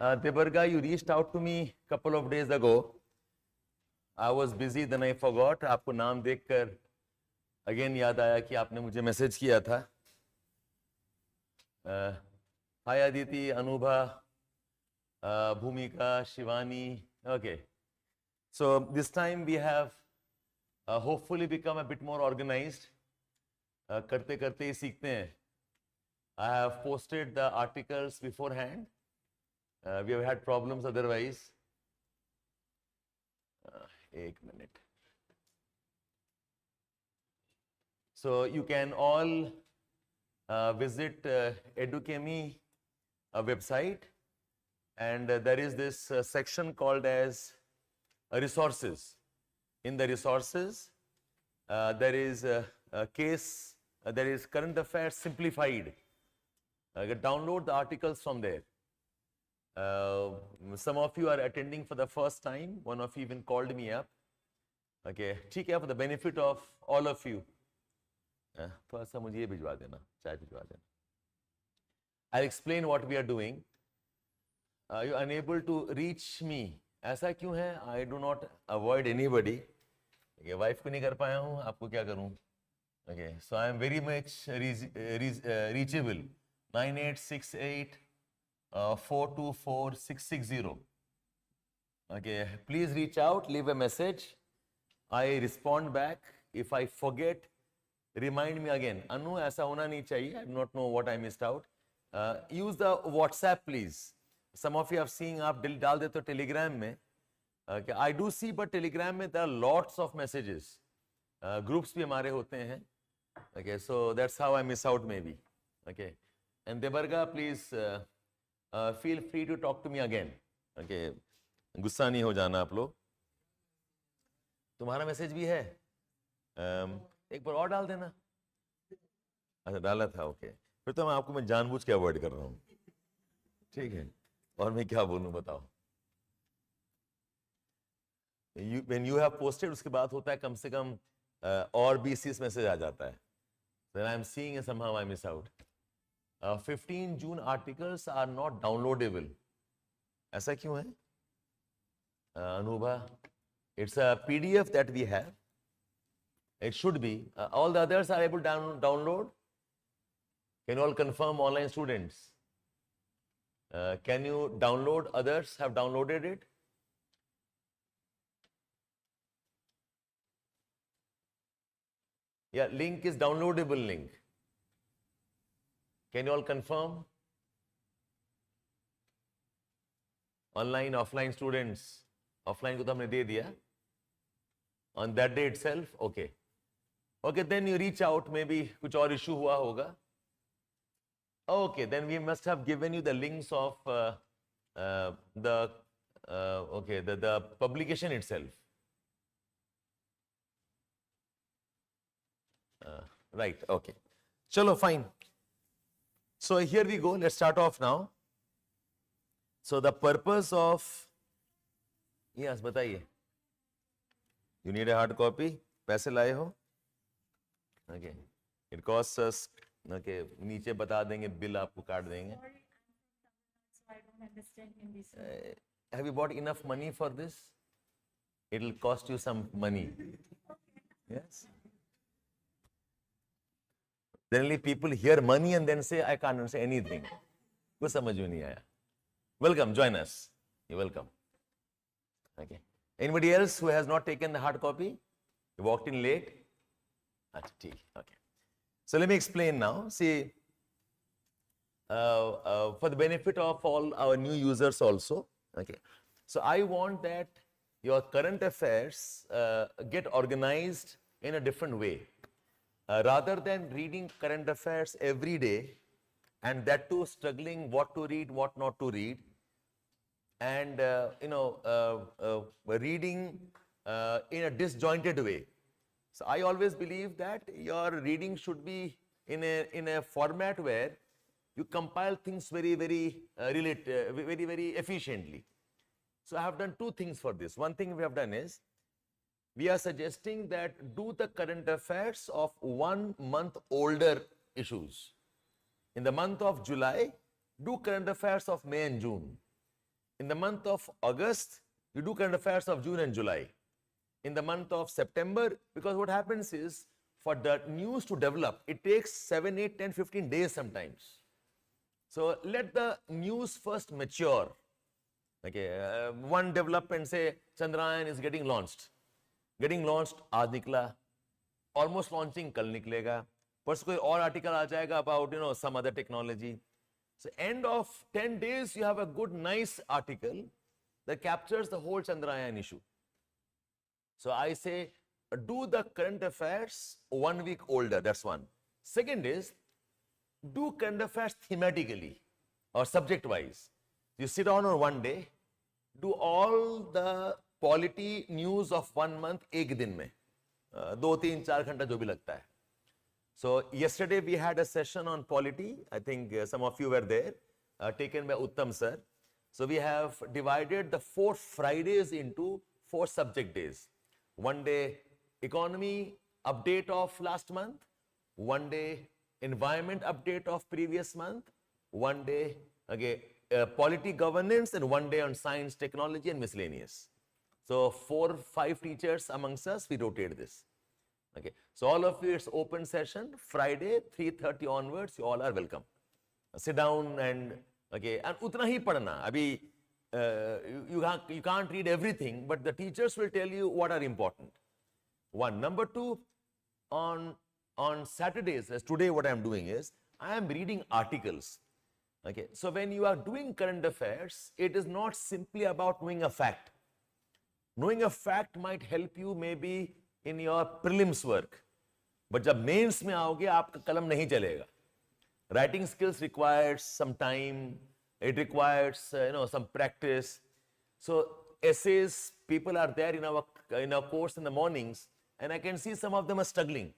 Debarga, you reached out to me a couple of days ago. I was busy, then I forgot. आपको नाम देखकर again याद आया कि आपने मुझे मैसेज किया था. Hi Aditi, Anubha, Bhumika, Shivani. Okay. So this time we have hopefully become a bit more organized. करते करते ही सीखते हैं. I have posted the articles beforehand. We have had problems otherwise. Ek minute. So you can all visit Edukemy website, and there is this section called as resources. In the resources, there is a case, there is current affairs simplified. Download the articles from there. Some of you are attending for the first time. One of you even called me up. Okay, ठीक है, for the benefit of all of you. थोड़ा सा मुझे ये भिजवा देना, चाय भिजवा देना. I'll explain what we are doing. You are unable to reach me. ऐसा क्यों है? I do not avoid anybody. Okay, wife को नहीं कर पाया हूँ, आपको क्या करूँ? Okay, so I am very much reachable. 9868 424 660. Okay, please reach out, leave a message. I respond back. If I forget, remind me again. Anu, ऐसा होना नहीं चाहिए. I do not know what I missed out. Use the WhatsApp, please. Some of you have seen, आप डाल देते हो Telegram में. Okay, I do see, but Telegram में there are lots of messages. Groups भी हमारे होते हैं. Okay, so that's how I miss out maybe. Okay, and Debarga, please feel free to talk to me again. Okay, गुस्सा नहीं हो जाना आप लोग. तुम्हारा मैसेज भी है, एक बार और डाल देना. अच्छा डाला था. ओके, फिर तो मैं जानबूझ के अवॉइड कर रहा हूँ. ठीक है, और मैं क्या बोलूँ बताओ. When you have posted, उसके बाद होता है कम से कम और 20 मैसेज आ जाता है. Then I am seeing and somehow I miss out. 15 June articles are not downloadable. ऐसा क्यों है? Anubha, it's a PDF that we have. It should be. All the others are able to download. Can you all confirm, online students? Can you download? Others have downloaded it? Yeah, link is downloadable link. Can you all confirm? Online, offline students. Offline को तो हमने दे दिया. On that day itself, okay. Okay, then you reach out. Maybe कुछ और issue हुआ होगा. Okay, then we must have given you the links of the publication itself. Right, okay. Chalo, fine. So here we go. Let's start off now. So the purpose of, yes, बताइए. You need a hard copy? पैसे लाए हो? Okay. It costs us. Okay. नीचे बता देंगे, bill आपको काट देंगे. I don't understand Hindi. Have you bought enough money for this? It will cost you some money. Yes. Generally, people hear money and then say, I can't understand anything. कुछ समझ में नहीं आया. Welcome, join us. You're welcome. Okay. Anybody else who has not taken the hard copy? You walked in late? Okay. So let me explain now. See, for the benefit of all our new users also. Okay. So I want that your current affairs get organized in a different way. Rather than reading current affairs every day, and that too struggling what to read, what not to read, and reading in a disjointed way. So I always believe that your reading should be in a format where you compile things very efficiently. So I have done two things for this. One thing we have done is, we are suggesting that do the current affairs of 1 month older issues. In the month of July, do current affairs of May and June. In the month of August, you do current affairs of June and July. In the month of September, because what happens is, for the news to develop, it takes 7, 8, 10, 15 days sometimes. So let the news first mature. Okay, one development, say Chandrayaan is getting launched. Getting launched, आज निकला. Almost launching, कल निकलेगा. परसों कोई और article आ जाएगा about, some other technology. So end of 10 days, you have a good, nice article that captures the whole Chandrayaan issue. So I say, do the current affairs 1 week older, that's one. Second is, do current affairs thematically or subject-wise. You sit down on one day, do all the polity news of 1 month, एक दिन में, 2, 3, 4 घंटा जो भी लगता है. So yesterday we had a session on polity. I think some of you were there, taken by Uttam sir. So we have divided the 4 Fridays into 4 subject days. One day economy update of last month, one day environment update of previous month, one day polity governance, and one day on science, technology and miscellaneous. So 4, 5 teachers amongst us, we rotate this. Okay, so all of you, it's open session, Friday 3:30 onwards, you all are welcome. Sit down and utna hi padhna. Abhi you can't read everything, but the teachers will tell you what are important. One. Number two, on Saturdays, as today what I am doing is, I am reading articles. Okay, so when you are doing current affairs, it is not simply about knowing a fact. Knowing a fact might help you maybe in your prelims work, but जब mains में आओगे आपका कलम नहीं चलेगा. Writing skills requires some time, it requires some practice. So essays, people are there in our course in the mornings, and I can see some of them are struggling.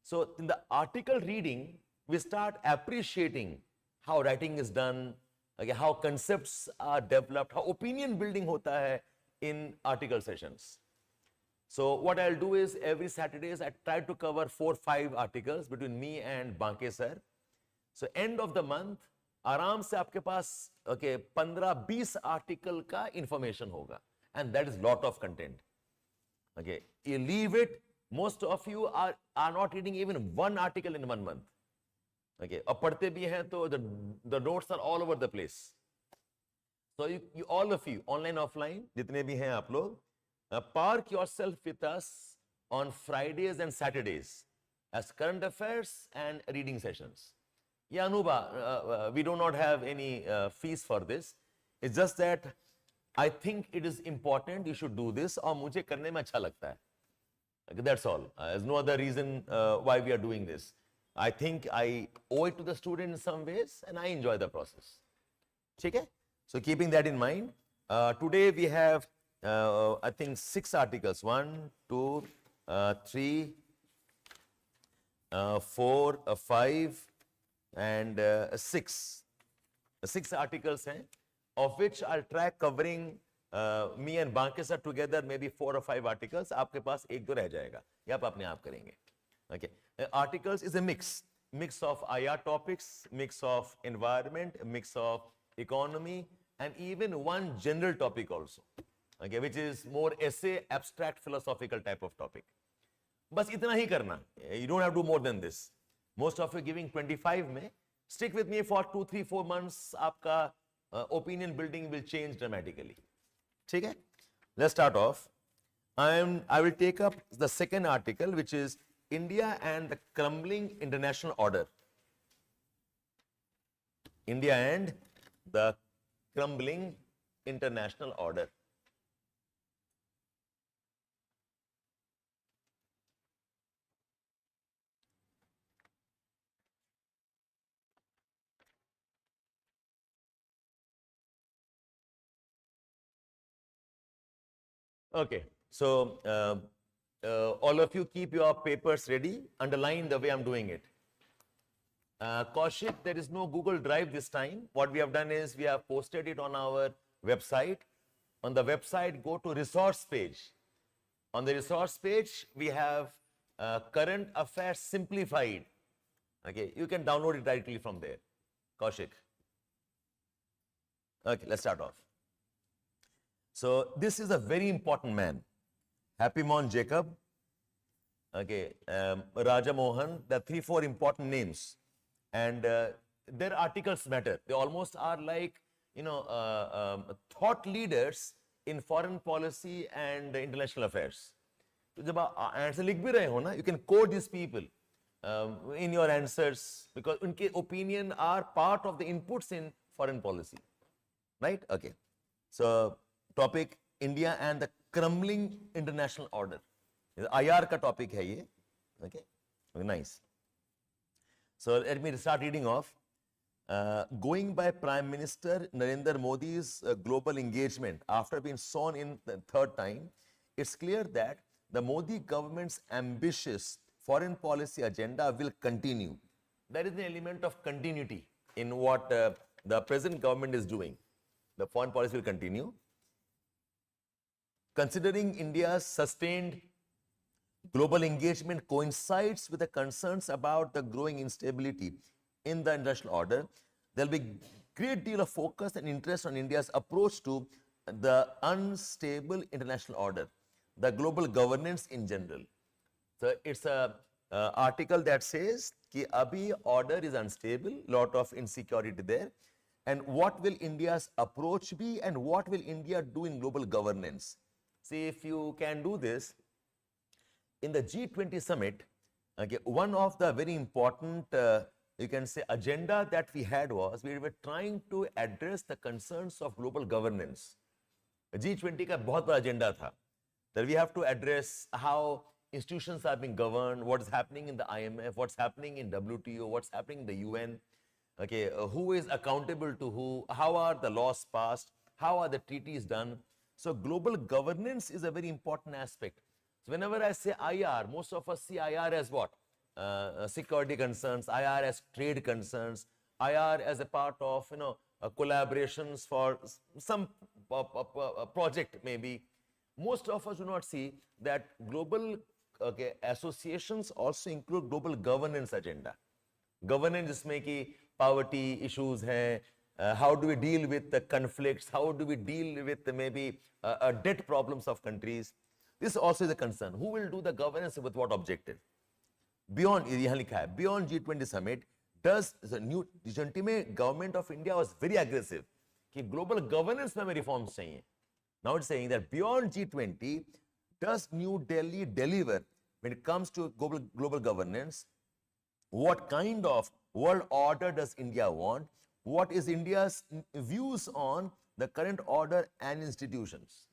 So in the article reading, we start appreciating how writing is done, how concepts are developed, how opinion building hota hai in article sessions. So what I'll do is, every Saturdays I try to cover 4, 5 articles between me and Banke sir. So end of the month, आराम से आपके पास 15-20 article का information होगा, and that is lot of content. Okay, you leave it. Most of you are not reading even 1 article in 1 month. Okay, और पढ़ते भी हैं तो the notes are all over the place. So you all of you, online, offline, जितने भी हैं आप लोग, park yourself with us on Fridays and Saturdays as current affairs and reading sessions. Yeah, Anuba, we do not have any fees for this. It's just that I think it is important, you should do this, और मुझे करने में अच्छा लगता है. That's all. There's no other reason why we are doing this. I think I owe it to the student in some ways, and I enjoy the process. Okay? So keeping that in mind, today we have I think 6 articles. 1, 2, 3, 4, 5, and 6. 6 articles hain, of which I'll try covering me and Banke sir together, maybe 4 or 5 articles. आपके पास 1-2 रह जाएगा, या आप अपने आप करेंगे. Okay. Articles is a mix of IR topics, mix of environment, mix of economy, and even one general topic also. Okay, which is more essay, abstract, philosophical type of topic. बस इतना ही करना. You don't have to do more than this. Most of you giving 25 में. Stick with me for 2, 3, 4 months. आपका opinion building will change dramatically. ठीक है? Let's start off. I will take up the second article, which is India and the crumbling international order. India and the crumbling international order. Okay, so all of you keep your papers ready, underline the way I'm doing it. Kaushik, there is no Google Drive this time. What we have done is we have posted it on our website. On the website, go to resource page. On the resource page, we have current affairs simplified. Okay, you can download it directly from there. Kaushik. Okay, let's start off. So this is a very important man. Happy Mon Jacob, okay, Raja Mohan, there are 3-4 important names. And their articles matter. They almost are like, thought leaders in foreign policy and international affairs. So जब आप answer लिख भी रहे हो ना, you can quote these people in your answers because उनके opinion are part of the inputs in foreign policy, right? Okay. So topic India and the crumbling international order. IR का topic है ये, okay? Nice. So let me start reading off. Going by Prime Minister Narendra Modi's global engagement after being sworn in the third time, it's clear that the Modi government's ambitious foreign policy agenda will continue. There is an element of continuity in what the present government is doing. The foreign policy will continue. Considering India's sustained global engagement coincides with the concerns about the growing instability in the international order, there will be great deal of focus and interest on India's approach to the unstable international order, the global governance in general. So it's a article that says that abhi order is unstable, lot of insecurity there, and what will India's approach be and what will India do in global governance? See, if you can do this, in the G20 summit, okay, one of the very important, you can say, agenda that we had was we were trying to address the concerns of global governance. G20 का बहुत बड़ा agenda था. That we have to address how institutions are being governed, what is happening in the IMF, what's happening in WTO, what's happening in the UN, okay, who is accountable to who, how are the laws passed, how are the treaties done. So global governance is a very important aspect. So whenever I say IR, most of us see IR as what? Security concerns, IR as trade concerns, IR as a part of, collaborations for some project maybe. Most of us do not see that global associations also include global governance agenda. Governance जिसमें कि poverty issues हैं, how do we deal with the conflicts, how do we deal with maybe debt problems of countries. This also is a concern. Who will do the governance with what objective? Beyond, यहाँ लिखा है, beyond G20 summit, does the new G20 में government of India was very aggressive कि global governance में reforms चाहिए. Now it's saying that beyond G20, does New Delhi deliver when it comes to global governance? What kind of world order does India want? What is India's views on the current order and institutions?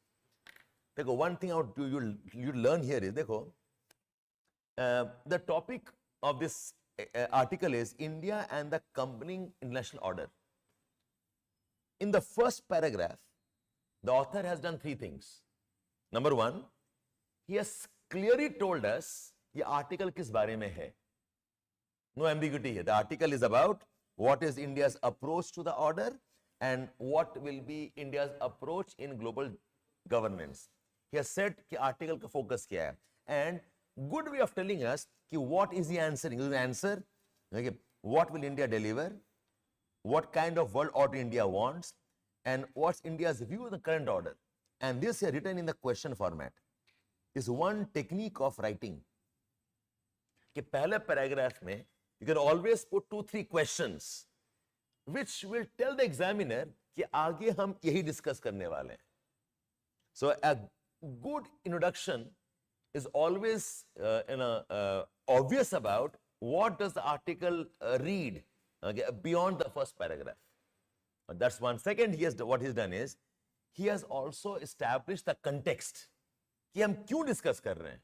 देखो, one thing you learn here is, देखो, the topic of this article is India and the crumbling international order. In the first paragraph, the author has done 3 things. Number 1, he has clearly told us this article किस बारे में है. No ambiguity here. The article is about what is India's approach to the order and what will be India's approach in global governance. He has said कि article का focus क्या है. And good way of telling us कि what is he answering. He will answer, okay, what will India deliver, what kind of world order India wants, and what's India's view of the current order. And this is written in the question format. Is one technique of writing. कि पहले paragraph में you can always put 2-3 questions which will tell the examiner कि आगे हम यही discuss करने वाले हैं. So a good introduction is always obvious about what does the article read beyond the first paragraph. That's one. Second, what he's done is he has also established the context कि हम क्यों discuss कर रहे हैं.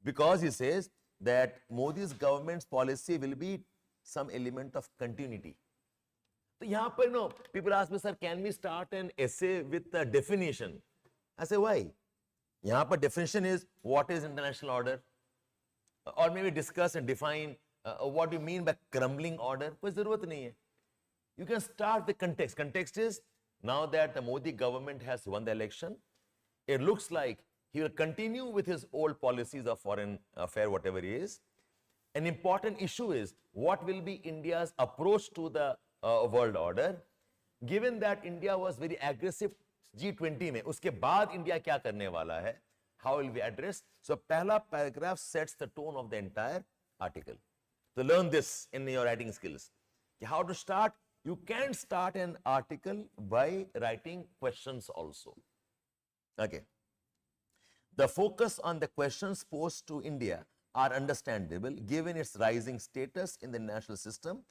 Because he says that Modi's government's policy will be some element of continuity. So यहाँ पर people ask me, sir, can we start an essay with a definition? I say, why? यहाँ पर definition is what is international order, or maybe discuss and define what do you mean by crumbling order. कोई ज़रूरत नहीं है. You can start the context. Context is now that the Modi government has won the election, it looks like he will continue with his old policies of foreign affair, whatever he is. An important issue is what will be India's approach to the world order, given that India was very aggressive G20 में, उसके बाद India क्या करने वाला है, how will we address. So पहला paragraph sets the tone of the entire article. So learn this in your writing skills. How to start? You can start an article by writing questions also. Okay. The focus on the questions posed to India are understandable given its rising status in the national system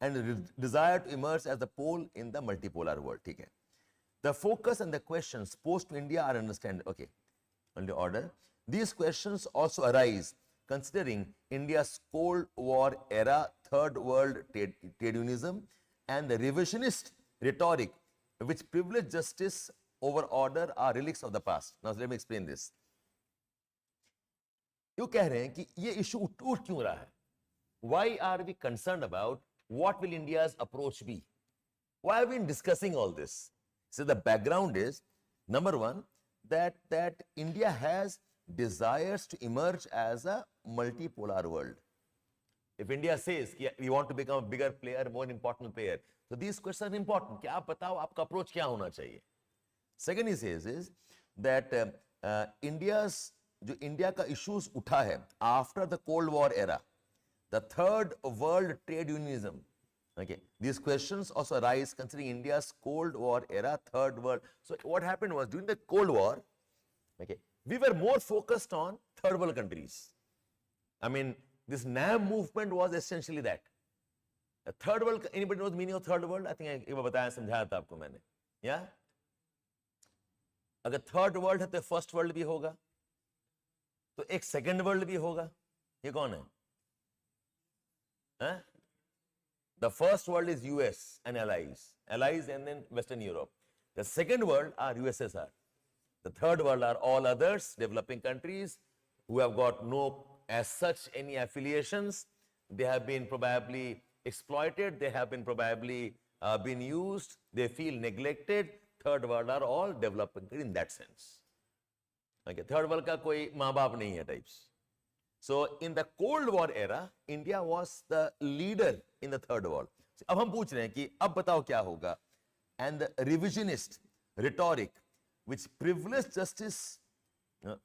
and desire to emerge as the pole in the multipolar world. Okay. The focus and the questions posed to India are understandable. Okay. On the order. These questions also arise considering India's Cold War era Third World trade unionism and the revisionist rhetoric which privilege justice over order are relics of the past. Now let me explain this. You कह रहे हैं कि ये issue उठ क्यों रहा है? Why are we concerned about what will India's approach be? Why have we been discussing all this? So the background is, number one, that India has desires to emerge as a multipolar world. If India says we want to become a bigger player, more important player, so these questions are important. कि आप बताओ आपका approach क्या होना चाहिए? Second he says is that India का issues उठा है after the Cold War era, the Third World trade unionism. Okay, these questions also arise considering India's Cold War era, Third World. So what happened was during the Cold War, okay, we were more focused on Third World countries. I mean, this NAM movement was essentially that. A Third World, anybody knows the meaning of Third World? I think एक बार बताया समझाया था आपको मैंने. Yeah? अगर Third World है तो First World भी होगा, तो एक Second World भी होगा. ये कौन है? हाँ? The first world is US and allies and then Western Europe. The second world are USSR. The third world are all others, developing countries who have got no, as such, any affiliations. They have been probably exploited. They have been probably been used. They feel neglected. Third world are all developing in that sense. Okay, third world का कोई माँ बाप नहीं है types. So in the Cold War era, India was the leader in the third world. So, अब हम पूछ रहे हैं कि अब बताओ क्या होगा? And the revisionist rhetoric which privileged justice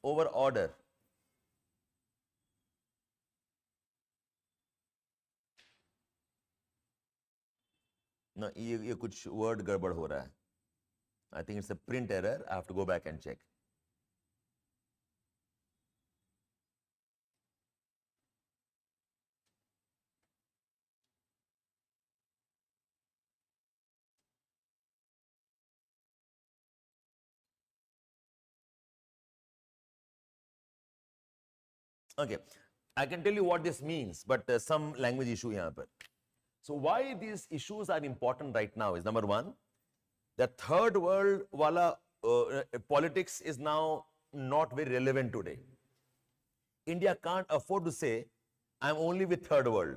over order. No, ये कुछ word गड़बड़ हो रहा है. I think it's a print error. I have to go back and check. Okay, I can tell you what this means, but some language issue here. So why these issues are important right now is, number one, the third world wala politics is now not very relevant today. India can't afford to say, I'm only with third world.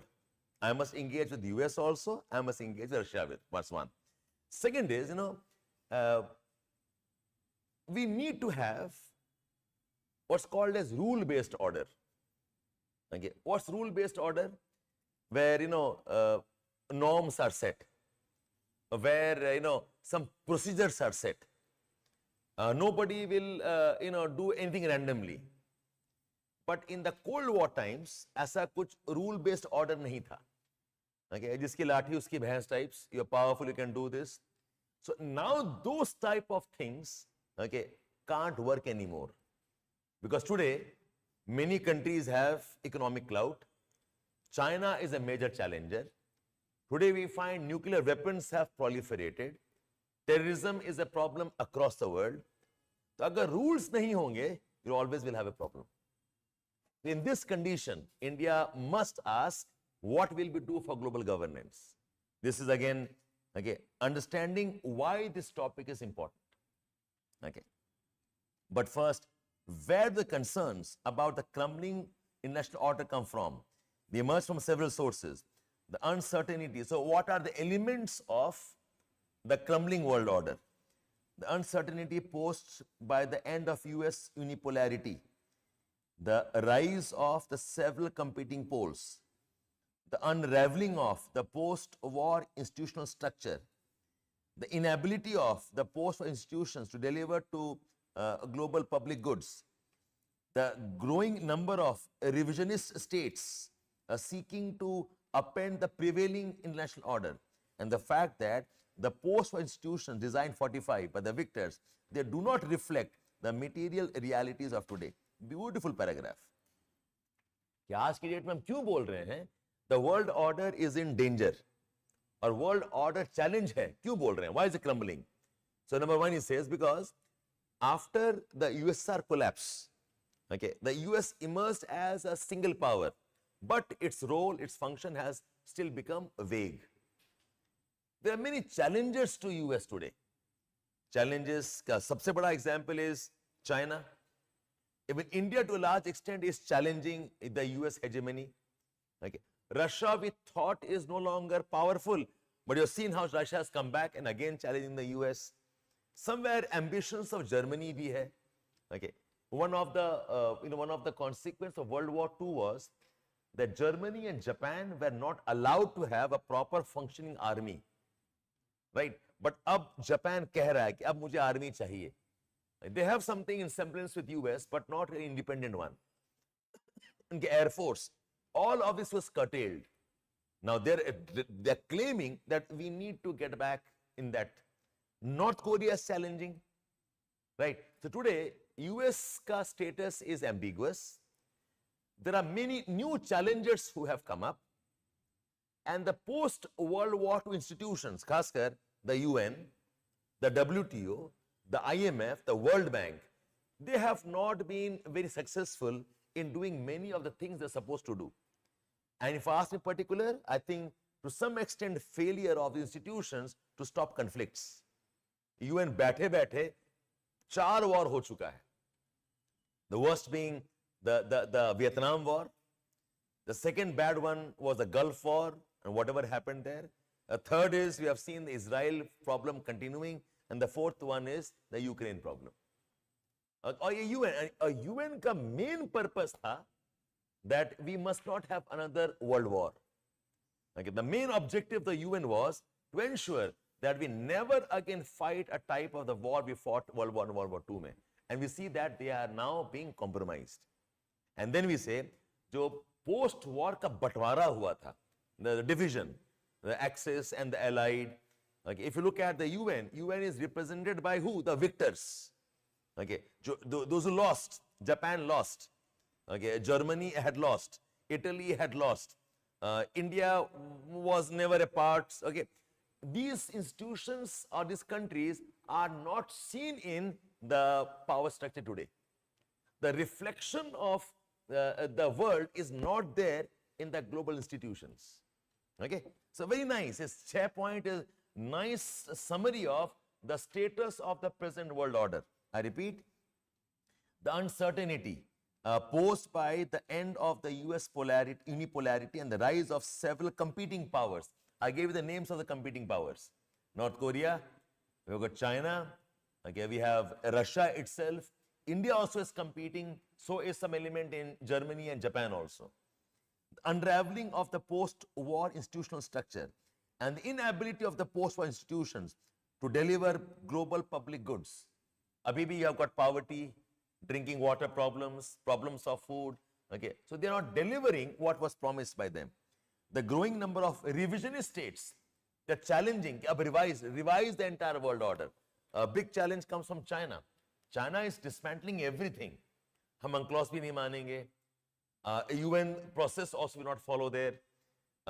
I must engage with the US also. I must engage with Russia with. That's one. Second is, we need to have what's called as rule-based order. Okay, what's rule-based order? Where norms are set, where some procedures are set. Nobody will do anything randomly. But in the Cold War times, ऐसा कुछ rule-based order नहीं था. Okay, जिसकी लाठी उसकी भैंस types. You're powerful, you can do this. So now those type of things, okay, can't work anymore, because today many countries have economic clout. China is a major challenger. Today we find nuclear weapons have proliferated. Terrorism is a problem across the world. So अगर rules नहीं होंगे, you always will have a problem. In this condition, India must ask, what will we do for global governance? This is again, understanding why this topic is important. Okay. But first, where the concerns about the crumbling international order come from? They emerge from several sources. The uncertainty. So what are the elements of the crumbling world order? The uncertainty posed by the end of US unipolarity, the rise of the several competing poles, the unraveling of the post-war institutional structure, the inability of the post institutions to deliver to global public goods, the growing number of revisionist states seeking to upend the prevailing international order, and the fact that the post-war institutions designed 45 by the victors, they do not reflect the material realities of today. Beautiful paragraph. कि आज की date में हम क्यों बोल रहे हैं the world order is in danger और world order challenge है, क्यों बोल रहे हैं? Why is it crumbling? So number one, he says, because after the USSR collapse, okay, the US emerged as a single power, but its role, its function has still become vague. There are many challenges to US today. Challenges का सबसे बड़ा example is China. Even India to a large extent is challenging the US hegemony. Okay. Russia we thought is no longer powerful, but you've seen how Russia has come back and again challenging the US. Somewhere ambitions of Germany bhi hai. Okay. One of the consequences of World War II was that Germany and Japan were not allowed to have a proper functioning army, right? But अब Japan कह रहा है कि अब मुझे army चाहिए. They have something in semblance with US, but not an independent one. उनके Air Force, all of this was curtailed. Now they're claiming that we need to get back in that. North Korea is challenging, right? So today, US ka status is ambiguous. There are many new challengers who have come up, and the post-World War II institutions, खासकर the UN, the WTO, the IMF, the World Bank, they have not been very successful in doing many of the things they're supposed to do. And if I ask in particular, I think to some extent failure of the institutions to stop conflicts. UN बैठे-बैठे 4 war हो चुका है. The worst being the Vietnam War. The second bad one was the Gulf War and whatever happened there. A third is we have seen the Israel problem continuing, and the fourth one is the Ukraine problem. और ये UN का main purpose था that we must not have another world war. Okay, the main objective of the UN was to ensure that we never again fight a type of the war we fought World War I and World War II में. And we see that they are now being compromised. And then we say, जो post-war का बंटवारा हुआ था, the division, the Axis and the Allied. Okay, if you look at the UN is represented by who? The victors. Okay, those who lost. Japan lost. Okay, Germany had lost. Italy had lost. India was never a part. Okay, these institutions or these countries are not seen in the power structure today. The reflection of the world is not there in the global institutions. Okay, so very nice. His 6 point is nice summary of the status of the present world order. I repeat, the uncertainty posed by the end of the US unipolarity and the rise of several competing powers. I gave you the names of the competing powers. North Korea, we've got China, okay, we have Russia itself. India also is competing, so is some element in Germany and Japan also. The unraveling of the post-war institutional structure and the inability of the post-war institutions to deliver global public goods. Abhi bhi you have got poverty, drinking water problems, problems of food. Okay, so they are not delivering what was promised by them. The growing number of revisionist states, they're challenging, revise the entire world order. A big challenge comes from China. China is dismantling everything. हम UNCLOS भी नहीं मानेंगे. UN process also will not follow there.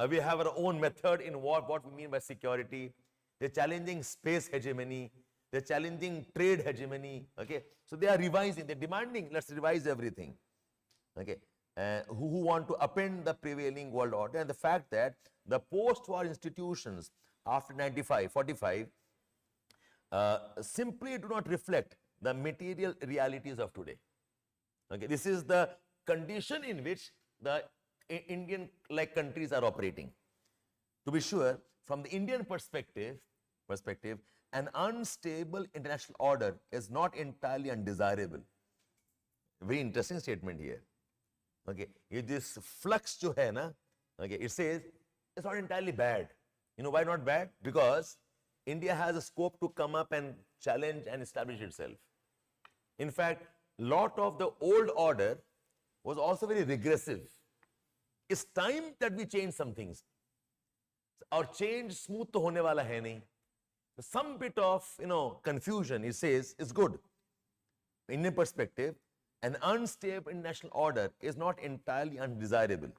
We have our own method in what we mean by security. They're challenging space hegemony. They're challenging trade hegemony. Okay, so they are revising. They're demanding, let's revise everything. Okay, who want to upend the prevailing world order, and the fact that the post-war institutions after 45 simply do not reflect the material realities of today. Okay, this is the condition in which the Indian-like countries are operating. To be sure, from the Indian perspective, an unstable international order is not entirely undesirable. Very interesting statement here. Okay, this flux jo hai na, okay, it says it's not entirely bad. You know why not bad? Because India has a scope to come up and challenge and establish itself. In fact, lot of the old order was also very regressive. It's time that we change some things. Our change smooth to hone wala hai nahi. Some bit of confusion, he says, is good. In Indian perspective, an unstable international order is not entirely undesirable.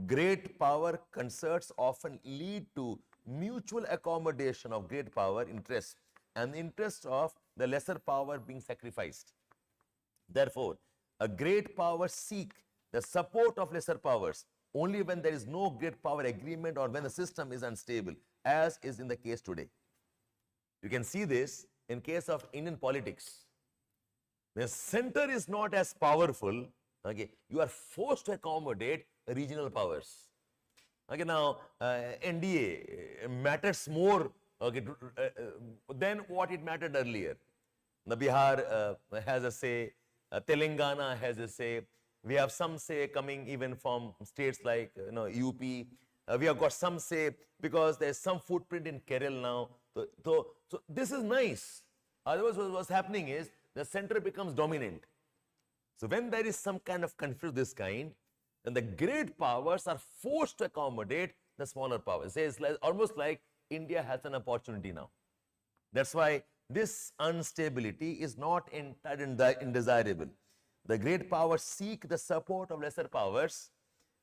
Great power concerts often lead to mutual accommodation of great power interests and the interest of the lesser power being sacrificed. Therefore, a great power seek the support of lesser powers only when there is no great power agreement or when the system is unstable, as is in the case today. You can see this in case of Indian politics. The center is not as powerful, okay, you are forced to accommodate regional powers. Okay, now NDA matters more, okay, than what it mattered earlier. The Bihar has a say, Telangana has a say. We have some say coming even from states like UP. We have got some say because there is some footprint in Kerala now. So this is nice. Otherwise, what's happening is the center becomes dominant. So when there is some kind of confusion of this kind, then the great powers are forced to accommodate the smaller powers. It's almost like India has an opportunity now. That's why this instability is not entirely undesirable. The great powers seek the support of lesser powers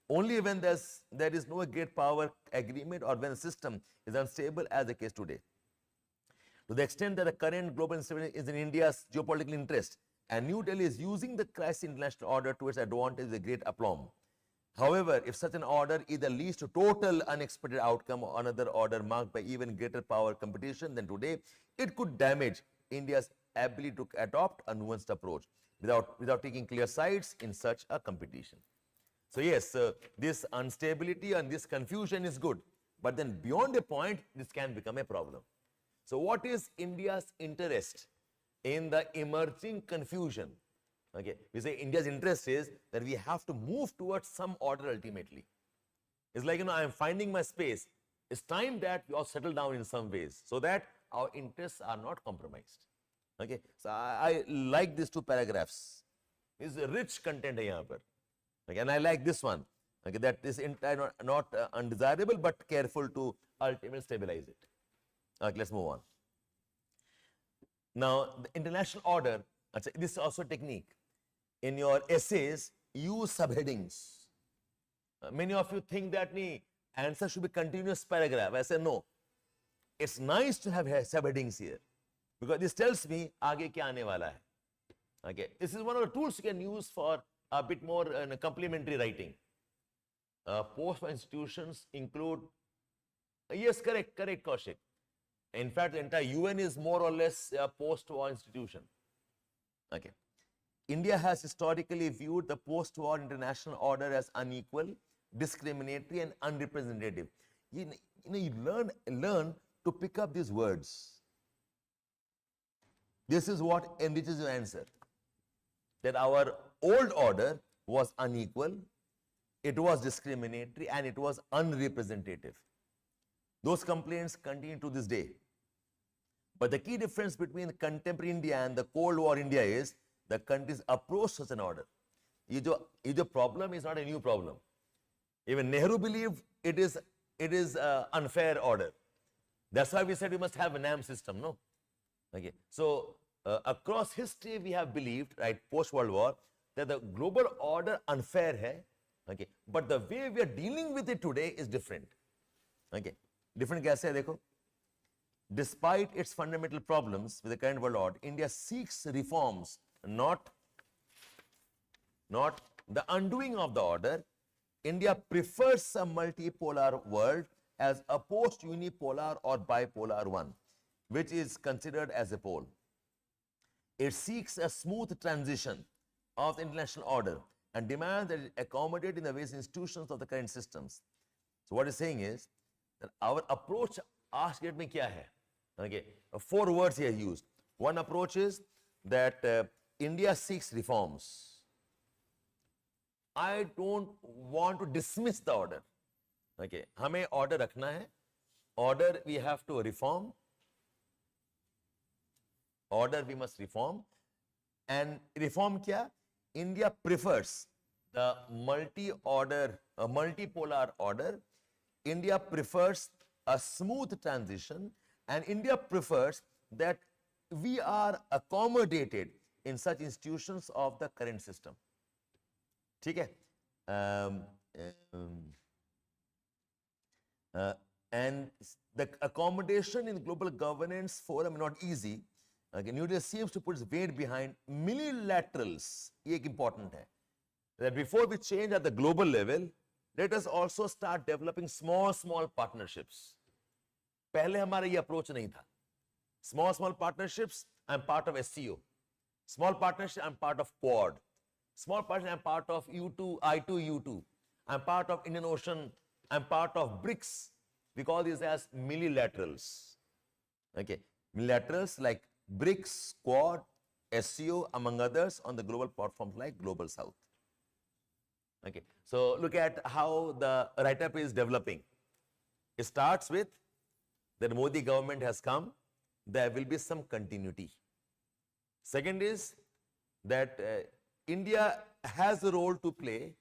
only when there is no great power agreement or when the system is unstable, as the case today. To the extent that the current global instability is in India's geopolitical interest, and New Delhi is using the crisis international order to its advantage with a great aplomb. However, if such an order either leads to total unexpected outcome or another order marked by even greater power competition than today, it could damage India's ability to adopt a nuanced approach without taking clear sides in such a competition. So yes, this instability and this confusion is good, but then beyond a point, this can become a problem. So what is India's interest in the emerging confusion? Okay, we say India's interest is that we have to move towards some order ultimately. It's like, I am finding my space. It's time that we all settle down in some ways so that our interests are not compromised. Okay, so I like these two paragraphs. It's a rich content here. Okay, and I like this one. Okay, that is not undesirable but careful to ultimately stabilize it. Okay, let's move on. Now, the international order, this is also a technique. In your essays, use subheadings. Many of you think that answer should be continuous paragraph. I say no. It's nice to have subheadings here because this tells me aage kya aane wala hai. Okay, this is one of the tools you can use for a bit more complementary writing. Post-war institutions include, yes, correct, Kaushik. In fact, the entire UN is more or less a post-war institution. Okay. India has historically viewed the post-war international order as unequal, discriminatory, and unrepresentative. You learn to pick up these words. This is what enriches your answer. That our old order was unequal, it was discriminatory, and it was unrepresentative. Those complaints continue to this day. But the key difference between contemporary India and the Cold War India is the country's approach to such an order. This problem is not a new problem. Even Nehru believed it is unfair order. That's why we said we must have a NAM system, no? Okay. So across history we have believed, right, post-World War, that the global order unfair hai, okay, but the way we are dealing with it today is different. Okay. Different kaise hai, dekho? Despite its fundamental problems with the current world order, India seeks reforms, not the undoing of the order. India prefers a multipolar world as opposed to unipolar or bipolar one, which is considered as a pole. It seeks a smooth transition of the international order and demands that it accommodate in the various institutions of the current systems. So what it's saying is that our approach, ask it mein kya hai? Okay, 4 words here used. One approach is that India seeks reforms. I don't want to dismiss the order. Okay, हमें order रखना है. Order we have to reform. order we must reform. And reform kya? India prefers the multipolar order. India prefers a smooth transition, and India prefers that we are accommodated in such institutions of the current system. ठीक है? And the accommodation in global governance forum is not easy. Okay, New Delhi seems to put its weight behind multilaterals. ये एक important है. That before we change at the global level, let us also start developing small partnerships. पहले हमारा ये approach नहीं था. Small partnerships, I'm part of SCO. Small partnership, I'm part of Quad. Small partnership, I'm part of U2, I2U2. I'm part of Indian Ocean. I'm part of BRICS. We call these as multilaterals. Okay, multilaterals like BRICS, Quad, SCO, among others, on the global platforms like Global South. Okay, so look at how the write-up is developing. It starts with that Modi government has come, there will be some continuity. Second is that India has a role to play,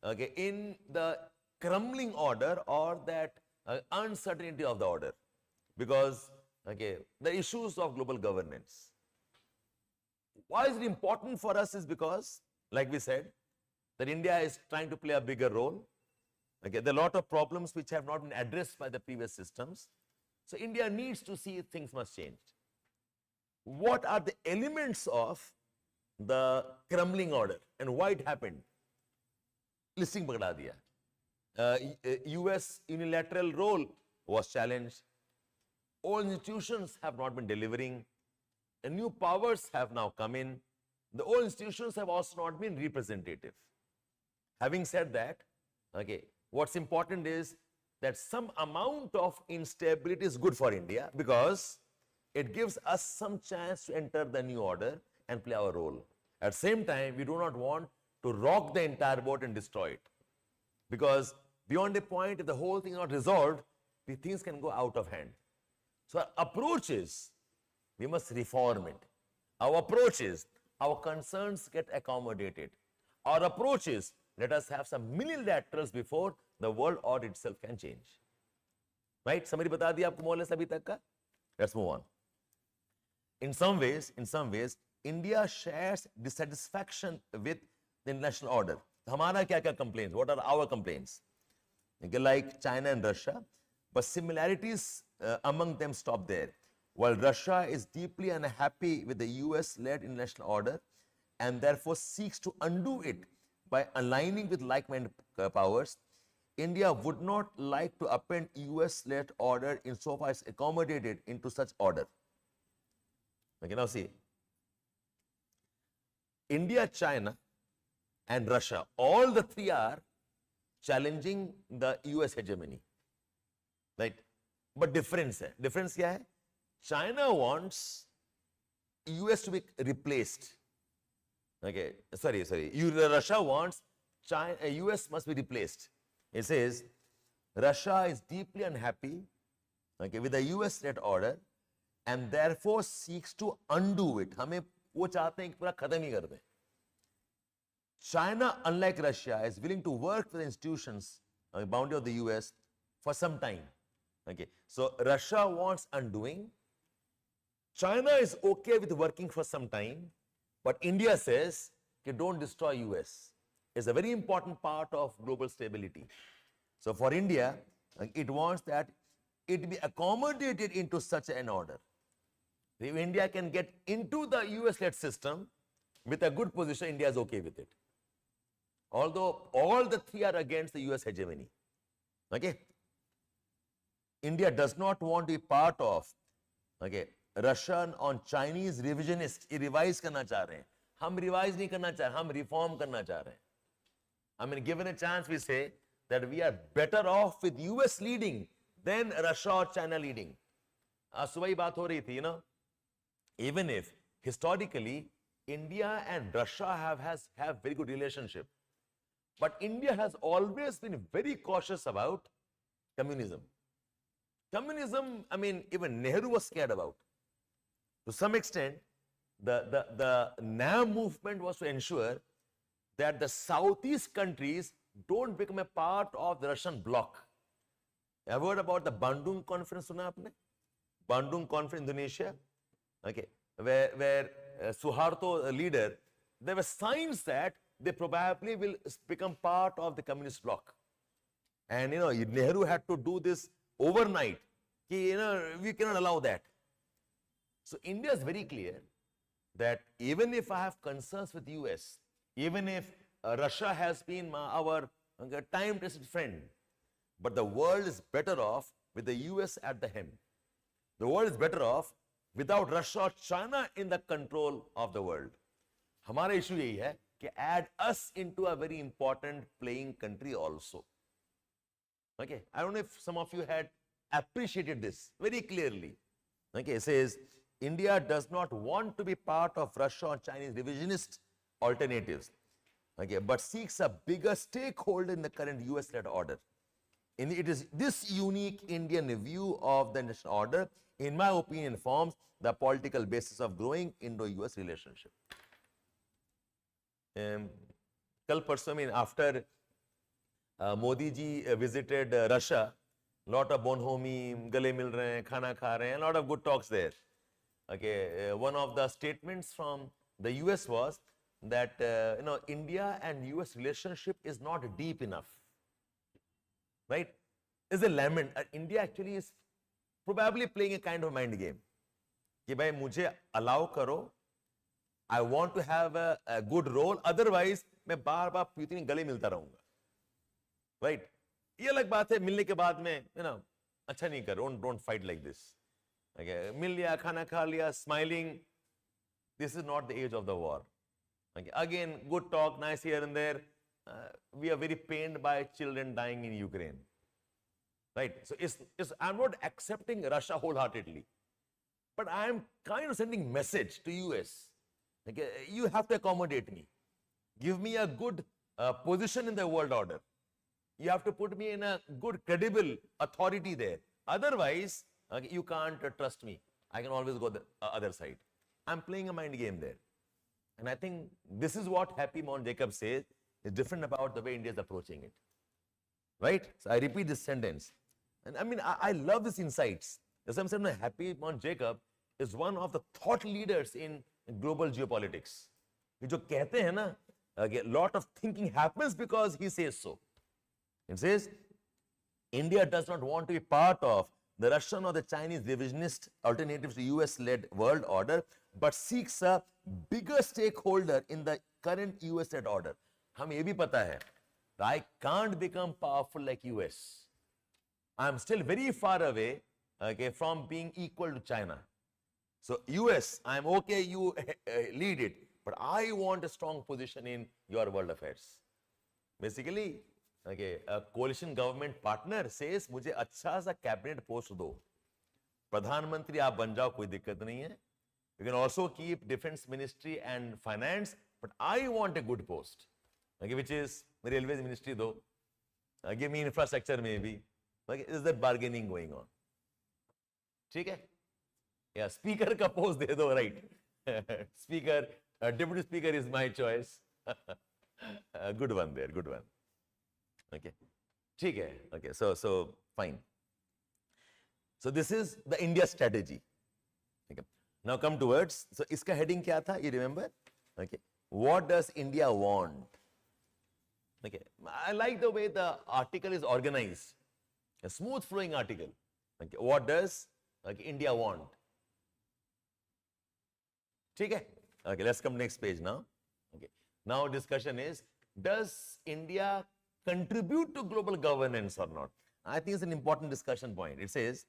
okay, in the crumbling order or that uncertainty of the order, because okay, the issues of global governance. Why is it important for us is because, like we said, that India is trying to play a bigger role. Okay, there are a lot of problems which have not been addressed by the previous systems. So India needs to see things must change. What are the elements of the crumbling order and why it happened? Listing पकड़ा दिया. US unilateral role was challenged. All institutions have not been delivering. And new powers have now come in. The old institutions have also not been representative. Having said that, okay, what's important is that some amount of instability is good for India because it gives us some chance to enter the new order and play our role. At the same time, we do not want to rock the entire boat and destroy it. Because beyond a point, if the whole thing is not resolved, things can go out of hand. So our approach is, we must reform it. Our approach is, our concerns get accommodated. Our approach is, let us have some multilaterals before the world order itself can change. Right? Somebody bata diya aapko more or less abhi tak ka? Let's move on. In some ways, India shares dissatisfaction with the international order. Hamara kya complaints? What are our complaints? Okay, like China and Russia, but similarities among them stop there. While Russia is deeply unhappy with the US-led international order and therefore seeks to undo it by aligning with like-minded powers, India would not like to append US-led order insofar as accommodated into such order. Okay, now see, India, China, and Russia, all the three are challenging the US hegemony, right? But difference kya hai? China wants US to be replaced. Okay, sorry. Russia wants US must be replaced. It says Russia is deeply unhappy, okay, with the US-led order and therefore seeks to undo it. हमें वो चाहते हैं कि पूरा खत्म ही कर दें. China, unlike Russia, is willing to work with the institutions on the boundary of the US for some time. Okay, so Russia wants undoing. China is okay with working for some time, but India says, okay, don't destroy US. It's a very important part of global stability. So for India, it wants that it be accommodated into such an order. If India can get into the US-led system with a good position, India is okay with it. Although all the three are against the US hegemony. Okay? India does not want to be part of, okay, Russian or Chinese revisionists. ये revise करना चाह रहे हैं. हम revise नहीं करना चाह रहे, हम reform करना चाह रहे हैं. I mean, given a chance, we say that we are better off with US leading than Russia or China leading. सुबह ही बात हो रही थी, you know, even if historically India and Russia have very good relationship, but India has always been very cautious about communism. Communism, I mean, even Nehru was scared about. To some extent, the NAM movement was to ensure that the Southeast countries don't become a part of the Russian bloc. Have you heard about the Bandung conference? Suna aapne? Bandung conference, Indonesia. Okay, where Suharto, leader, there were signs that they probably will become part of the communist bloc. And Nehru had to do this overnight. We cannot allow that. So India is very clear that even if I have concerns with US, even if Russia has been our time-tested friend, but the world is better off with the US at the helm. The world is better off without Russia or China in the control of the world. हमारा issue यही है कि add us into a very important playing country also. Okay, I don't know if some of you had appreciated this very clearly. Okay, it says India does not want to be part of Russia or Chinese revisionist alternatives, okay, but seeks a bigger stakeholder in the current US-led order. It is this unique Indian view of the national order, in my opinion, forms the political basis of growing Indo-US relationship. Kal parso, after Modi ji visited Russia, lot of bonhomie, gale mil rahe hain, khana kha rahe hain, a lot of good talks there. Okay, one of the statements from the US was that India and US relationship is not deep enough. Right? It's a lament. India actually is probably playing a kind of mind game. कि भाई मुझे allow करो, I want to have a good role, otherwise मैं बार बार Putin गले मिलता रहूंगा. Right? ये अलग बात है, मिलने के बाद में अच्छा नहीं कर, don't fight like this. Okay, मिल लिया, खाना खा लिया, smiling. This is not the age of the war. Okay, again, good talk, nice here and there. We are very pained by children dying in Ukraine. Right? So I'm not accepting Russia wholeheartedly, but I am kind of sending message to US. Okay, you have to accommodate me. Give me a good position in the world order. You have to put me in a good, credible authority there. Otherwise, okay, you can't trust me. I can always go the other side. I'm playing a mind game there. And I think this is what Happy Mount Jacob says is different about the way India is approaching it. Right? So I repeat this sentence. And I love these insights. As I'm saying, Happy Mount Jacob is one of the thought leaders in global geopolitics. जो कहते हैं ना, a lot of thinking happens because he says so. It says, India does not want to be part of the Russian or the Chinese revisionist alternatives to US-led world order, but seeks a bigger stakeholder in the current US-led order. हम ये भी पता है, I can't become powerful like US. I'm still very far away, okay, from being equal to China. So US, I'm okay, you lead it, but I want a strong position in your world affairs. Basically, okay, a coalition government partner says, मुझे अच्छा सा cabinet post दो. प्रधानमंत्री आप बन जाओ, कोई दिक्कत नहीं है. You can also keep defense ministry and finance, but I want a good post. Okay, which is railways ministry though. Give me infrastructure maybe. Okay, is that bargaining going on? ठीक है? Yeah, speaker का post दे दो, right? Speaker, deputy speaker is my choice. Good one there, good one. Okay, ठीक है? Okay, so fine. So this is the India strategy. Okay. Now come towards. So इसका heading क्या था? You remember? Okay. What does India want? Okay. I like the way the article is organized. A smooth flowing article. Okay. What does India want? ठीक है? Okay. Let's come next page now. Okay. Now discussion is, does India contribute to global governance or not? I think it's an important discussion point. It says,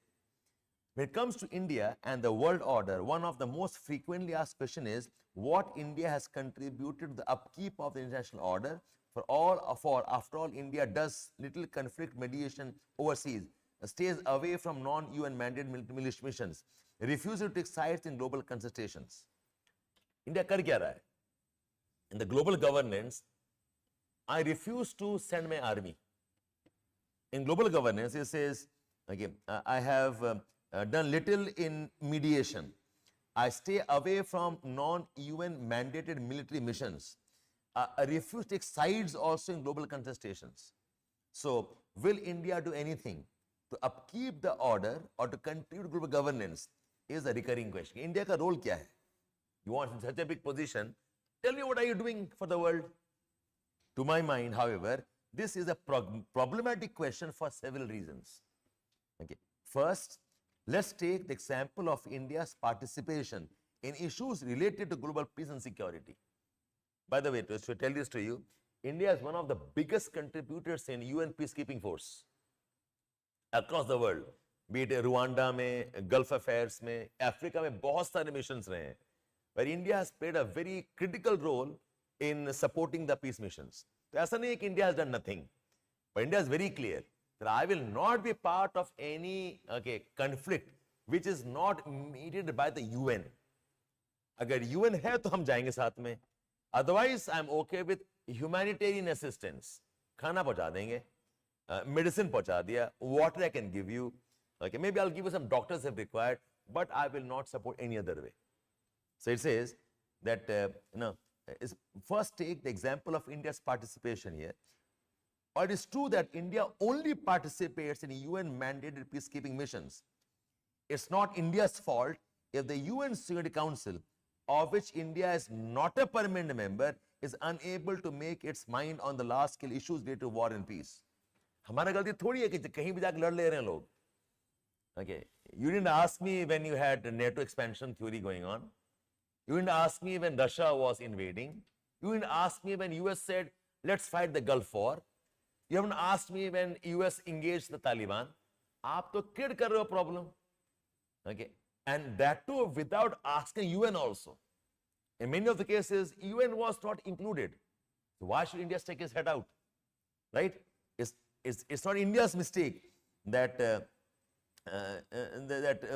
when it comes to India and the world order, one of the most frequently asked questions is what India has contributed to the upkeep of the international order. After all, India does little conflict mediation overseas, stays away from non-UN mandated military missions, refuses to take sides in global consultations. India कर क्या रहा है? In the global governance, I refuse to send my army. In global governance, it says, okay, I have done little in mediation. I stay away from non-UN mandated military missions. I refuse to take sides also in global contestations. So, will India do anything to upkeep the order or to contribute to global governance is a recurring question. India ka role kya hai? You want such a big position, tell me what are you doing for the world? To my mind, however, this is a problematic question for several reasons. Okay. First, let's take the example of India's participation in issues related to global peace and security. By the way, to tell this to you, India is one of the biggest contributors in UN peacekeeping force across the world. Be it Rwanda में, Gulf affairs में, Africa में बहुत सारे missions रहे हैं, where India has played a very critical role in supporting the peace missions. तो ऐसा नहीं है कि India has done nothing, but India is very clear that I will not be part of any conflict which is not mediated by the UN. अगर UN है तो हम जाएंगे साथ में. Otherwise, I'm okay with humanitarian assistance. खाना पहुंचा देंगे, medicine पहुंचा दिया, water I can give you. Okay, maybe I'll give you some doctors if required, but I will not support any other way. So it says that, first take the example of India's participation here. Or it is true that India only participates in UN mandated peacekeeping missions. It's not India's fault if the UN Security Council, of which India is not a permanent member, is unable to make its mind on the large scale issues related to war and peace. हमारा गलती थोड़ी है कि कहीं भी जाकर लड़ ले रहे हैं लोग. Okay, you didn't ask me when you had NATO expansion theory going on. You didn't ask me when Russia was invading. You didn't ask me when US said, let's fight the Gulf War. You haven't asked me when US engaged the Taliban. आप तो create कर रहे हो problem. Okay, and that too without asking UN also. In many of the cases, UN was not included. So why should India stick its head out? Right? It's not India's mistake that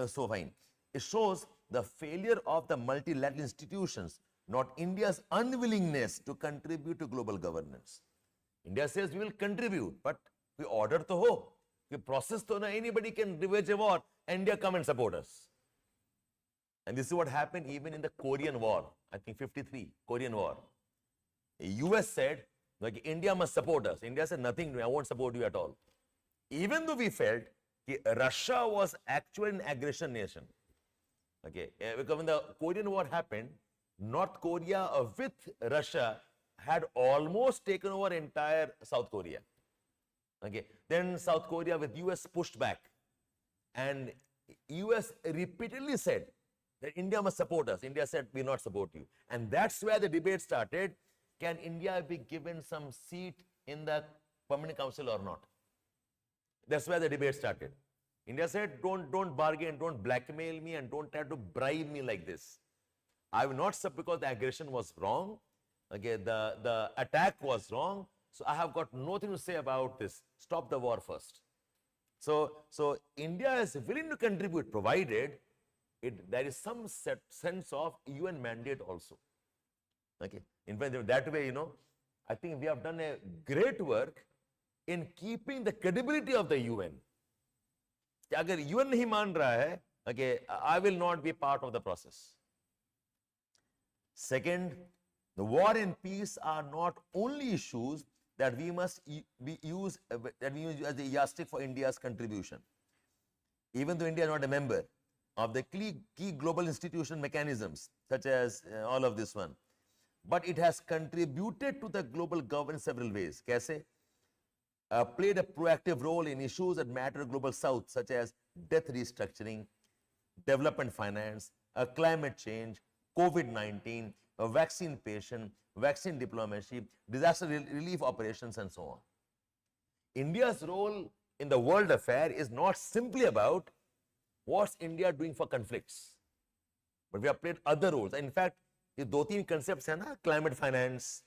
so fine. It shows the failure of the multilateral institutions, not India's unwillingness to contribute to global governance. India says we will contribute, but we order to ho, we process to na, anybody can wage a war, India come and support us. And this is what happened even in the Korean War, I think 53, Korean War. The US said, like, India must support us. India said, nothing, I won't support you at all. Even though we felt that Russia was actually an aggression nation. Okay, because when the Korean War happened, North Korea with Russia had almost taken over entire South Korea. Okay, then South Korea with US pushed back, and US repeatedly said that India must support us. India said, we will not support you. And that's where the debate started. Can India be given some seat in the Permanent Council or not? That's where the debate started. India said, don't bargain, don't blackmail me, and don't try to bribe me like this. I will not support because the aggression was wrong. Okay, the attack was wrong. So I have got nothing to say about this. Stop the war first. So India is willing to contribute, provided there is some sense of UN mandate also. Okay, in fact, that way, I think we have done a great work in keeping the credibility of the UN. अगर UN नहीं मान रहा है, okay, I will not be part of the process. Second, the war and peace are not only issues that we must use as a yardstick for India's contribution. Even though India is not a member of the key global institution mechanisms, such as all of this one, but it has contributed to the global governance several ways. कैसे? Played a proactive role in issues that matter global south, such as debt restructuring, development finance, climate change, COVID-19, vaccine patient, vaccine diplomacy, disaster relief operations, and so on. India's role in the world affair is not simply about what's India doing for conflicts, but we have played other roles. In fact, ये दो तीन concepts हैं ना, climate finance,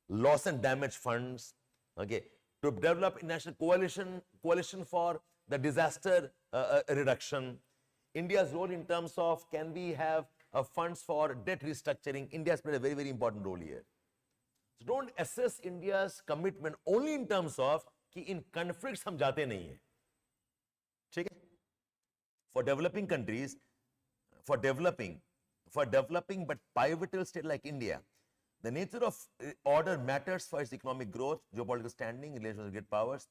loss and damage funds, okay, to develop international coalition for the disaster reduction. India's role in terms of can we have funds for debt restructuring. India has played a very, very important role here. So don't assess India's commitment only in terms of कि in conflicts हम जाते नहीं हैं. ठीक है? For developing countries, for developing, for developing but pivotal state like India, the nature of order matters for its economic growth, geopolitical standing, relations with great powers.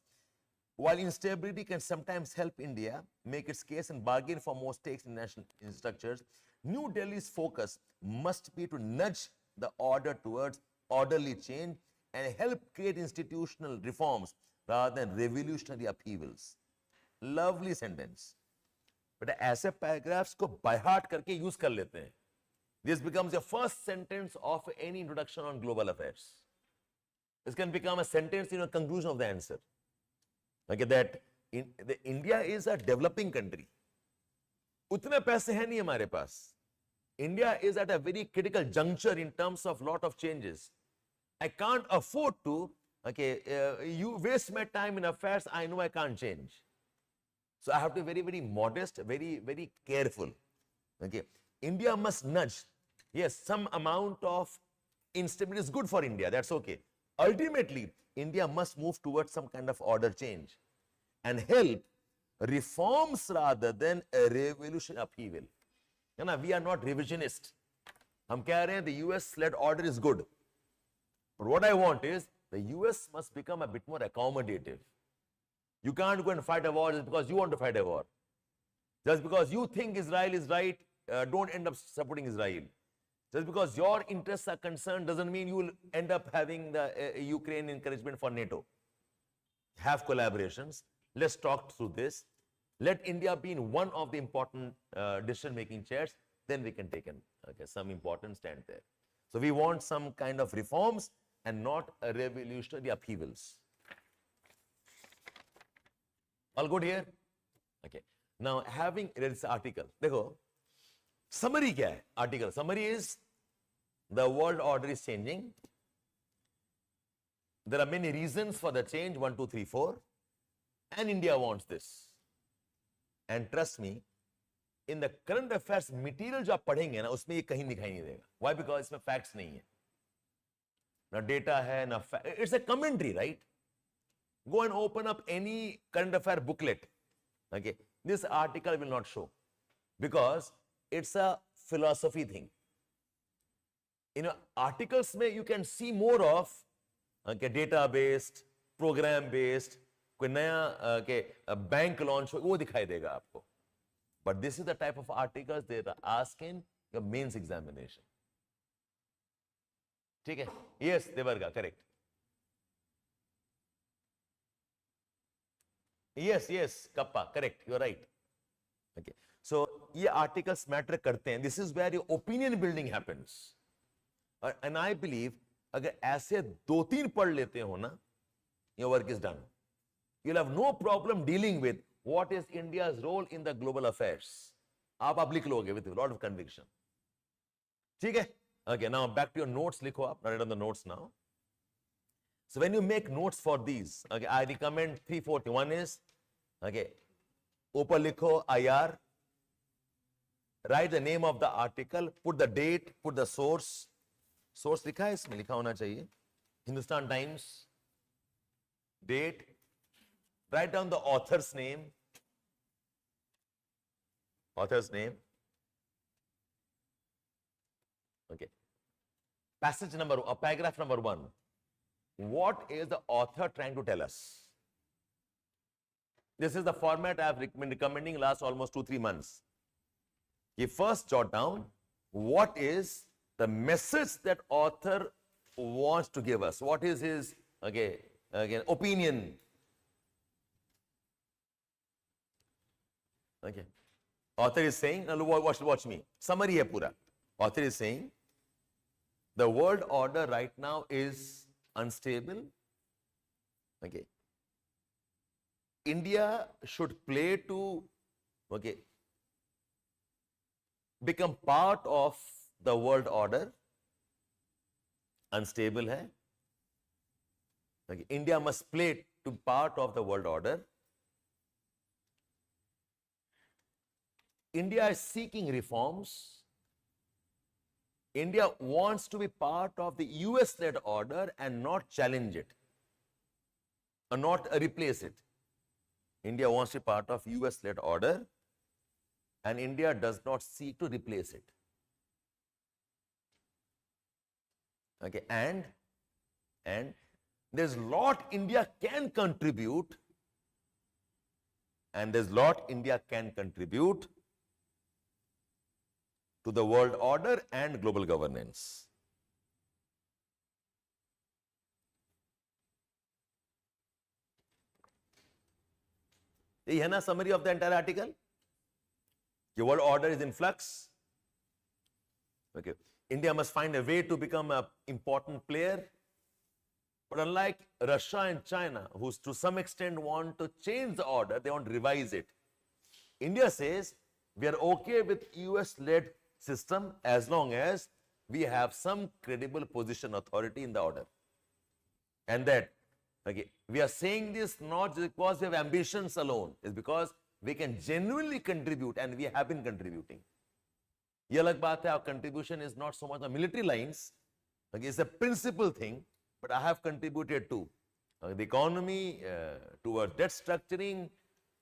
While instability can sometimes help India make its case and bargain for more stakes in national structures, New Delhi's focus must be to nudge the order towards orderly change and help create institutional reforms rather than revolutionary upheavals. Lovely sentence. But ऐसे paragraphs को by heart करके use कर लेते हैं. This becomes your first sentence of any introduction on global affairs. This can become a sentence in a conclusion of the answer. Okay, that India is a developing country. उतने पैसे हैं नहीं हमारे पास. India is at a very critical juncture in terms of lot of changes. I can't afford to, you waste my time in affairs, I know I can't change. So I have to be very, very modest, very, very careful. Okay, India must nudge. Yes, some amount of instability is good for India, that's okay. Ultimately, India must move towards some kind of order change and help reforms rather than a revolution upheaval. You know, we are not revisionist. हम कह रहे हैं the US-led order is good. But what I want is the US must become a bit more accommodative. You can't go and fight a war just because you want to fight a war. Just because you think Israel is right, don't end up supporting Israel. Just because your interests are concerned doesn't mean you will end up having the Ukraine encouragement for NATO. Have collaborations. Let's talk through this. Let India be in one of the important decision-making chairs. Then we can take some important stand there. So we want some kind of reforms and not a revolutionary upheavals. All good here? Okay. Now, having read this article, देखो, summary क्या है? Article summary is the world order is changing. There are many reasons for the change, 1, 2, 3, 4, and India wants this. And trust me, in the current affairs material जो आप पढ़ेंगे ना, उसमें ये कहीं दिखाई नहीं देगा. Why? Because इसमें facts नहीं है. ना data है, ना it's a commentary, right? Go and open up any current affair booklet. Okay, this article will not show because it's a philosophy thing. You know, articles में you can see more of data based, program based, कोई नया bank launch हो वो दिखाई देगा आपको. But this is the type of articles they are asking your mains examination. ठीक है? Yes, Devarga, correct. Yes, Kappa, correct. You're right. Okay. So ये articles matter करते हैं. This is where your opinion building happens. And I believe अगर ऐसे 2-3 पढ़ लेते हो ना, your work is done. You'll have no problem dealing with what is India's role in the global affairs. आप लिख लोगे with a lot of conviction. ठीक है? Okay, now back to your notes. लिखो आप. Write on the notes now. So when you make notes for these, okay, I recommend 341 is, okay, ऊपर लिखो IR, write the name of the article, put the date, put the source. Source लिखा है इसमें, लिखा होना चाहिए. Hindustan Times, date, write down the author's name. Author's name. Okay. Passage number, paragraph number 1. What is the author trying to tell us? This is the format I have been recommending last almost 2-3 months. You first jot down what is the message that author wants to give us. What is his opinion? Okay. Author is saying, watch me. Summary hai pura. Author is saying, the world order right now is unstable. Okay. India should play to become part of the world order. Unstable hai. Okay. India must play to part of the world order. India is seeking reforms. India wants to be part of the US-led order and not challenge it, or not replace it. India wants to be part of US-led order and India does not seek to replace it. Okay, and there's lot India can contribute, and there's lot India can contribute to the world order and global governance. यही है ना summary of the entire article? The world order is in flux. Okay, India must find a way to become an important player. But unlike Russia and China, who to some extent want to change the order, they want to revise it. India says we are okay with US-led system as long as we have some credible position authority in the order. And that, okay, we are saying this not just because we have ambitions alone, it's because we can genuinely contribute, and we have been contributing. ये अलग बात है, our contribution is not so much on military lines, okay, it's a principal thing, but I have contributed to the economy, towards debt structuring,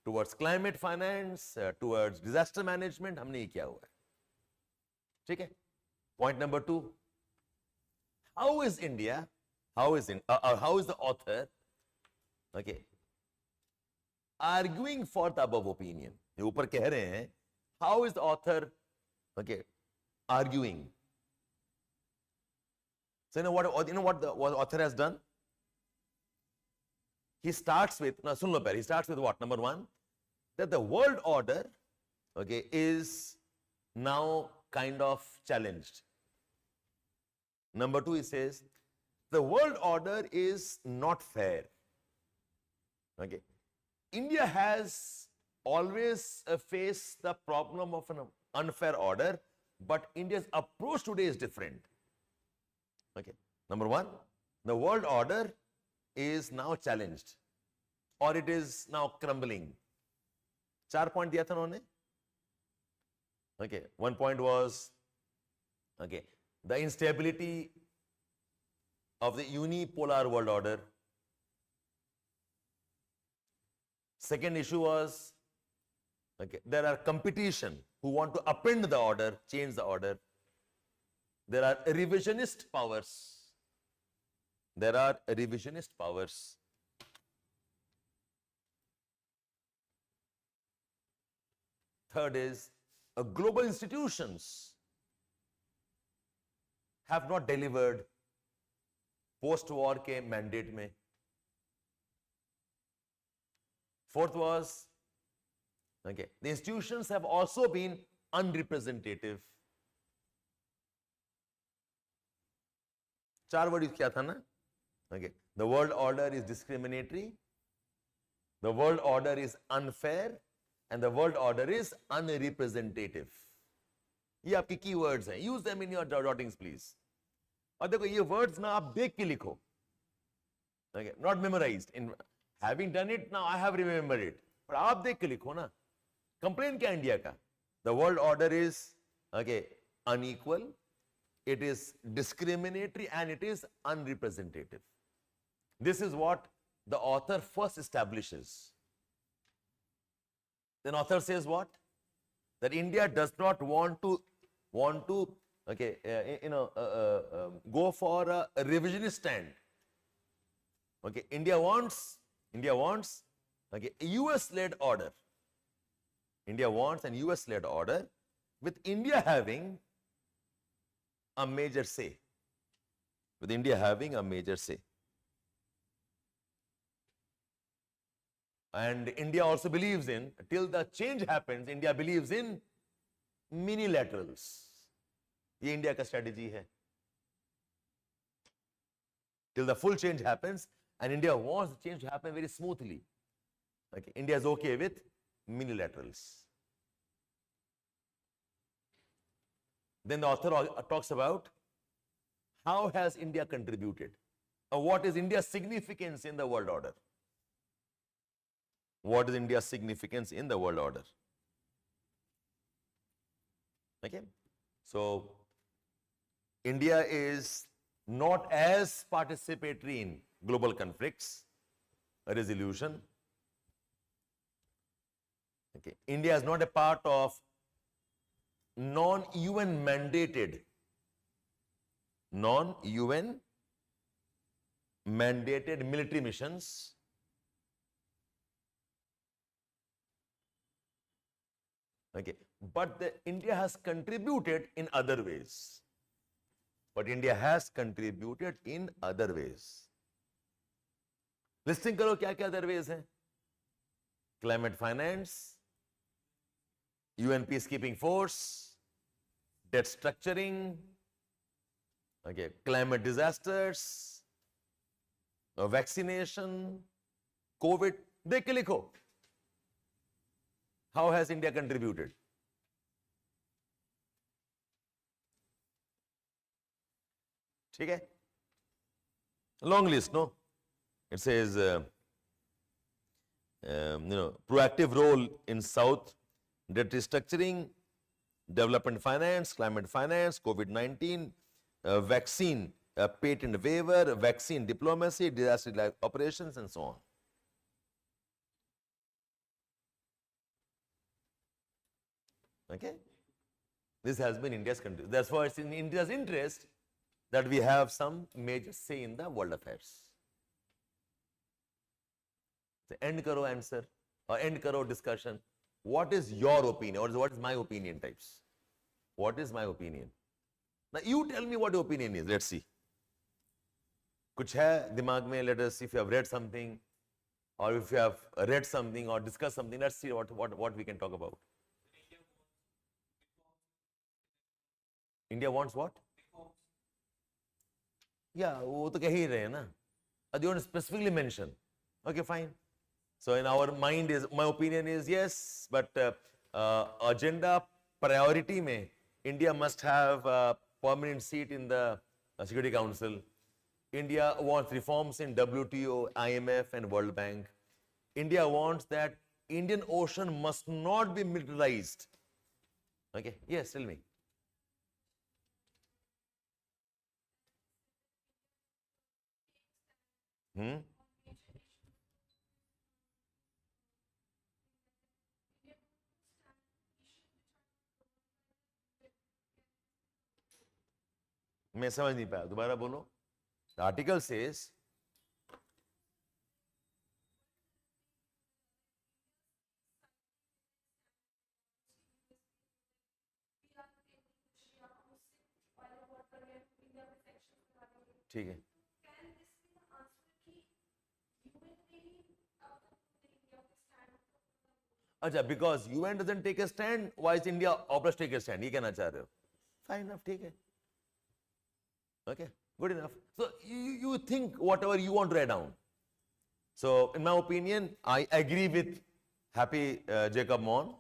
towards climate finance, towards disaster management. हमने ये किया हुआ है, ठीक है? Point number 2, how is India, how is the author, okay, arguing for the above opinion? ये ऊपर कह रहे हैं, how is the author, okay, arguing? So you know what the author has done? He starts with, now सुन लो पहले, he starts with what? Number 1, that the world order, okay, is now kind of challenged. Number 2, he says the world order is not fair. Okay, India has always faced the problem of an unfair order, but India's approach today is different. Okay, number 1, the world order is now challenged, or it is now crumbling. 4 point दिया था उन्होंने. Okay, 1 point was, okay, the instability of the unipolar world order. Second issue was, okay, there are competition who want to upend the order, change the order. There are revisionist powers. There are revisionist powers. Third is, global institutions have not delivered post-war के mandate में. Fourth was, okay, the institutions have also been unrepresentative. 4 word use किया था ना? Okay, the world order is discriminatory, the world order is unfair, and the world order is unrepresentative. ये आपकी की words हैं, use them in your dottings please. और देखो ये वर्ड्स ना आप देख के लिखो, okay, not memorized. In having done it now, I have remembered it. पर आप देख के लिखो ना. कंप्लेन क्या इंडिया का? The world order is, okay, unequal, it is discriminatory, and it is unrepresentative. This is what the author first establishes. Then author says what? That India does not want to okay, go for a revisionist stand. Okay, India wants okay, a US-led order. India wants an US-led order, with India having a major say. With India having a major say. And India also believes in, till the change happens, India believes in minilaterals. ये India का strategy है. Till the full change happens, and India wants the change to happen very smoothly. Okay, India is okay with minilaterals. Then the author talks about how has India contributed, or what is India's significance in the world order. What is India's significance in the world order? Okay, so India is not as participatory in global conflicts, resolution. Okay, India is not a part of non-UN non-UN mandated military missions okay, but India has contributed in other ways. Listing करो क्या क्या other ways हैं? Climate finance, UN peacekeeping force, debt structuring, okay, climate disasters, vaccination, COVID. देख के लिखो. How has India contributed? ठीक है? Long list, no? It says, proactive role in South, debt restructuring, development finance, climate finance, COVID-19, vaccine, patent waiver, vaccine diplomacy, disaster operations, and so on. Okay? This has been India's country. That's why it's in India's interest that we have some major say in the world affairs. So end karo answer or end karo discussion. What is your opinion or what is my opinion types? What is my opinion? Now you tell me what your opinion is. Let's see. Kuch hai dimag mein, let us see if you have read something or if you have read something or discussed something. Let's see what we can talk about. India wants what? Yeah, वो तो कह ही रहे हैं ना. They don't specifically mention. Okay, fine. So in our mind is, my opinion is yes, but agenda priority में India must have a permanent seat in the Security Council. India wants reforms in WTO, IMF and World Bank. India wants that Indian Ocean must not be militarized. Okay, yes, tell me. मैं समझ नहीं पाया, दोबारा बोलो. The article says ठीक है. अच्छा, because UN doesn't take a stand, why is India obliged to take a stand? ये कहना चाह रहे हो? Fine enough, ठीक है. Okay, good enough. So you think whatever you want to write down. So in my opinion, I agree with Happy Jacob Mon.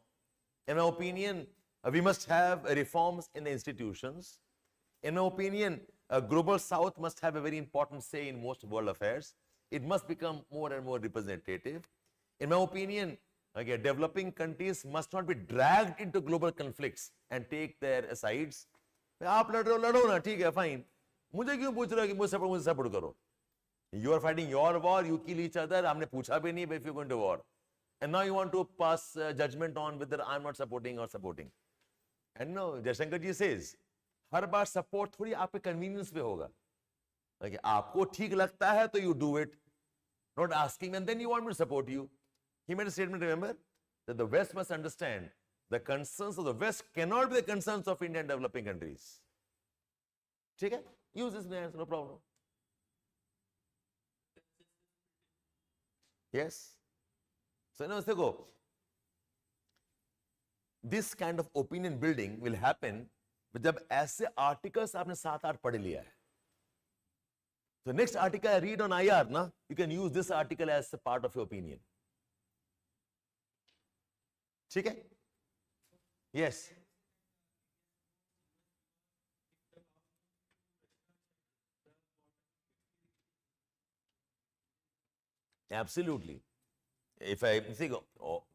In my opinion, we must have reforms in the institutions. In my opinion, Global South must have a very important say in most world affairs. It must become more and more representative. In my opinion, okay, developing countries must not be dragged into global conflicts and take their sides. आप लड़ो ना, ठीक है, fine. मुझे क्यों पूछ रहे हो कि मुझे सपोर्ट करो? You are fighting your war, you kill each other. हमने पूछा भी नहीं if you're going to war. And now you want to pass judgment on whether I'm not supporting or supporting. And no, Jaishankar ji says, her bar support थोड़ी आपके convenience पे होगा. Okay, आपको ठीक लगता है तो you do it. Not asking and then you want me to support you. He made a statement, remember, that the West must understand the concerns of the West cannot be the concerns of India and developing countries. ठीक है? Use this man, no problem. Yes. So now देखो, this kind of opinion building will happen जब ऐसे articles आपने 7-8 पढ़ लिया है. So next article I read on IR, na, you can use this article as a part of your opinion. ठीक है? Yes. Absolutely. If I think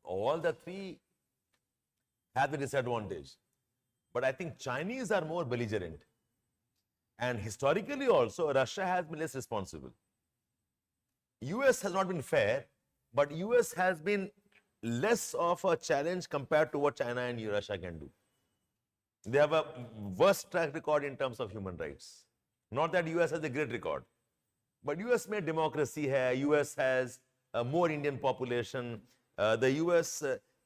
all the three have the disadvantage, but I think Chinese are more belligerent. And historically also, Russia has been less responsible. US has not been fair, but US has been less of a challenge compared to what China and Russia can do. They have a worse track record in terms of human rights. Not that US has a great record, but US में democracy है, US has more Indian population, the US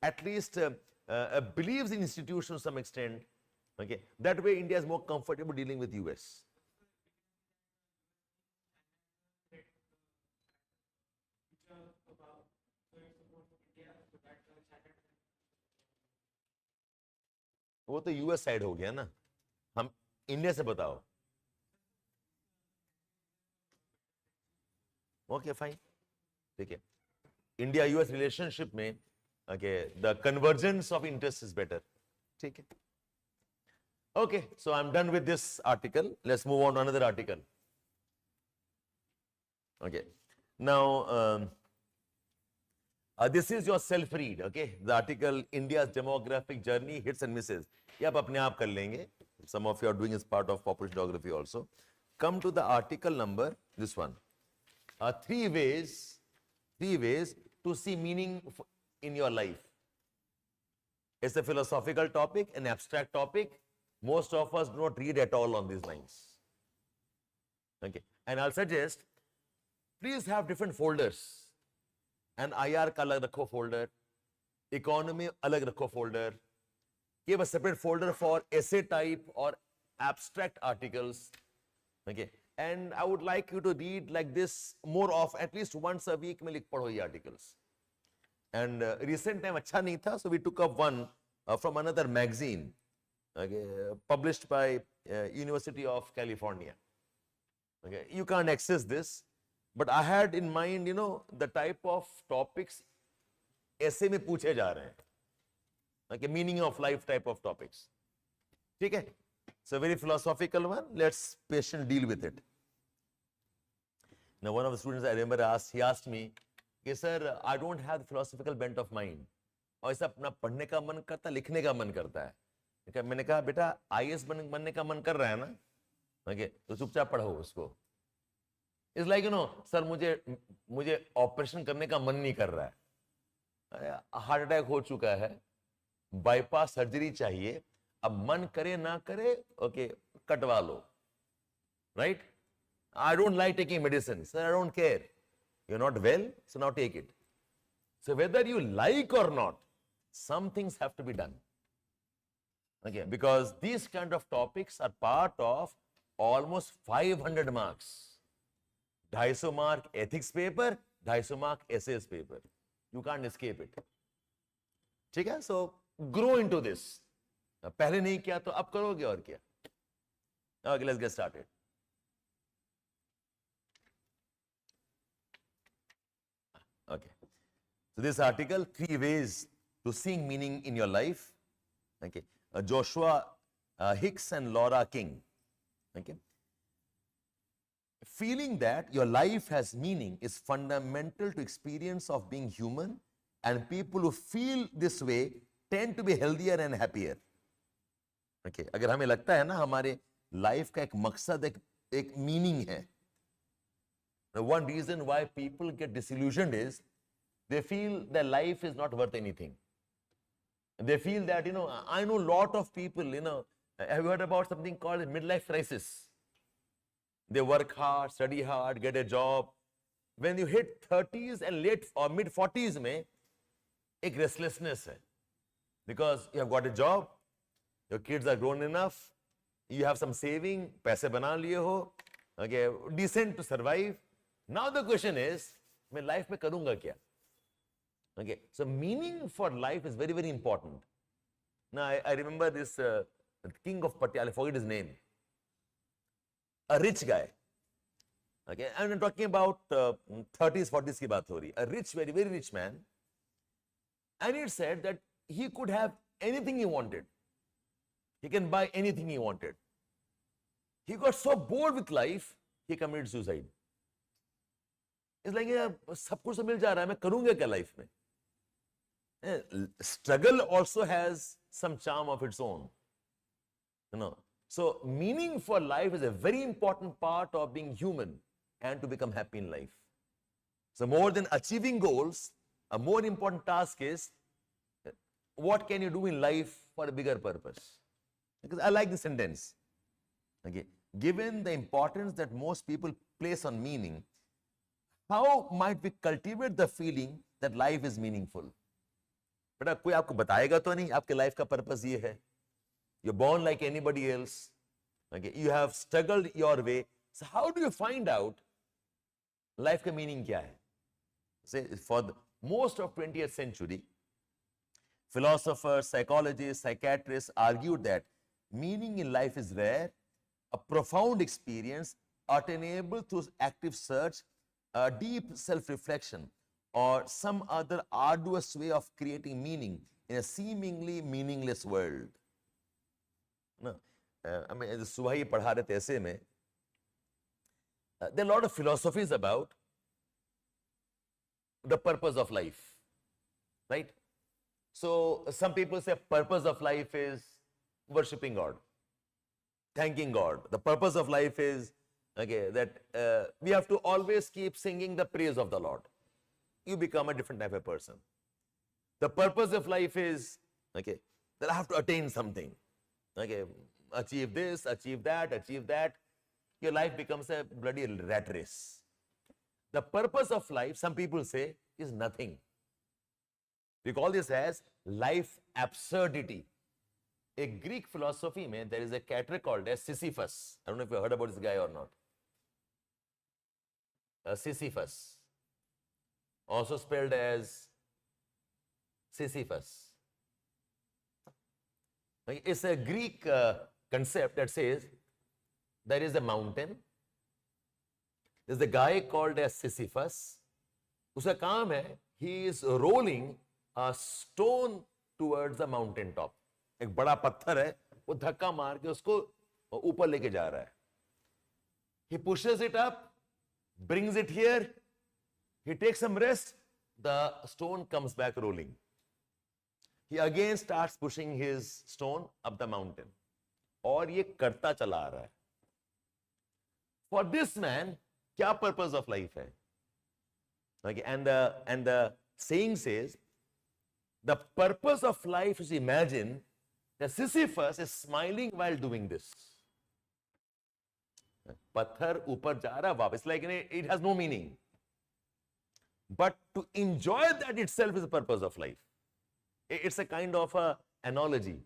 at least believes in institutions to some extent. Okay, that way India is more comfortable dealing with US. वो तो US side हो गया ना, हम India से बताओ. ओके फाइन, ठीक है. इंडिया यूएस रिलेशनशिप में okay the convergence of interest is better. ठीक है. Okay, so I am done with this article. Let's move on to another article. Okay, now this is your self read. Okay, the article India's demographic journey, hits and misses. ये आप अपने आप कर लेंगे. Some of you are doing as part of population geography also. Come to the article number, this one. Three ways to see meaning in your life. It's a philosophical topic, an abstract topic. Most of us do not read at all on these lines. Okay, and I'll suggest, please have different folders. And IR का अलग रखो folder, economy अलग रखो folder. Give a separate folder for essay type or abstract articles. Okay, and I would like you to read like this more of at least once a week में लिख पढ़ो ये articles. And recent time अच्छा नहीं था, so we took up one from another magazine, okay, published by University of California. Okay, you can't access this. But I had in mind, you know, the type of topics essay में पूछे जा रहे हैं. Okay, meaning of life type of topics. ठीक है? It's a very philosophical one. Let's patiently deal with it. Now, one of the students I remember he asked me, कि sir, I don't have the philosophical bent of mind. और ऐसा अपना पढ़ने का मन करता, लिखने का मन करता है. मैंने कहा बेटा IAS बनने का मन कर रहा है ना? Okay, तो चुपचाप पढ़ो उसको. It's like, you know, sir मुझे ऑपरेशन करने का मन नहीं कर रहा है, हार्ट अटैक हो चुका है, बाईपास सर्जरी चाहिए, अब मन करे ना करे, ओके कटवा लो, right? I don't like taking medicine, sir I don't care, you are not well, so now take it. So whether you like or not, some things have to be done. Okay, because these kind of topics are part of almost 500 marks. 250 mark ethics paper, 250 mark essays paper. You can't escape it. ठीक है? So grow into this. पहले नहीं किया तो अब करोगे और क्या? Okay, let's get started. Okay. So this article, 3 ways to seeing meaning in your life. Okay. Joshua Hicks and Laura King. Okay. Feeling that your life has meaning is fundamental to experience of being human, and people who feel this way tend to be healthier and happier. Okay, अगर हमें लगता है ना हमारे life का एक मकसद, एक मीनिंग है. One reason why people get disillusioned is they feel their life is not worth anything. They feel that, you know, I know a lot of people, you know, have you heard about something called a midlife crisis? They work hard, study hard, get a job. When you hit 30s and late or mid 40s में एक restlessness है, because you have got a job, your kids are grown enough, you have some saving, पैसे बना लिए हो, okay, decent to survive. Now the question is, मैं life में करूँगा क्या? Okay, so meaning for life is very, very important. Now I remember this king of Patiala, I forget his name. A rich guy, okay, and I'm talking about 30s, 40s की बात हो रही. A rich, very, very rich man, and it said that he could have anything he wanted. He can buy anything he wanted. He got so bored with life, he committed suicide. It's like, सब कुछ तो मिल जा रहा है, मैं करूँगा क्या life में? Struggle also has some charm of its own, you know. So meaning for life is a very important part of being human and to become happy in life. So more than achieving goals, a more important task is what can you do in life for a bigger purpose? Because I like this sentence. Okay, given the importance that most people place on meaning, how might we cultivate the feeling that life is meaningful? बेटा कोई आपको बताएगा तो नहीं आपके life का purpose ये है. You're born like anybody else. Okay, you have struggled your way. So how do you find out life का meaning क्या है? Say for the most of 20th century, philosophers, psychologists, psychiatrists argued that meaning in life is rare, a profound experience attainable through active search, a deep self-reflection, or some other arduous way of creating meaning in a seemingly meaningless world. No, I mean, सुबह ही पढ़ा रहे थे ऐसे में. There are a lot of philosophies about the purpose of life, right? So some people say purpose of life is worshipping God, thanking God. The purpose of life is that we have to always keep singing the praise of the Lord. You become a different type of person. The purpose of life is that I have to attain something. Achieve this, achieve that, achieve that. Your life becomes a bloody rat race. The purpose of life, some people say, is nothing. We call this as life absurdity. A Greek philosophy, man, there is a character called as Sisyphus. I don't know if you heard about this guy or not. Sisyphus, also spelled as Sisyphus. It's a Greek concept that says there is a mountain. There's a guy called as Sisyphus. Uska kaam hai, he is rolling a stone towards the mountain top. एक बड़ा पत्थर है, वो धक्का मार के उसको ऊपर लेके जा रहा है. He pushes it up, brings it here, he takes some rest, the stone comes back rolling. He again starts pushing his stone up the mountain. और ये करता चला आ रहा है. For this man, क्या purpose of life है? Okay, and the saying says, the purpose of life is, imagine that Sisyphus is smiling while doing this. पत्थर ऊपर जा रहा है वापस, like it has no meaning. But to enjoy that itself is the purpose of life. It's a kind of a analogy.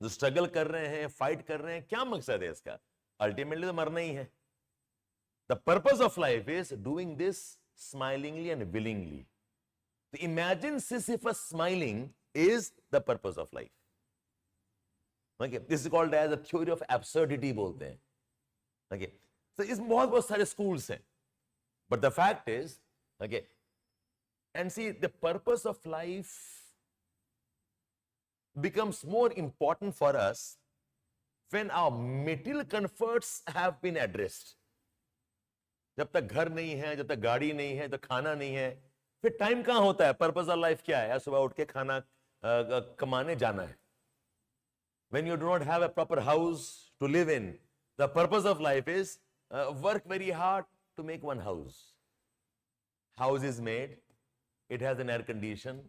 जो struggle कर रहे हैं, fight कर रहे हैं, क्या मकसद है इसका? Ultimately तो मरना ही है. The purpose of life is doing this smilingly and willingly. So imagine Sisyphus smiling is the purpose of life. Okay, this is called as a theory of absurdity बोलते हैं. Okay, so इसमें बहुत सारे schools हैं. But the fact is, okay, and see, the purpose of life becomes more important for us when our material comforts have been addressed. जब तक घर नहीं है, जब तक गाड़ी नहीं है, जब तक खाना नहीं है, फिर टाइम कहाँ होता है? पर्पस ऑफ लाइफ क्या है? यार सुबह उठ के खाना कमाने जाना है. When you do not have a proper house to live in, the purpose of life is work very hard to make one house. House is made, it has an air condition,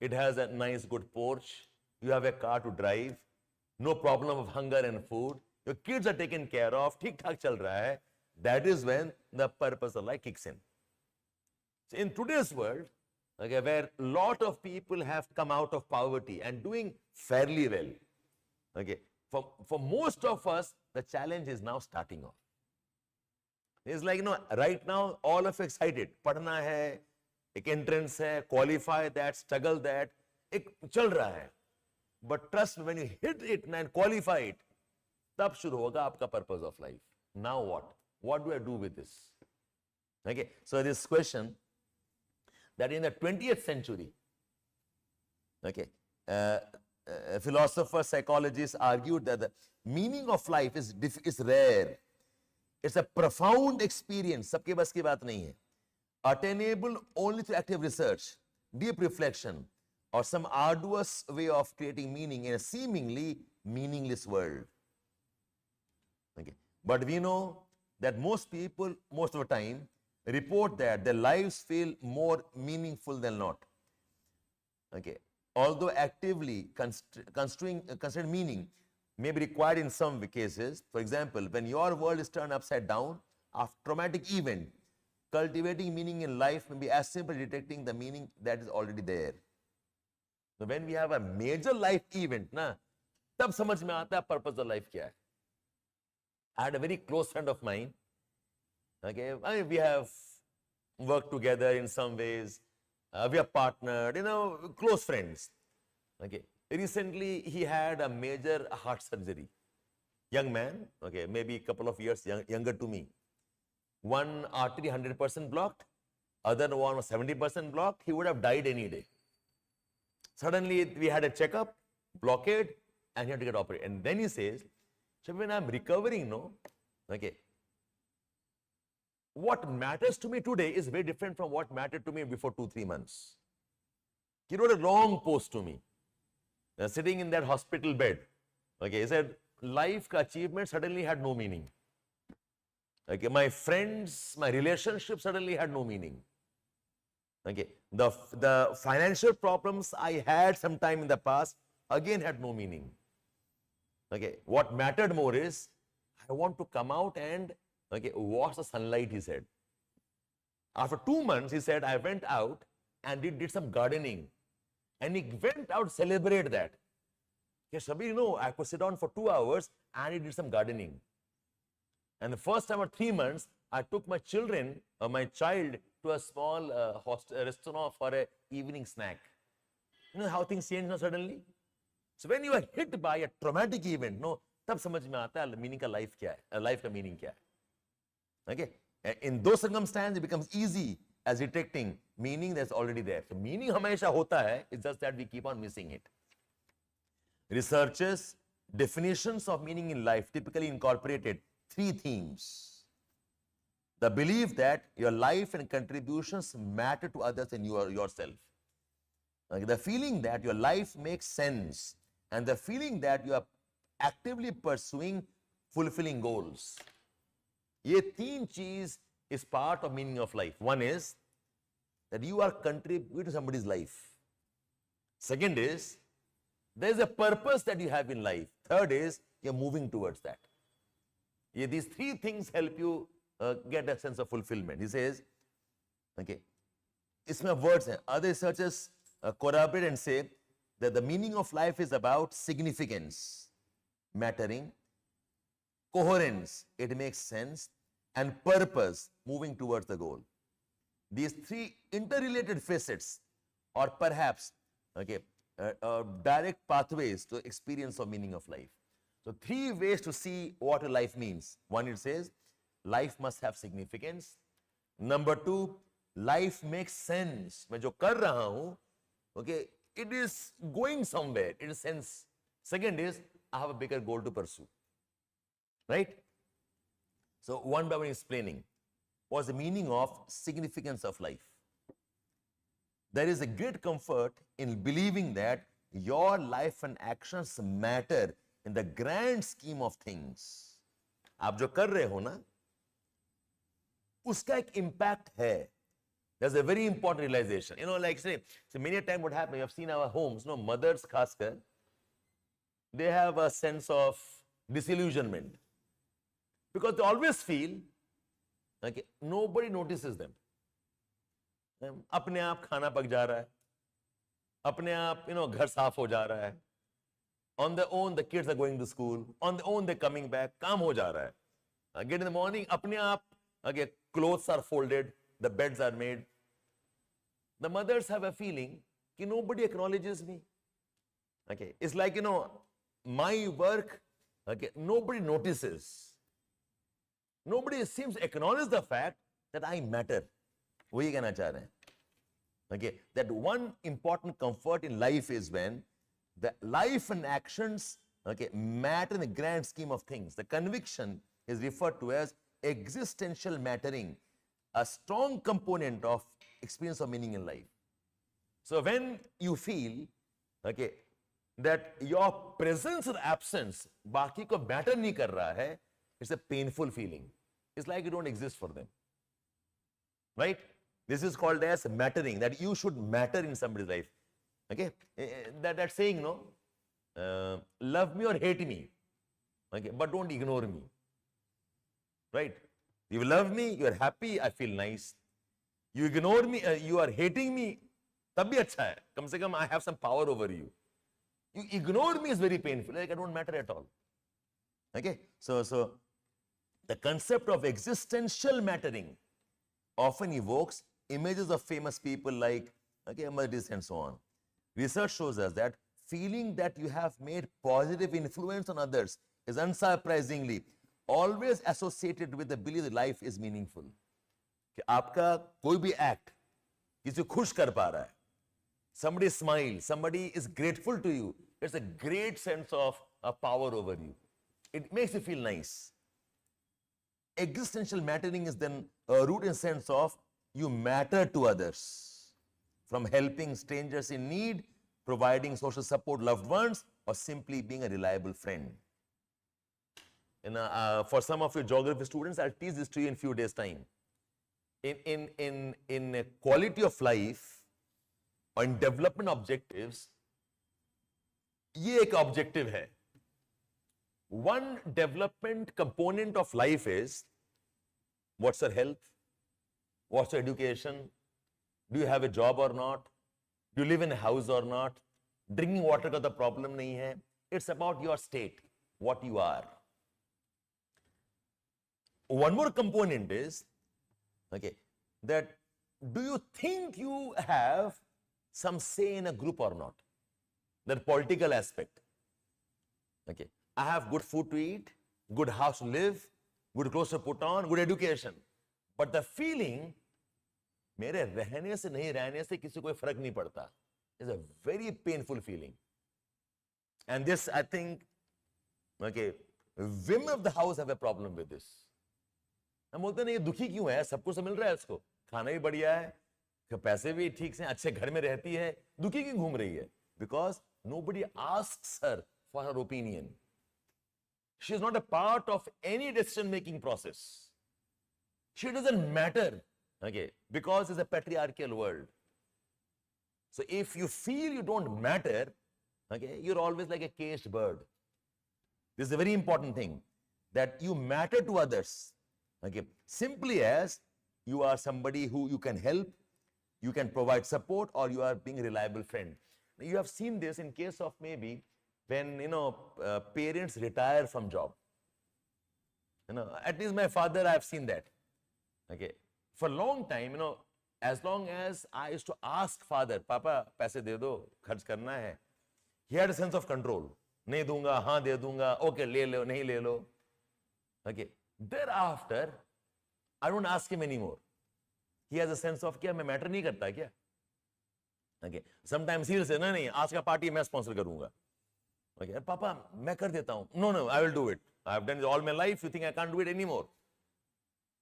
it has a nice good porch, you have a car to drive, no problem of hunger and food, your kids are taken care of, ठीक ठाक चल रहा है. That is when the purpose of life kicks in. So in today's world, okay, where a lot of people have come out of poverty and doing fairly well, okay, for most of us, the challenge is now starting off. It's like, right now, all of excited. पढ़ना है, एक entrance है, qualify that, struggle that, एक चल रहा है. But trust me, when you hit it and qualify it, तब शुरू होगा आपका purpose of life. Now what? What do I do with this? Okay, so this question that in the 20th century, okay, philosophers, psychologists argued that the meaning of life is rare. It's a profound experience. सबके बस की बात नहीं है. Attainable only through active research, deep reflection, or some arduous way of creating meaning in a seemingly meaningless world. Okay, but we know that most people, most of the time, report that their lives feel more meaningful than not. Okay, although actively considering meaning, may be required in some cases. For example, when your world is turned upside down after traumatic event, cultivating meaning in life may be as simple as detecting the meaning that is already there. So when we have a major life event, na, tab samajh mein aata hai purpose of life kya hai. I had a very close friend of mine. Okay, I mean, we have worked together in some ways. We are partnered, close friends. Okay, recently he had a major heart surgery. Young man, okay, maybe a couple of years younger to me. One artery 100% blocked, other one was 70% blocked. He would have died any day. Suddenly we had a checkup, blockade, and he had to get operated. And then he says, so when I'm recovering, okay, what matters to me today is very different from what mattered to me before 2-3 months. He wrote a long post to me, sitting in that hospital bed. Okay, he said, life achievement suddenly had no meaning. Okay, my friends, my relationships suddenly had no meaning. Okay, the financial problems I had sometime in the past again had no meaning. Okay, what mattered more is I want to come out and watch the sunlight, he said. After 2 months, he said, I went out and did some gardening. And he went out to celebrate that. Okay, Shabbir, I could sit down for 2 hours and he did some gardening. And the first time, for 3 months, I took my child to a small restaurant for an evening snack. You know how things change now suddenly? So when you are hit by a traumatic event, tab samajh mein aata hai meaning ka life kya hai, life ka meaning kya hai. Okay? In those circumstances, it becomes easy as detecting meaning that's already there. So meaning hamesha hota hai, it's just that we keep on missing it. Researchers' definitions of meaning in life typically incorporated 3 themes. The belief that your life and contributions matter to others and yourself. The feeling that your life makes sense, and the feeling that you are actively pursuing fulfilling goals. Ye 3 cheez is part of meaning of life. One is that you are contributing to somebody's life. Second is there is a purpose that you have in life. Third is you're moving towards that. These 3 things help you get a sense of fulfillment. He says, okay, isme words hai. Other researchers corroborate and say that the meaning of life is about significance, mattering, coherence, it makes sense, and purpose, moving towards the goal. These 3 interrelated facets, or perhaps direct pathways to experience of meaning of life. So 3 ways to see what a life means. One, it says life must have significance. Number 2, life makes sense. मैं जो कर रहा हूँ, okay, it is going somewhere. It is sense. Second is I have a bigger goal to pursue. Right? So one by one explaining what's the meaning of significance of life. There is a great comfort in believing that your life and actions matter in the grand scheme of things. आप जो कर रहे हो ना, उसका एक impact है. There's a very important realization. Like say many a time what happens, you have seen our homes, mothers khaskar, they have a sense of disillusionment. Because they always feel, nobody notices them. अपने आप खाना पक जा रहा है, अपने आप घर साफ हो जा रहा है. On their own, the kids are going to school. On their own, they're coming back. काम हो जा रहा है. Get in the morning, अपने आप, clothes are folded, the beds are made. The mothers have a feeling that nobody acknowledges me. Okay, it's like my work. Okay, nobody notices. Nobody seems to acknowledge the fact that I matter. वही कहना चाह रहे हैं. Okay, that one important comfort in life is when the life and actions matter in the grand scheme of things. The conviction is referred to as existential mattering, a strong component of experience of meaning in life. So when you feel that your presence or absence बाकी को matter नहीं कर रहा है, it's a painful feeling. It's like you don't exist for them. Right? This is called as mattering, that you should matter in somebody's life. Okay? That saying, love me or hate me, Okay, but don't ignore me. Right? You love me, you are happy, I feel nice. You ignore me, you are hating me, tab bhi acha hai. Kam se kam I have some power over you. You ignore me is very painful. Like I don't matter at all. Okay, so the concept of existential mattering often evokes images of famous people like Amadis and so on. Research shows us that feeling that you have made positive influence on others is unsurprisingly always associated with the belief that life is meaningful. कि आपका कोई भी act किसी को खुश कर पा रहा है, somebody smiles, somebody is grateful to you, it's a great sense of power over you. It makes you feel nice. Existential mattering is then rooted in sense of you matter to others, from helping strangers in need, providing social support loved ones, or simply being a reliable friend. And for some of your geography students, I'll teach this to you in few days' time. In quality of life or in development objectives, ये एक objective है. One development component of life is what's your health, what's your education, do you have a job or not, do you live in a house or not, drinking water का तो problem नहीं है. It's about your state, what you are. One more component is that do you think you have some say in a group or not? That political aspect. I have good food to eat, good house to live, good clothes to put on, good education. But the feeling, मेरे रहने से नहीं रहने से किसी कोई फर्क नहीं पड़ता, is a very painful feeling. And this, I think, women of the house have a problem with this. हम बोलते हैं ये दुखी क्यों है, सब कुछ मिल रहा है उसको, खाना भी बढ़िया है, पैसे भी ठीक से, अच्छे घर में रहती है, दुखी क्यों घूम रही है? Because nobody asks her for her opinion. She is not a part of any decision-making process. She doesn't matter, because it's a patriarchal world. So if you feel you don't matter, you're always like a caged bird. This is a very important thing, that you matter to others. Simply as you are somebody who you can help, you can provide support, or you are being a reliable friend. You have seen this in case of maybe when parents retire from job. At least my father, I have seen that. For a long time, as long as I used to ask father, Papa, paise de do, kharch karna hai, he had a sense of control. Nahi dunga, haan de dunga, okay, le lo, nahi le lo. Thereafter, I don't ask him anymore. He has a sense of क्या मैं matter नहीं करता क्या? Sometimes he'll say, नहीं, आज का party मैं sponsor करूँगा. Papa, मैं कर देता हूँ. No, I will do it. I have done it all my life. You think I can't do it anymore?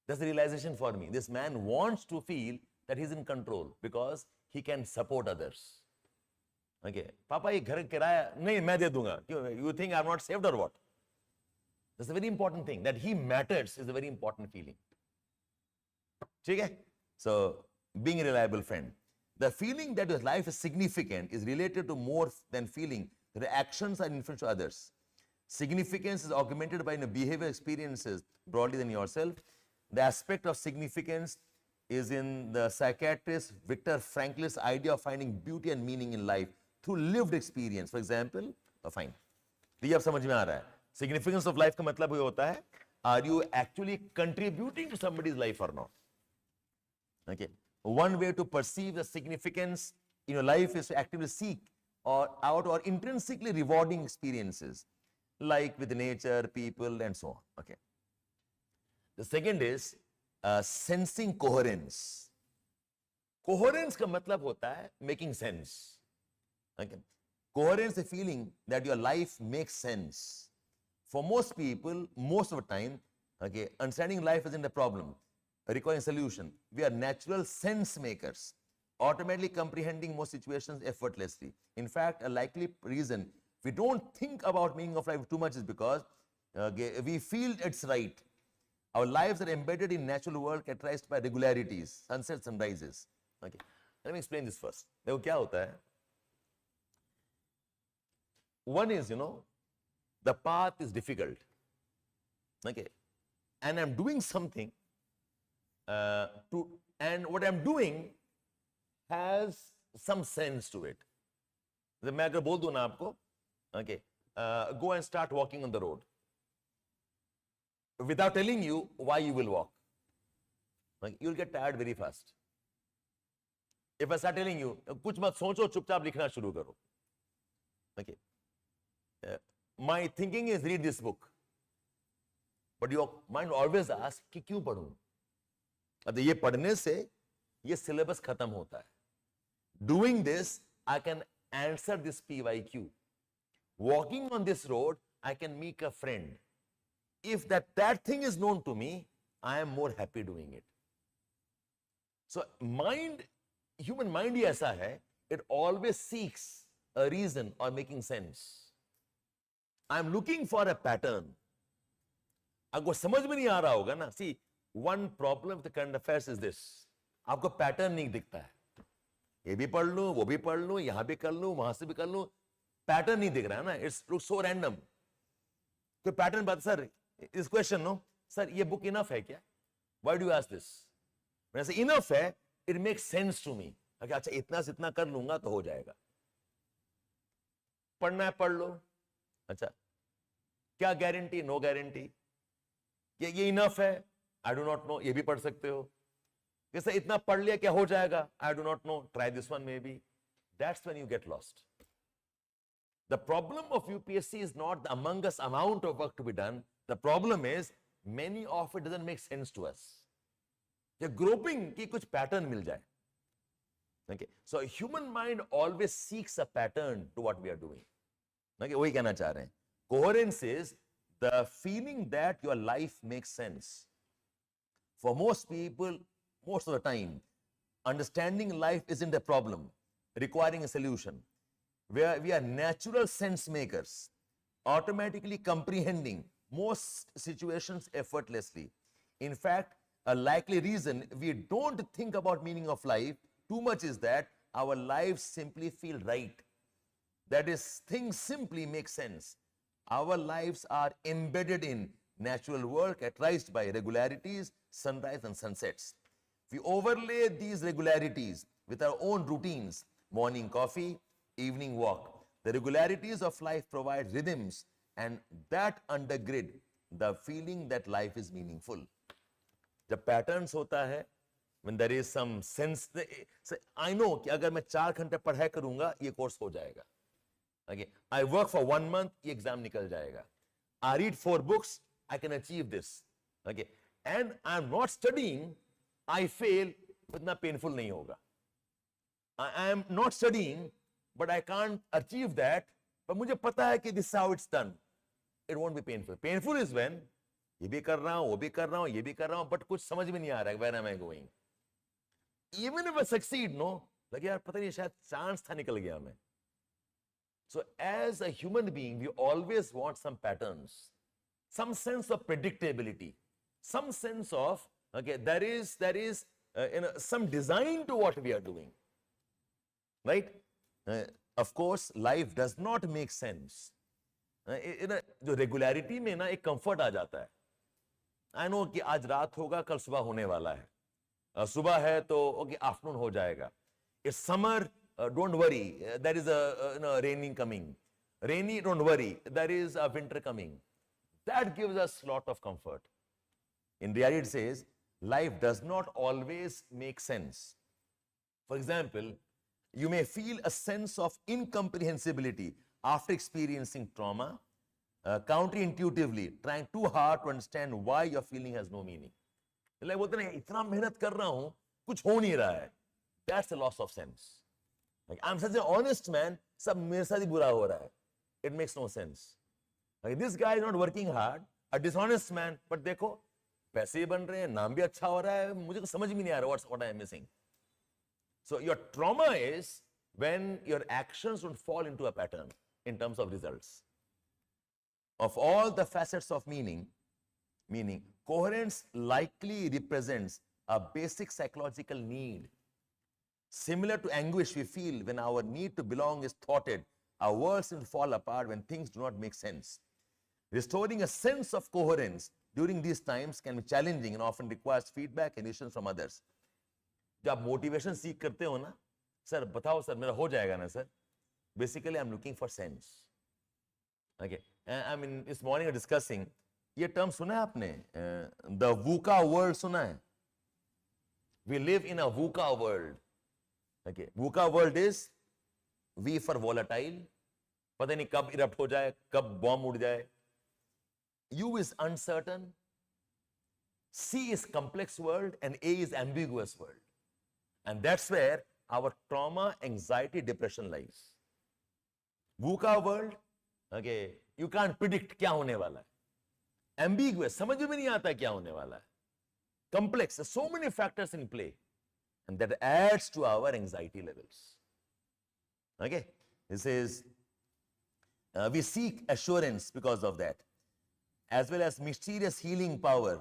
That's the realization for me. This man wants to feel that he's in control because he can support others. Papa, ये घर किराया नहीं मैं दे दूँगा. You think I'm not saved or what? That's a very important thing. That he matters is a very important feeling. So, being a reliable friend. The feeling that your life is significant is related to more than feeling that the actions are influential to others. Significance is augmented by behavior experiences broadly than yourself. The aspect of significance is in the psychiatrist Viktor Frankl's idea of finding beauty and meaning in life through lived experience. For example, fine. ये अब समझ में आ रहा है. Significance of life का मतलब ये होता है, are you actually contributing to somebody's life or not? One way to perceive the significance in your life is to actively seek out or intrinsically rewarding experiences, like with nature, people, and so on. The second is sensing coherence. Coherence का मतलब होता है making sense. Coherence is a feeling that your life makes sense. For most people, most of the time, understanding life isn't a problem, requiring solution. We are natural sense makers, automatically comprehending most situations effortlessly. In fact, a likely reason we don't think about meaning of life too much is because we feel it's right. Our lives are embedded in natural world characterized by regularities, sunsets and rises. Let me explain this first. देखो क्या होता है? One is, the path is difficult. Okay, and I'm doing something and what I'm doing has some sense to it. मैं अगर बोल दूं ना आपको, okay, go and start walking on the road without telling you why you will walk, like, you'll get tired very fast. If I start telling you, कुछ मत सोचो, चुपचाप लिखना शुरू करो. Okay, my thinking is read this book, but your mind always asks कि क्यों पढूं? अब ये पढ़ने से ये सिलेबस खत्म होता है. Doing this, I can answer this PYQ. Walking on this road, I can make a friend. If that thing is known to me, I am more happy doing it. So human mind ही ऐसा है, it always seeks a reason or making sense. I am looking for a pattern. आपको समझ में नहीं आ रहा होगा ना. See, one problem with the current affairs is this. आपको पैटर्न नहीं दिखता है. ये भी पढ़ लूं, वो भी पढ़ लूं, यहां भी कर लूं, वहां से भी कर लूं, पैटर्न नहीं दिख रहा है ना. It's look so random. तो पैटर्न बात, सर इस क्वेश्चन नो, सर ये बुक इनफ है क्या? Why do you ask this? वैसे इनफ है, it makes sense to me. अच्छा, इतना से इतना कर लूंगा तो हो जाएगा. पढ़ना है पढ़ लो. अच्छा, क्या गारंटी? No guarantee. ये इनफ है? I do not know. ये भी पढ़ सकते हो. जैसे इतना पढ़ लिया क्या हो जाएगा? आई do not no. Try this one may be. That's when you get lost. The problem of UPSC is not the humongous amount of work to be done. The problem is many of it doesn't make sense to us. The groping की कुछ pattern मिल जाए. Okay, so human mind always seeks a pattern to what we are doing. Okay, वही कहना चाह रहे हैं. Coherence is the feeling that your life makes sense. For most people, most of the time, understanding life isn't a problem, requiring a solution. Where we are natural sense makers, automatically comprehending most situations effortlessly. In fact, a likely reason we don't think about meaning of life too much is that our lives simply feel right. That is, things simply make sense. Our lives are embedded in natural world characterized by regularities, sunrise and sunsets. We overlay these regularities with our own routines, morning coffee, evening walk. The regularities of life provide rhythms and that undergird the feeling that life is meaningful. जब patterns होता है, when there is some sense, I know कि अगर मैं 4 घंटे पढ़ाई करूंगा ये कोर्स हो जाएगा. Okay, I work for 1 month, ये एग्जाम निकल जाएगा. I read 4 books, I can achieve this. Okay, and I am not studying, I fail, इतना painful नहीं होगा. I am not studying, but I can't achieve that. But मुझे पता है कि this is how it's done. It won't be painful. Painful is when ये भी कर रहा हूँ, वो भी कर रहा हूँ, ये भी कर रहा हूँ, but कुछ समझ में नहीं आ रहा है. Where am I going? Even if I succeed, no, लगे यार पता नहीं शायद chance था निकल गया मैं. So as a human being, we always want some patterns, some sense of predictability, some sense of, okay, there is some design to what we are doing, right? Of course, life does not make sense. जो regularity में ना एक comfort आ जाता है. I know कि आज रात होगा, कल सुबह होने वाला है. सुबह है तो okay, afternoon हो जाएगा. It's summer. Don't worry, there is a raining coming. Rainy, don't worry, there is a winter coming. That gives us a lot of comfort. In reality, it says, life does not always make sense. For example, you may feel a sense of incomprehensibility after experiencing trauma, counterintuitively, trying too hard to understand why your feeling has no meaning. Like, बोलते हैं इतना मेहनत कर रहा हूँ, कुछ हो नहीं रहा है. That's a loss of sense. Like, I'm such an honest man, सब मेरे साथ ही बुरा हो रहा है. It makes no sense. Like, this guy is not working hard, a dishonest man, but देखो पैसे बन रहे हैं, नाम भी अच्छा हो रहा है, मुझे तो समझ में नहीं आ रहा what I am missing. So your trauma is when your actions don't fall into a pattern in terms of results. Of all the facets of meaning, coherence likely represents a basic psychological need. Similar to anguish we feel when our need to belong is thwarted, our world seems to fall apart when things do not make sense. Restoring a sense of coherence during these times can be challenging and often requires feedback and decisions from others. जब आप motivation seek करते हो ना, sir बताओ sir मेरा हो जाएगा ना sir, basically I'm looking for sense. Okay, I mean this morning we're discussing, ये term सुना है आपने, the VUCA world सुना है? We live in a VUCA world. Okay, VUCA world is V for volatile, पता नहीं कब erupt हो जाए, कब bomb उड़ जाए. U is uncertain, C is complex world, and A is ambiguous world. And that's where our trauma, anxiety, depression lies. VUCA world, okay, you can't predict क्या होने वाला है. Ambiguous, समझ में नहीं आता क्या होने वाला है. Complex, there's so many factors in play, and that adds to our anxiety levels. Okay, this is, we seek assurance because of that, as well as mysterious healing power.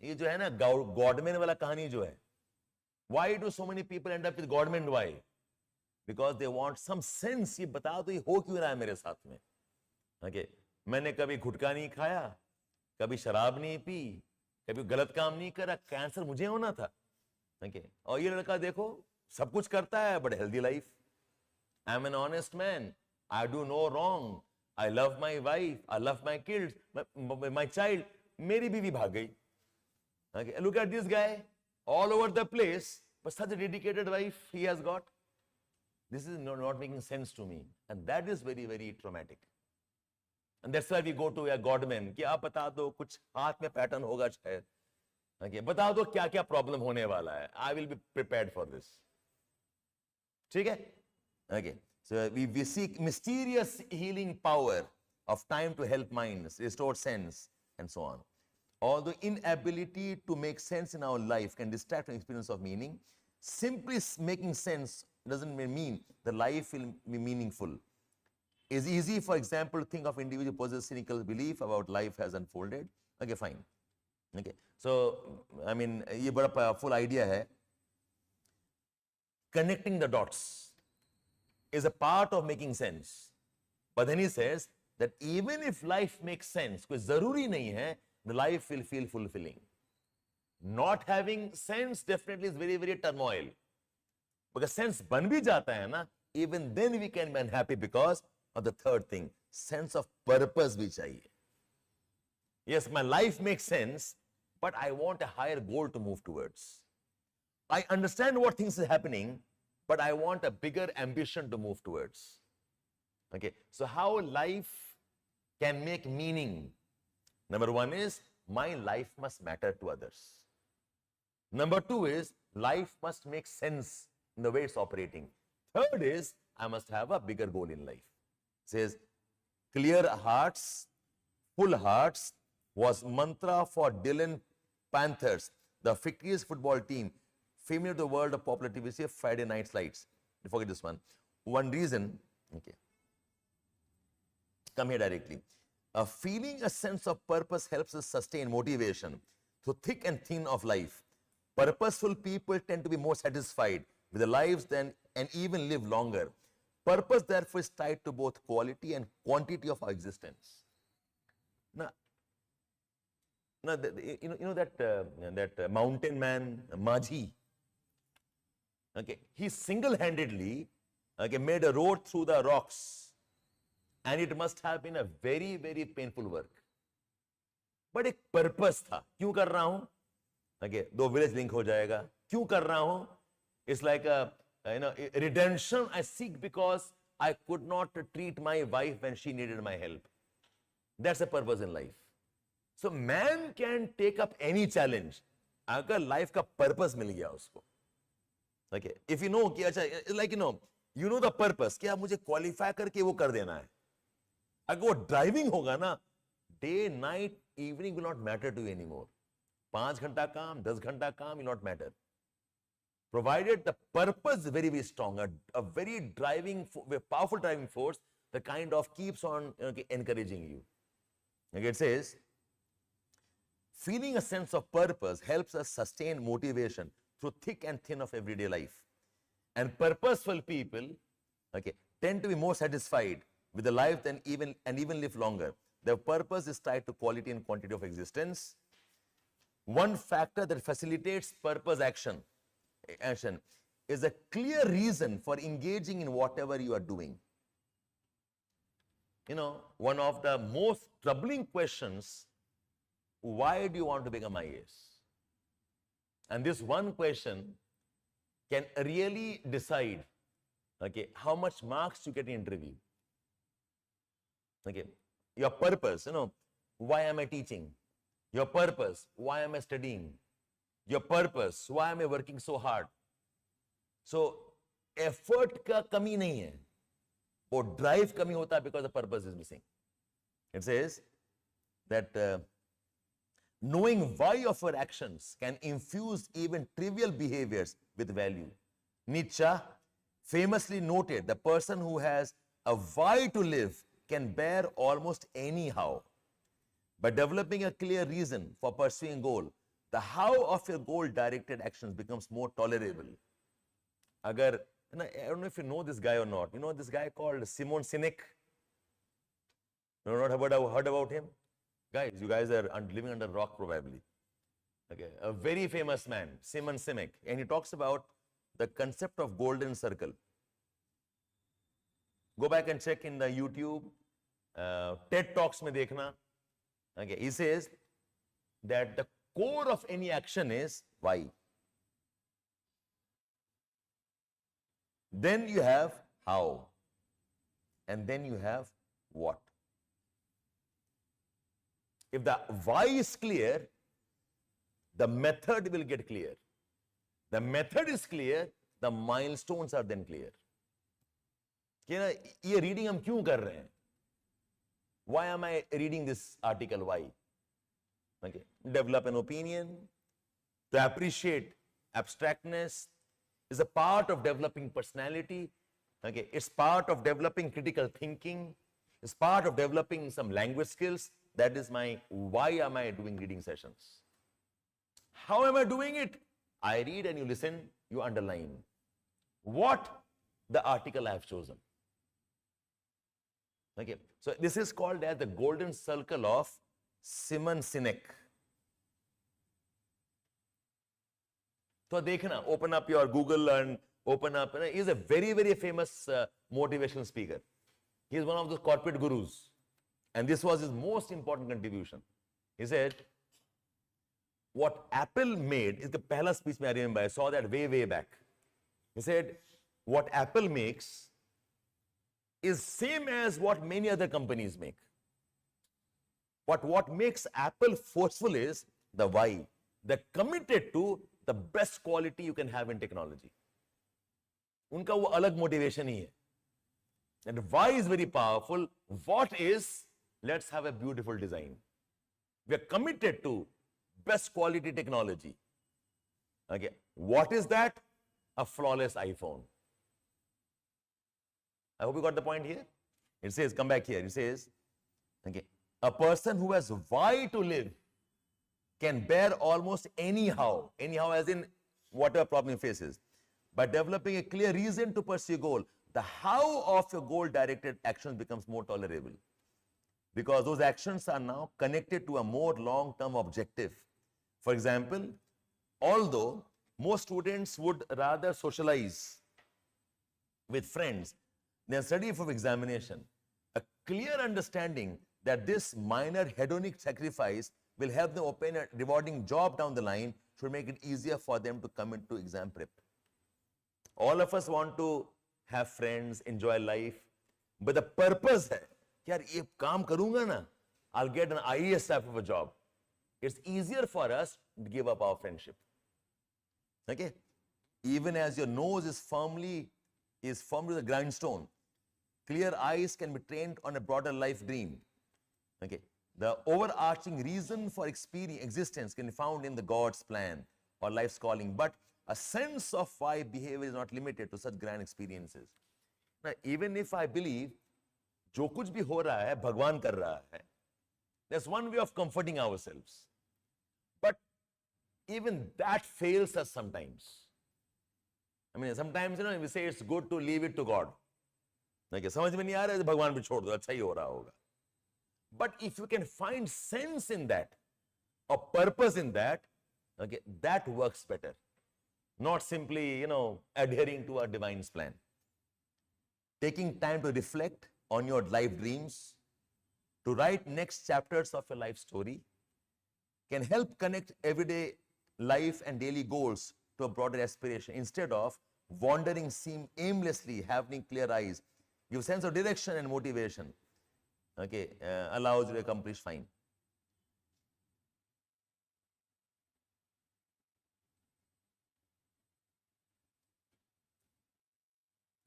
ये जो है ना Godman वाला कहानी जो है, why do so many people end up with Godman? Why? Because they want some sense. ये बता दो ये हो क्यों रहा है मेरे साथ में. Okay, मैंने कभी गुटखा नहीं खाया, कभी शराब नहीं पी, कभी गलत काम नहीं करा, कैंसर मुझे होना था. Okay, और ये लड़का देखो सब कुछ करता है, but healthy life. I'm an honest man. I do no wrong. I love my wife. I love my kids. My child. मेरी बीवी भाग गई. Okay, look at this guy, all over the place, but such a dedicated wife he has got. This is not making sense to me, and that is very, very traumatic. And that's why we go to a Godman कि आप बता दो कुछ हाथ में pattern होगा शायद. Okay, बता दो क्या क्या प्रॉब्लम होने वाला है. I will be prepared for this. ठीक है? Okay, so we seek mysterious healing power of time to help minds, restore sense, and so on. Although inability to make sense in our life can distract from experience of meaning, simply making sense doesn't mean the life will be meaningful. It's easy, for example, to think of individual who possess cynical belief about life has unfolded. Okay, fine. Okay, so I mean, ये बड़ा powerful idea है. Connecting the dots is a part of making sense. But then he says that even if life makes sense, कोई जरूरी नहीं है, the life will feel fulfilling. Not having sense definitely is very, very turmoil. Because sense बन भी जाता है ना, even then we can be unhappy because of the third thing, sense of purpose भी चाहिए. Yes, my life makes sense, but I want a higher goal to move towards. I understand what things are happening, but I want a bigger ambition to move towards. Okay, so how life can make meaning? Number one is, my life must matter to others. Number two is, life must make sense in the way it's operating. Third is, I must have a bigger goal in life. It says, clear hearts, full hearts was mantra for Dylan Panthers, the fictitious football team, familiar to the world of popular TV, Friday Night Lights. You forget this one. One reason, okay, come here directly. Feeling a sense of purpose helps us sustain motivation through thick and thin of life. Purposeful people tend to be more satisfied with their lives and even live longer. Purpose, therefore, is tied to both quality and quantity of our existence. Now you know that mountain man, Majhi, okay, he single-handedly made a road through the rocks. And it must have been a very, very painful work. But एक purpose था. क्यों कर रहा हूँ? Okay, दो village link हो जाएगा. क्यों कर रहा हूँ? It's like a redemption I seek because I could not treat my wife when she needed my help. That's a purpose in life. So man can take up any challenge. अगर life का purpose मिल गया उसको. Okay, if you know कि अच्छा, like you know the purpose कि आप मुझे qualify करके वो कर देना है. अगर वो ड्राइविंग होगा ना, day night evening will not matter to you any more. 5 घंटा काम, 10 घंटा काम will not matter, provided the purpose very very strong, a very driving, powerful driving force the kind of keeps on encouraging you. It says, feeling a sense of purpose helps us sustain motivation through thick and thin of everyday life. And purposeful people tend to be more satisfied with the life and even live longer. The purpose is tied to quality and quantity of existence. One factor that facilitates purpose action is a clear reason for engaging in whatever you are doing. You know, one of the most troubling questions, why do you want to become IAS? And this one question can really decide, okay, how much marks you get in interview. Okay, your purpose, you know, why am I teaching? Your purpose, why am I studying? Your purpose, why am I working so hard? So, effort का कमी नहीं है, वो drive कमी होता है because the purpose is missing. It says that knowing why of your actions can infuse even trivial behaviors with value. Nietzsche famously noted the person who has a why to live can bear almost anyhow. By developing a clear reason for pursuing a goal, the how of your goal-directed actions becomes more tolerable. Agar, I don't know if you know this guy or not. You know this guy called Simon Sinek? You have not heard about him? Guys, you guys are living under a rock probably. Okay, a very famous man, Simon Sinek, and he talks about the concept of golden circle. Go back and check in the YouTube, TED Talks mein dekhna. Okay, he says that the core of any action is why. Then you have how, and then you have what. If the why is clear, the method will get clear. The method is clear, the milestones are then clear. कि ना ये reading हम क्यों कर रहे हैं? Why am I reading this article? Why? Okay. Develop an opinion. To appreciate abstractness is a part of developing personality. Okay. It's part of developing critical thinking. It's part of developing some language skills. That is my why am I doing reading sessions? How am I doing it? I read and you listen, you underline. What? The article I have chosen. Okay. So this is called as the golden circle of Simon Sinek. So dekhna, open up your Google and open up. He is a very, very famous motivational speaker. He is one of the corporate gurus. And this was his most important contribution. He said, what Apple made is the pehla speech I remember. I saw that way back. He said, what Apple makes is same as what many other companies make. But what makes Apple forceful is the why. They're committed to the best quality you can have in technology. Unka wo alag motivation hi hai. And why is very powerful. What is, let's have a beautiful design. We are committed to best quality technology. Okay. What is that? A flawless iPhone. I hope you got the point here. It says, come back here. It says, okay, a person who has why to live can bear almost anyhow. Anyhow as in whatever problem he faces. By developing a clear reason to pursue a goal, the how of your goal-directed actions becomes more tolerable. Because those actions are now connected to a more long-term objective. For example, although most students would rather socialize with friends than study for examination, a clear understanding that this minor hedonic sacrifice will help them obtain a rewarding job down the line should make it easier for them to come into exam prep. All of us want to have friends, enjoy life, but the purpose hai, yaar ye kaam karunga na, I'll get an IAS type of a job. It's easier for us to give up our friendship. Okay? Even as your nose is firmly to the grindstone, clear eyes can be trained on a broader life dream. Okay? The overarching reason for existence can be found in the God's plan or life's calling, but a sense of why behavior is not limited to such grand experiences. Now, even if I believe जो कुछ भी हो रहा है भगवान कर रहा है, there's one way of comforting ourselves. But even that fails us sometimes. I mean, sometimes, you know, we say it's good to leave it to God. Okay, समझ में नहीं आ रहा है भगवान पे छोड़ दो, अच्छा ही हो रहा होगा. But if you can find sense in that, or purpose in that, okay, that works better. Not simply, adhering to a divine's plan. Taking time to reflect on your life dreams, to write next chapters of your life story, can help connect everyday life and daily goals to a broader aspiration. Instead of wandering aimlessly, having clear eyes, give sense of direction and motivation, okay, allows you to accomplish fine.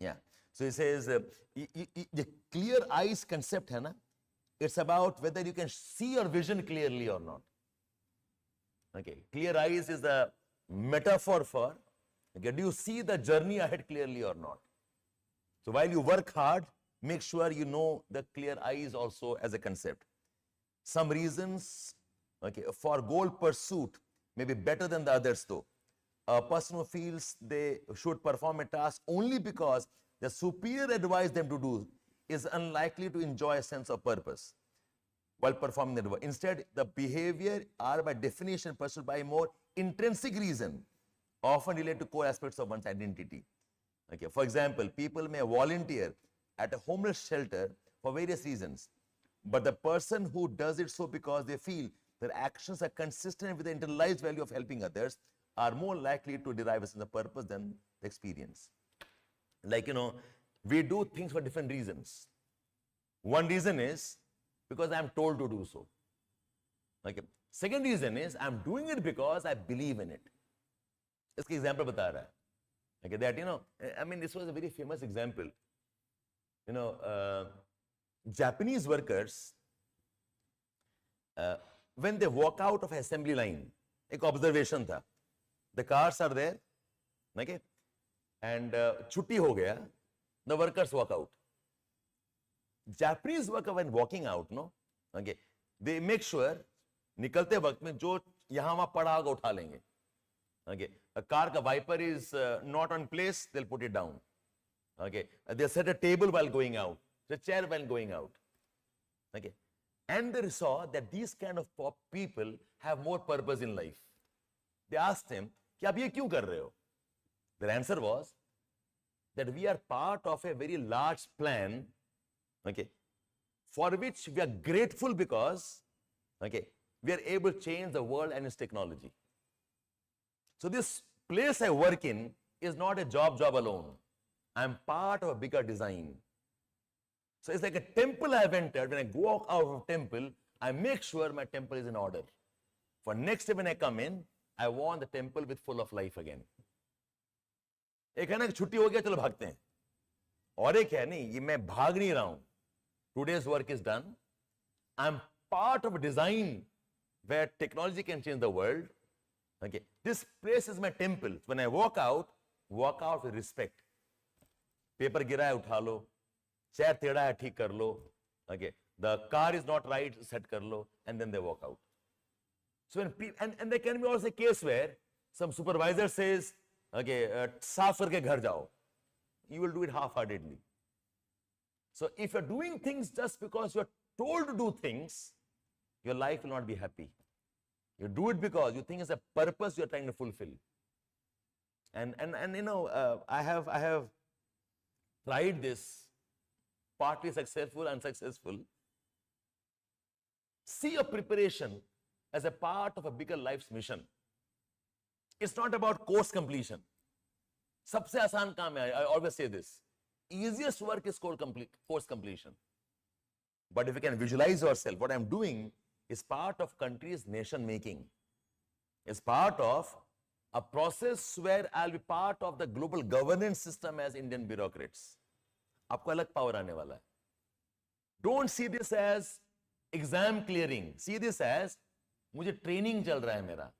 Yeah. So he says, the clear eyes concept, hai na? It's about whether you can see your vision clearly or not. Okay. Clear eyes is the metaphor for, okay, do you see the journey ahead clearly or not? So while you work hard, make sure you know the clear eyes also as a concept. Some reasons, okay, for goal pursuit may be better than the others though. A person who feels they should perform a task only because the superior advised them to do is unlikely to enjoy a sense of purpose while performing the work. Instead, the behavior are by definition pursued by a more intrinsic reason, often related to core aspects of one's identity. Okay, for example, people may volunteer at a homeless shelter for various reasons, but the person who does it so because they feel their actions are consistent with the internalized value of helping others are more likely to derive a sense of purpose than the experience. Like, we do things for different reasons. One reason is because I'm told to do so. Okay. Second reason is I'm doing it because I believe in it. Iska example bata raha hai. Okay, that, this was a very famous example. Japanese workers, when they walk out of assembly line, ek observation tha. The cars are there, okay, and chutti ho gaya, the workers walk out. Japanese worker when walking out, okay, they make sure निकलते वक्त में जो यहाँ वहाँ पड़ा होगा उठा लेंगे. Okay, a car ka wiper is not on place, they'll put it down. Okay, they set a table while going out, the chair while going out. Okay, and they saw that these kind of people have more purpose in life. They asked him, कि आप ये क्यों कर रहे हो? Their answer was that we are part of a very large plan, okay, for which we are grateful because, okay, we are able to change the world and its technology. So this place I work in is not a job alone. I'm part of a bigger design. So it's like a temple I've entered. When I go out of a temple, I make sure my temple is in order. For next time when I come in, I want the temple with full of life again. एक है ना छुट्टी हो गया चलो भागते हैं, और एक है नहीं ये मैं भाग नहीं रहा हूं. Today's work is done. I'm part of a design where technology can change the world. Okay, this place is my temple. When I walk out with respect. Paper गिरा है उठा लो, chair टेढ़ा है ठीक कर लो. Okay, the car is not right, set कर लो, and then they walk out. So when and there can be also a case where some supervisor says, okay, साफ करके घर जाओ. You will do it half-heartedly. So if you're doing things just because you're told to do things, your life will not be happy. You do it because you think it's a purpose you're trying to fulfill. And I have tried this, partly successful, unsuccessful. See your preparation as a part of a bigger life's mission. It's not about course completion. सबसे आसान काम है, I always say this. Easiest work is course completion. But if you can visualize yourself, what I'm doing is part of country's nation making. It's part of a process where I'll be part of the global governance system as Indian bureaucrats. आपको अलग power आने वाला है. Don't see this as exam clearing. See this as मुझे training चल रहा है मेरा.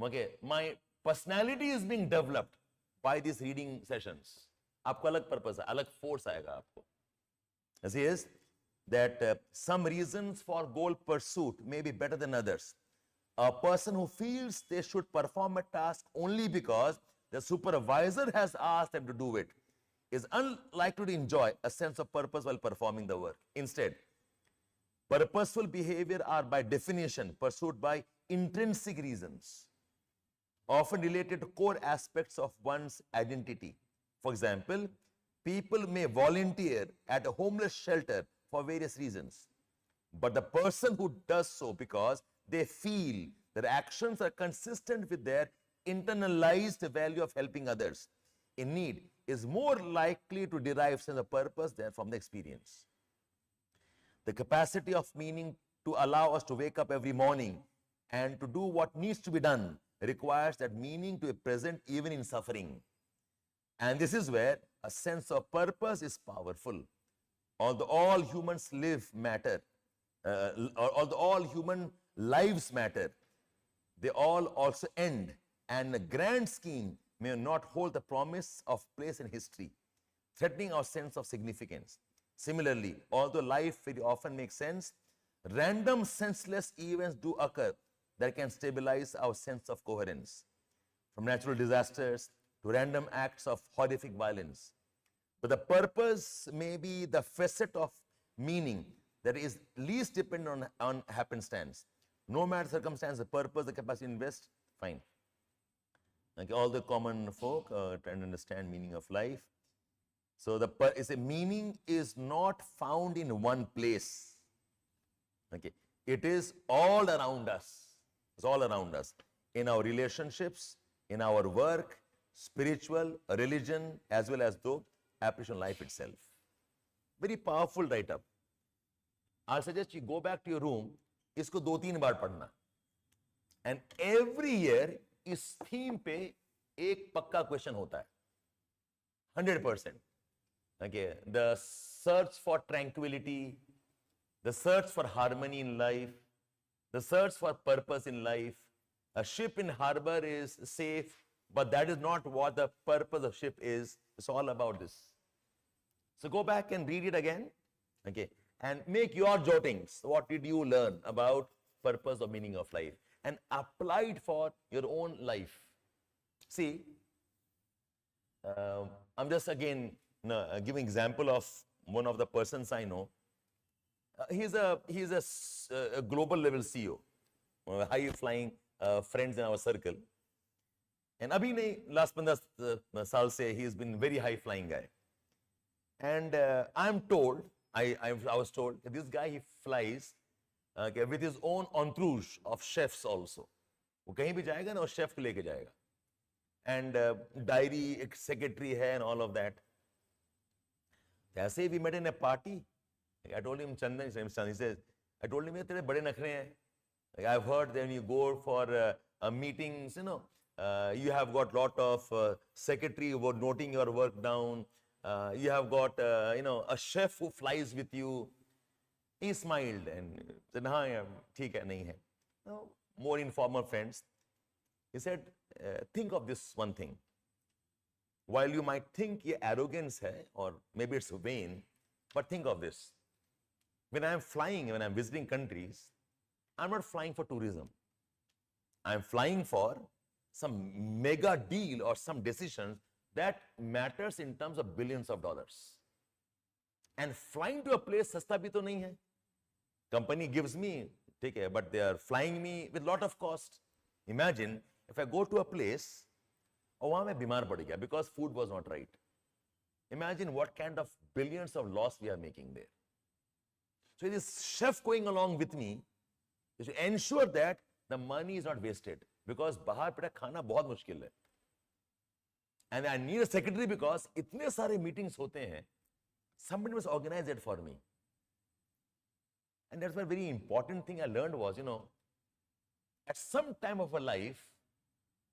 Okay, my personality is being developed by these reading sessions. आपको अलग purpose है, अलग force आएगा आपको. As he is that some reasons for goal pursuit may be better than others. A person who feels they should perform a task only because the supervisor has asked them to do it is unlikely to enjoy a sense of purpose while performing the work. Instead, Purposeful behavior are by definition pursued by intrinsic reasons, often related to core aspects of one's identity. For example, people may volunteer at a homeless shelter for various reasons, but the person who does so because they feel their actions are consistent with their internalized value of helping others in need is more likely to derive sense of purpose than from the experience. The capacity of meaning to allow us to wake up every morning and to do what needs to be done requires that meaning to be present even in suffering. And this is where a sense of purpose is powerful. Although all humans live matter, although all human lives matter, they all also end, and a grand scheme may not hold the promise of place in history, threatening our sense of significance. Similarly, although life very often makes sense, random senseless events do occur that can stabilize our sense of coherence. From natural disasters to random acts of horrific violence. But the purpose may be the facet of meaning that is least dependent on happenstance. No matter circumstance, the purpose, the capacity to invest, fine. Okay, all the common folk trying to understand meaning of life. So the meaning is not found in one place. Okay, it is all around us. It's all around us. In our relationships, in our work, spiritual, religion, as well as though appreciation life itself. Very powerful write-up. I'll suggest you go back to your room, इसको 2-3 बार पढ़ना. And every year, इस theme पे एक पक्का question होता है. 100%. Okay, the search for tranquility, the search for harmony in life, the search for purpose in life. A ship in harbor is safe, but that is not what the purpose of ship is. It's all about this. So go back and read it again, okay, and make your jottings. What did you learn about purpose or meaning of life? And apply it for your own life. See, I'm just again giving example of one of the persons I know. He's a global level CEO, high flying friends in our circle. And abhi nahi, last 15 saal se he's been very high flying guy. And I'm told, I was told that this guy, he flies with his own entourage of chefs also. वो कहीं भी जाएगा ना, वो chef को लेके जाएगा. And diary, secretary hai and all of that. ऐसे we met in a party. I told him, Chandan, he says, I told him, तेरे बड़े नखरे हैं. I've heard that when you go for meetings, you have got lot of secretary who are noting your work down. You have got, a chef who flies with you. He smiled and said, हाँ यार, ठीक है, नहीं है. More informal friends. He said, think of this one thing. While you might think ये arrogance है, or maybe it's vain, but think of this. When I'm flying, when I'm visiting countries, I'm not flying for tourism. I'm flying for some mega deal or some decisions that matters in terms of billions of dollars. And flying to a place सस्ता भी तो नहीं है. Company gives me, ठीक है, but they are flying me with lot of cost. Imagine if I go to a place और वहाँ मैं बीमार पड़ गया because food was not right. Imagine what kind of billions of loss we are making there. So this chef going along with me is to ensure that the money is not wasted, because बाहर PETA खाना बहुत मुश्किल है. And I need a secretary because इतने सारे meetings होते हैं. Somebody must organize it for me. And that's a very important thing I learned was, at some time of a life,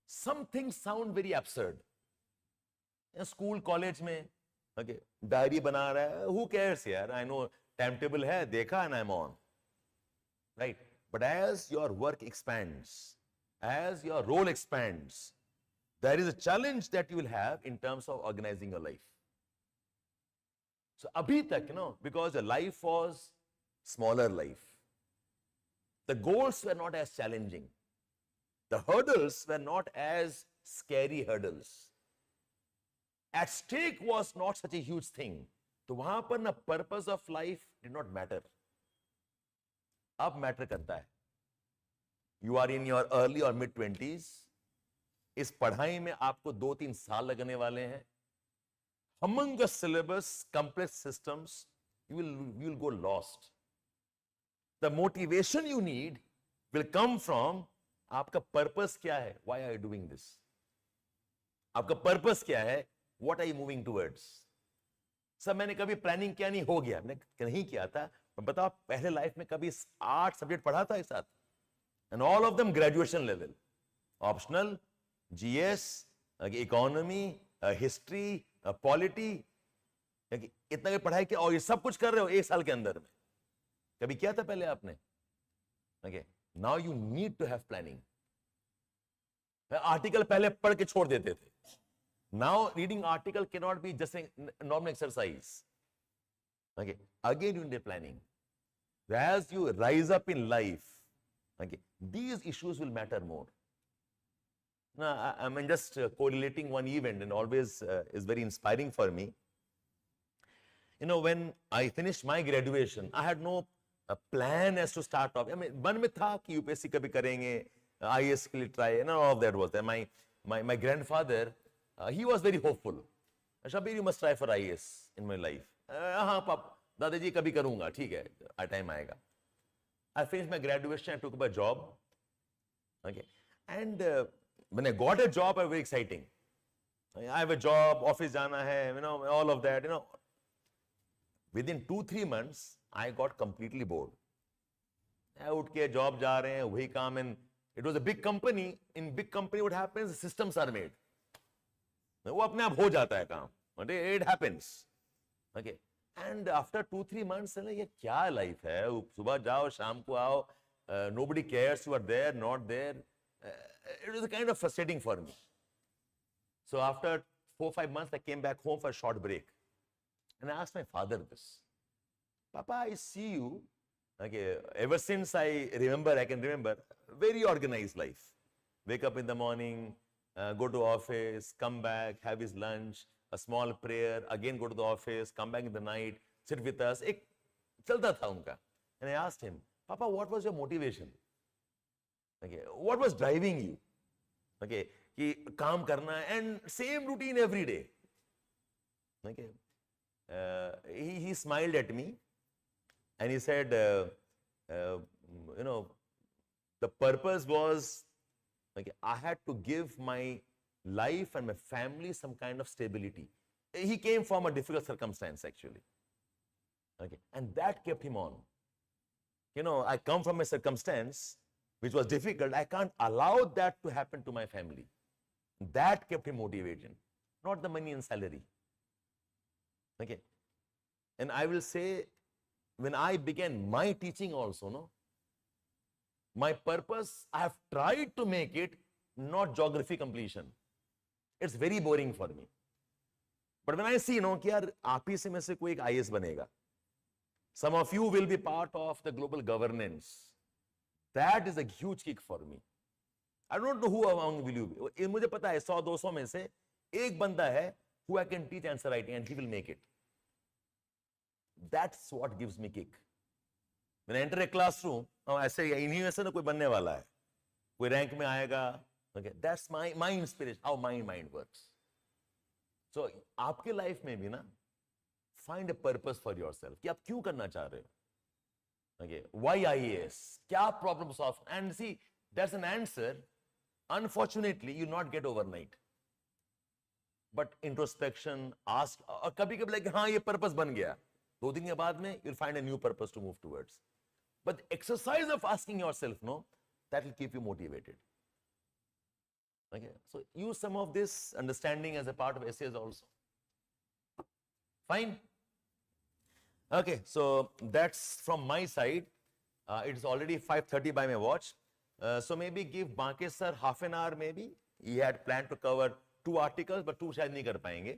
some things sound very absurd. In school, college में, okay, diary बना रहा है, who cares यार? I know timetable है, देखा and I'm on. Right? But as your work expands, as your role expands, there is a challenge that you will have in terms of organizing your life. So abhi tak, because your life was smaller life, the goals were not as challenging. The hurdles were not as scary hurdles. At stake was not such a huge thing. So wahan par na purpose of life did not matter. अब matter करता है, you are in your early और mid 20s, इस पढ़ाई में आपको 2-3 साल लगने वाले हैं. Among the syllabus, complex systems, you will go lost. The motivation you need will come from आपका पर्पस क्या है, why are you doing this? आपका पर्पस क्या है, what are you moving towards? Sir मैंने कभी प्लानिंग किया नहीं, हो गया, मैंने नहीं किया था. बताओ पहले लाइफ में कभी 8 सब्जेक्ट पढ़ा था एक साथ, and all of them graduation level, optional, GS, economy, history, polity, इतना भी पढ़ाई किया और ये सब कुछ कर रहे हो 1 साल के अंदर में. कभी किया था पहले आपने? Okay, now you need to have planning. Article पहले पढ़ के छोड़ देते थे. Now reading article can not be just normal exercise. Okay, again you need planning. As you rise up in life, okay, these issues will matter more. No, I'm just correlating one event, and always is very inspiring for me. You know, when I finished my graduation, I had no plan as to start off. I mean, मन में था कि UPSC कभी करेंगे, IAS के लिए try, and all of that was there. My grandfather, he was very hopeful. Shabbir, you must try for IAS in my life. हाँ पाप, दादाजी कभी करूँगा, ठीक है, टाइम आएगा. I finished my graduation, I took up a job. Okay, and when I got a job, it was very exciting. I have a job, office जाना है, you know, all of that, you know. Within 2-3 months, I got completely bored. उठ के job जा रहे हैं, वही काम, and it was a big company. In big company, what happens? Systems are made. वो अपने आप हो जाता है काम. It happens. Okay. And after 2-3 months, ये क्या लाइफ है? सुबह जाओ, शाम को आओ. Nobody cares you are there, not there. It was kind of frustrating for me. So after 4-5 months, I came back home for a short break. And I asked my father this. Papa, I see you. Okay, ever since I can remember, very organized life. Wake up in the morning, go to office, come back, have his lunch, a small prayer, again go to the office, come back in the night, sit with us. एक चलता था उनका. And I asked him, Papa, what was your motivation? Okay, what was driving you? Okay, कि काम करना है, and same routine every day. Okay, he smiled at me and he said, you know, the purpose was, okay, I had to give my life and my family some kind of stability. He came from a difficult circumstance actually. Okay, and that kept him on. You know, I come from a circumstance which was difficult. I can't allow that to happen to my family. That kept him motivated, not the money and salary. Okay. And I will say, when I began my teaching also, no, my purpose, I have tried to make it not geography completion. It's very boring for me. But when I see, no, कि यार आप ही से में से कोई एक IAS बनेगा. Some of you will be part of the global governance. That is a huge kick for me. I don't know who among will you be. मुझे पता है 100-200 में से एक बंदा है who I can teach answer writing and he will make it. That's what gives me kick. When I enter a classroom, ऐसे इन्हीं में से ना कोई बनने वाला है, कोई रैंक में आएगा. Okay, that's my inspiration. How my mind works. So आपके लाइफ में भी ना, find a purpose for yourself. कि आप क्यों करना चाह रहे हो? Okay, why IAS? क्या problem solve? And see, that's an answer. Unfortunately, you not get overnight. But introspection, ask, और कभी-कभी like हाँ ये purpose बन गया. 2 दिन के बाद में you'll find a new purpose to move towards. But the exercise of asking yourself, no, that will keep you motivated. Okay, so use some of this understanding as a part of essays also. Fine. Okay, so that's from my side. It's already 5:30 by my watch. So maybe give Banke sir half an hour maybe. He had planned to cover 2 articles, but 2 शायद नहीं कर पाएंगे.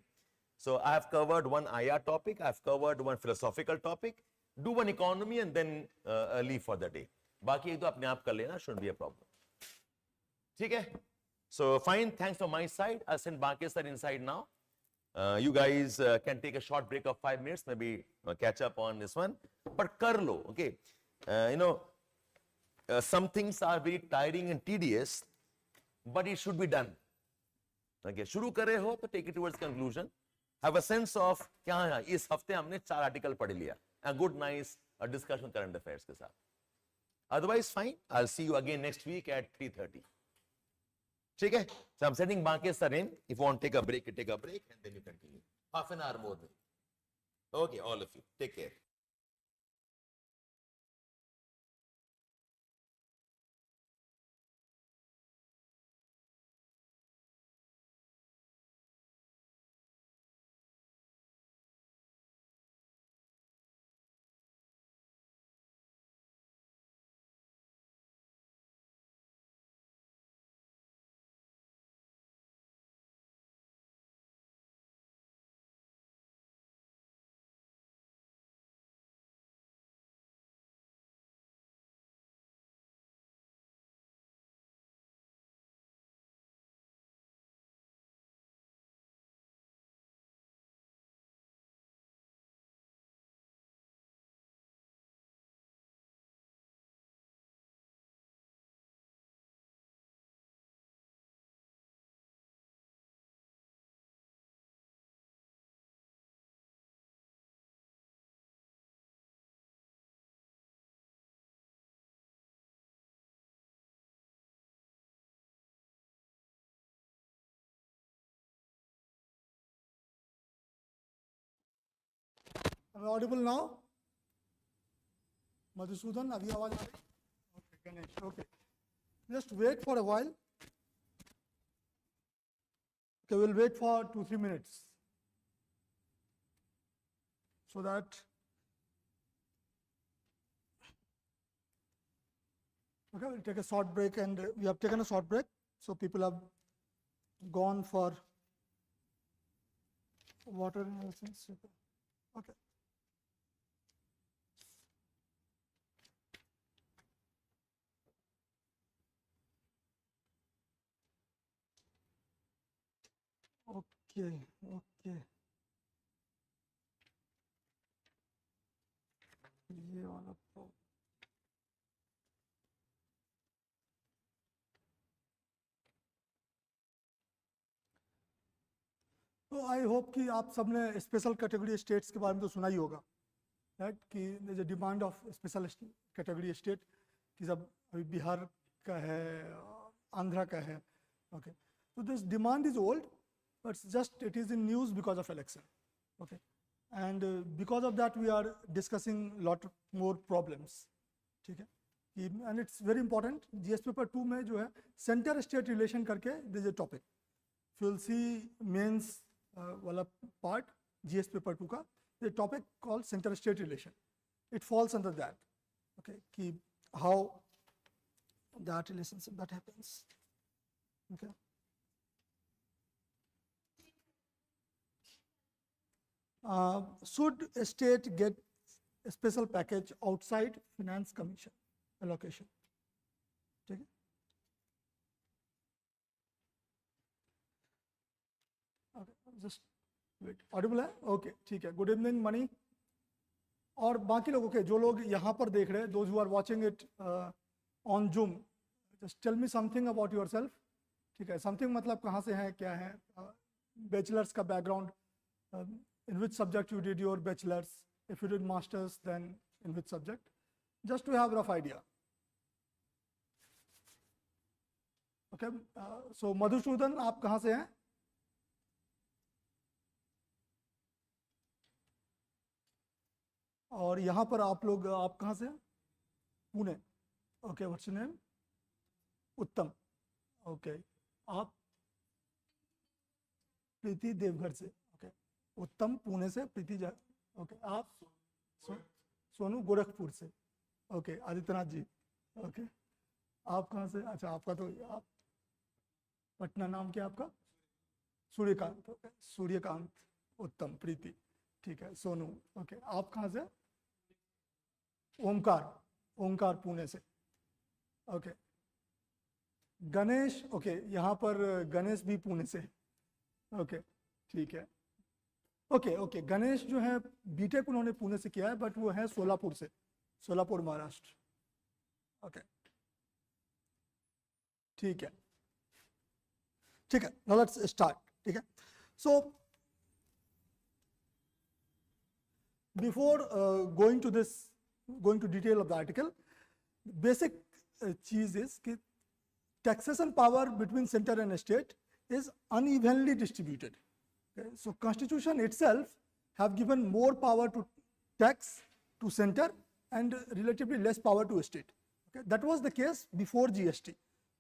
So I have covered one IR topic. I have covered one philosophical topic. Do one economy and then leave for the day. बाकी एक दो अपने आप कर लेना. Shouldn't be a problem. ठीक है? So fine. Thanks from my side. I'll send Banke sir inside now. You guys can take a short break of 5 minutes, maybe catch up on this one. But kar lo, okay? You know, some things are very tiring and tedious, but it should be done. Okay, शुरू करे हो तो take it towards conclusion. Have a sense of क्या है, इस हफ्ते हमने 4 article पढ़ लिया. A good nice discussion current affairs के साथ. Otherwise fine. I'll see you again next week at 3:30. ठीक है? So I'm sending Banke sir in. If you want to take a break, you take a break and then you continue. Half an hour more. Okay, all of you. Take care. Am I audible now? Madhusudan, abhi awaaz aa rahi? Okay, Ganesh, okay. Just wait for a while. Okay, we'll wait for 2-3 minutes. So that okay, we'll take a short break, and we have taken a short break. So people have gone for water and all things. Okay. Okay, okay. ये वाला तो I hope कि आप सबने special category states के बारे में तो सुना ही होगा, राइट? कि the demand of special category state कि जब अभी बिहार का है, आंध्रा का है, okay. So this demand is old, but just it is in news because of election, okay. And because of that we are discussing lot more problems, ठीक है. And it's very important. GS paper 2 में जो है centre state relation करके there is a topic. If you'll see mains वाला part GS paper 2 का, the topic called center state relation. It falls under that, okay. कि how that relationship that happens, okay. Should a state get a special package outside finance commission allocation? ठीक है. Okay, just wait. Audible है? Okay, ठीक है. Good evening, Mani. और बाकी लोगों के जो लोग यहाँ पर देख रहे हैं, those who are watching it on Zoom, just tell me something about yourself. ठीक है. Something मतलब कहाँ से हैं, क्या है, bachelor's का background, in which subject you did your bachelor's, if you did master's, then in which subject, just to have a rough idea. Okay, so Madhusudan, आप कहाँ से हैं? और यहाँ पर आप लोग, आप कहाँ से हैं? Pune. Okay, what's your name? उत्तम. Okay, आप प्रीति देवघर से. उत्तम पुणे से, प्रीति ओके. आप सोनू गोरखपुर से. ओके. आदित्यनाथ जी. ओके. आप कहाँ से? अच्छा, आपका तो आप पटना. नाम क्या आपका? सूर्यकांत. ओके. सूर्यकांत, उत्तम, प्रीति, ठीक है. सोनू. ओके. आप कहाँ से? ओमकार. ओमकार पुणे से. ओके. गणेश. ओके, यहाँ पर गणेश भी पुणे से. ओके, ठीक है. Okay, okay. गणेश जो है बीटेक उन्होंने पुणे से किया है, बट वो है सोलापुर से, सोलापुर महाराष्ट्र. ओके, ठीक है, ठीक है, now let's start. ठीक है, so before going to detail of the article, basic चीज is कि taxation power between center and state is unevenly distributed. Okay? So constitution itself have given more power to tax to center and relatively less power to state. Okay? That was the case before GST.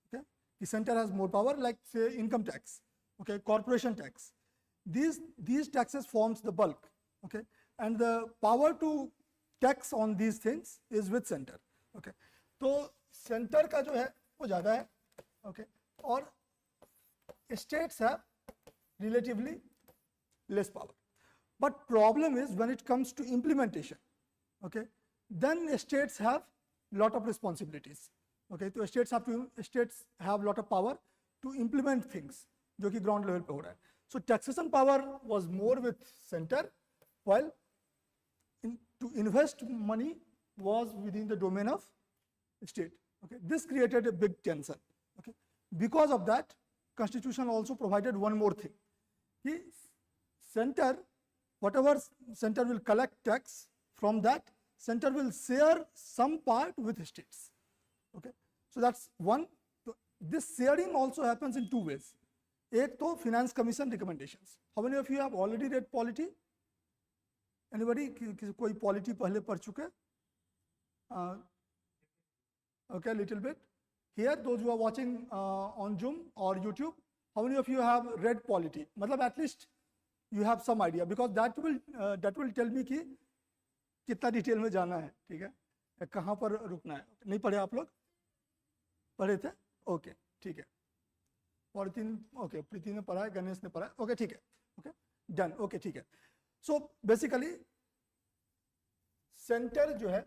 Okay? The center has more power, like say income tax, okay, corporation tax. These taxes forms the bulk, okay, and the power to tax on these things is with center. Okay, तो center का जो है वो ज़्यादा है, okay, और states have relatively less power. But problem is when it comes to implementation, okay, then states have lot of responsibilities. Okay, तो states have lot of power to implement things जो कि ground level पे हो रहा है. So taxation power was more with center, while to invest money was within the domain of state. Okay, this created a big tension. Okay, because of that, Constitution also provided one more thing. The center, whatever center will collect tax, from that center will share some part with states. Okay, so that's one. This sharing also happens in two ways. एक तो finance commission recommendations. How many of you have already read polity? Anybody? कोई polity पहले पढ़ चुके? Okay, a little bit. Here, those who are watching on Zoom or YouTube, how many of you have read polity? मतलब at least you have some idea, because that will tell me कि कितना detail में जाना है. ठीक है, कहाँ पर रुकना है. नहीं पढ़े आप लोग? पढ़े थे? ओके, ठीक है. ओके, प्रीति ने पढ़ा है, गणेश ने पढ़ा है. ओके, ठीक है. Okay, done. ओके, ठीक है. सो बेसिकली सेंटर जो है,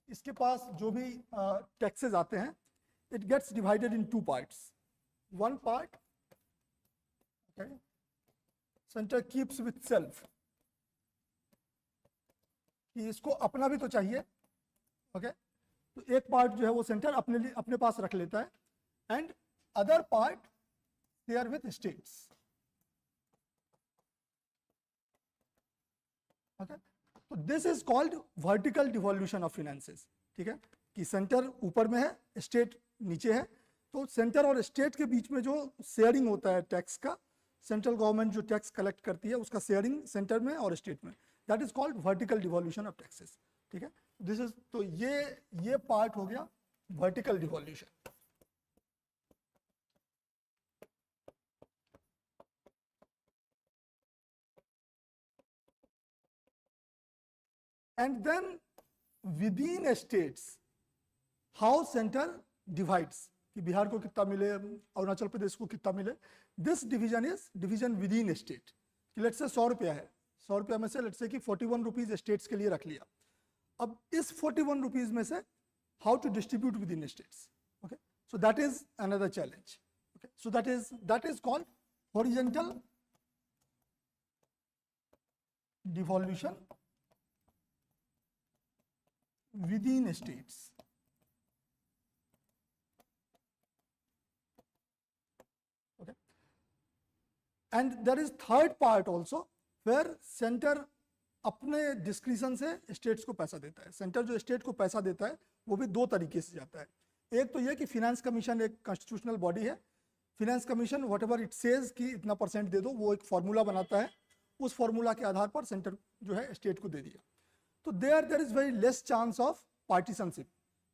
इसके पास जो भी टैक्सेस आते हैं, it gets divided in two parts. One part centre keeps with self, कि इसको अपना भी तो चाहिए. ओके, तो एक पार्ट जो है वो सेंटर अपने पास रख लेता है, and other part they are with states. Okay, so this is called vertical devolution of finances. ठीक है, कि सेंटर ऊपर में है, स्टेट नीचे है. तो सेंटर और स्टेट के बीच में जो शेयरिंग होता है टैक्स का, सेंट्रल गवर्नमेंट जो टैक्स कलेक्ट करती है उसका शेयरिंग सेंटर में और स्टेट में, that is called vertical devolution of taxes. ठीक है, दिस इज, तो ये पार्ट हो गया vertical devolution. And then within states, how center divides, कि बिहार को कितना मिले, अरुणाचल प्रदेश को कितना मिले. This division is division with in state. कि लेट्स से 100 रुपया है, 100 रुपया में से लेट्स से कि 41 रुपीज स्टेट्स के लिए रख लिया. अब इस 41 रुपीज में से how to distribute within states. Okay, so that is another challenge. Okay, so that is called horizontal devolution within states. Okay, and there is third part also where center अपने discretion से states को पैसा देता है. Centre जो state को पैसा देता है वो भी दो तरीके से जाता है. एक तो ये कि फिनेंस कमीशन एक कॉन्स्टिट्यूशनल बॉडी है. Finance commission what ever it says कि इतना परसेंट दे दो, वो एक फार्मूला बनाता है. उस फार्मूला के आधार पर सेंटर जो है स्टेट को दे दिया. तो there is very less chance of partisanship.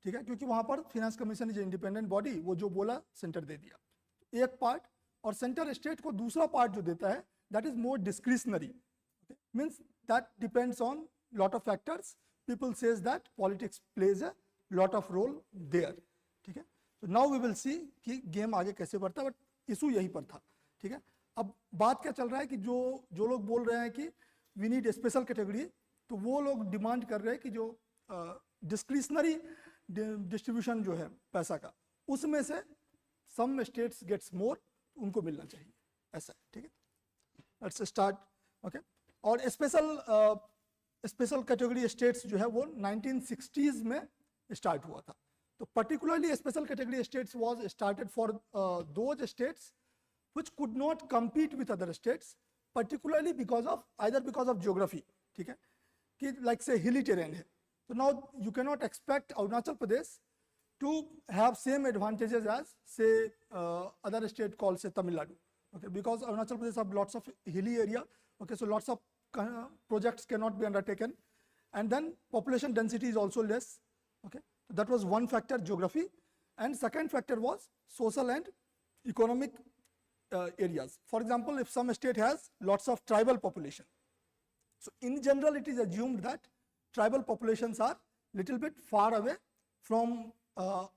ठीक है, क्योंकि वहां पर finance commission is independent body, वो जो बोला सेंटर दे दिया. एक पार्ट, और सेंटर स्टेट को दूसरा पार्ट जो देता है that is more discretionary. Means that depends on lot of factors. People says that politics plays a lot of role there. ठीक है, तो नाउ वी विल सी कि गेम आगे कैसे बढ़ता है, बट इशू यही पर था. ठीक है, अब बात क्या चल रहा है कि जो लोग बोल रहे हैं कि वी नीड स्पेशल कैटेगरी, तो वो लोग डिमांड कर रहे हैं कि जो डिस्क्रिशनरी डिस्ट्रीब्यूशन जो है पैसा का, उसमें से सम स्टेट्स गेट्स मोर, उनको मिलना चाहिए, ऐसा है. ठीक है, लेट्स स्टार्ट. ओके, और स्पेशल कैटेगरी स्टेट्स जो है वो 1960s में स्टार्ट हुआ था. So particularly special category states was started for those states which could not compete with other states, particularly because of either because of geography, ठीक है, कि like say hilly terrain है. So now you cannot expect Arunachal Pradesh to have same advantages as say other state called say Tamil Nadu, okay, because Arunachal Pradesh have lots of hilly area, okay, so lots of projects cannot be undertaken, and then population density is also less, okay. So that was one factor, geography, and second factor was social and economic areas. For example, if some state has lots of tribal population, so in general it is assumed that tribal populations are little bit far away from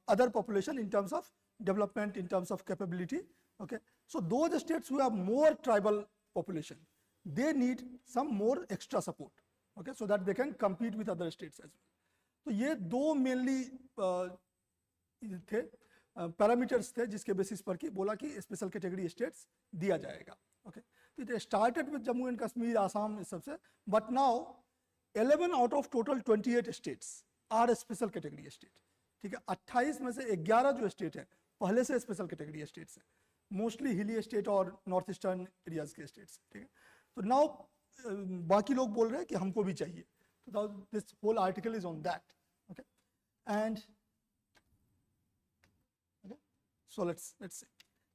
other population in terms of development, in terms of capability, okay. So those states who have more tribal population, they need some more extra support, okay, so that they can compete with other states as well. तो ये दो mainly थे parameters थे जिसके basis पर कि बोला कि स्पेशल कैटेगरी स्टेट्स दिया जाएगा, ओके. तो it started with Jammu and Kashmir, Assam, इस सबसे, but now 11 out of total 28 states are special category state, ठीक है. 28 में से 11 जो स्टेट है पहले से स्पेशल कैटेगरी स्टेट्स है, मोस्टली हिली स्टेट और नॉर्थ ईस्टर्न एरियाज के स्टेट्स, ठीक है. तो नाउ बाकी लोग बोल रहे हैं कि हमको भी चाहिए. So this whole article is on that, okay, and okay, so let's see.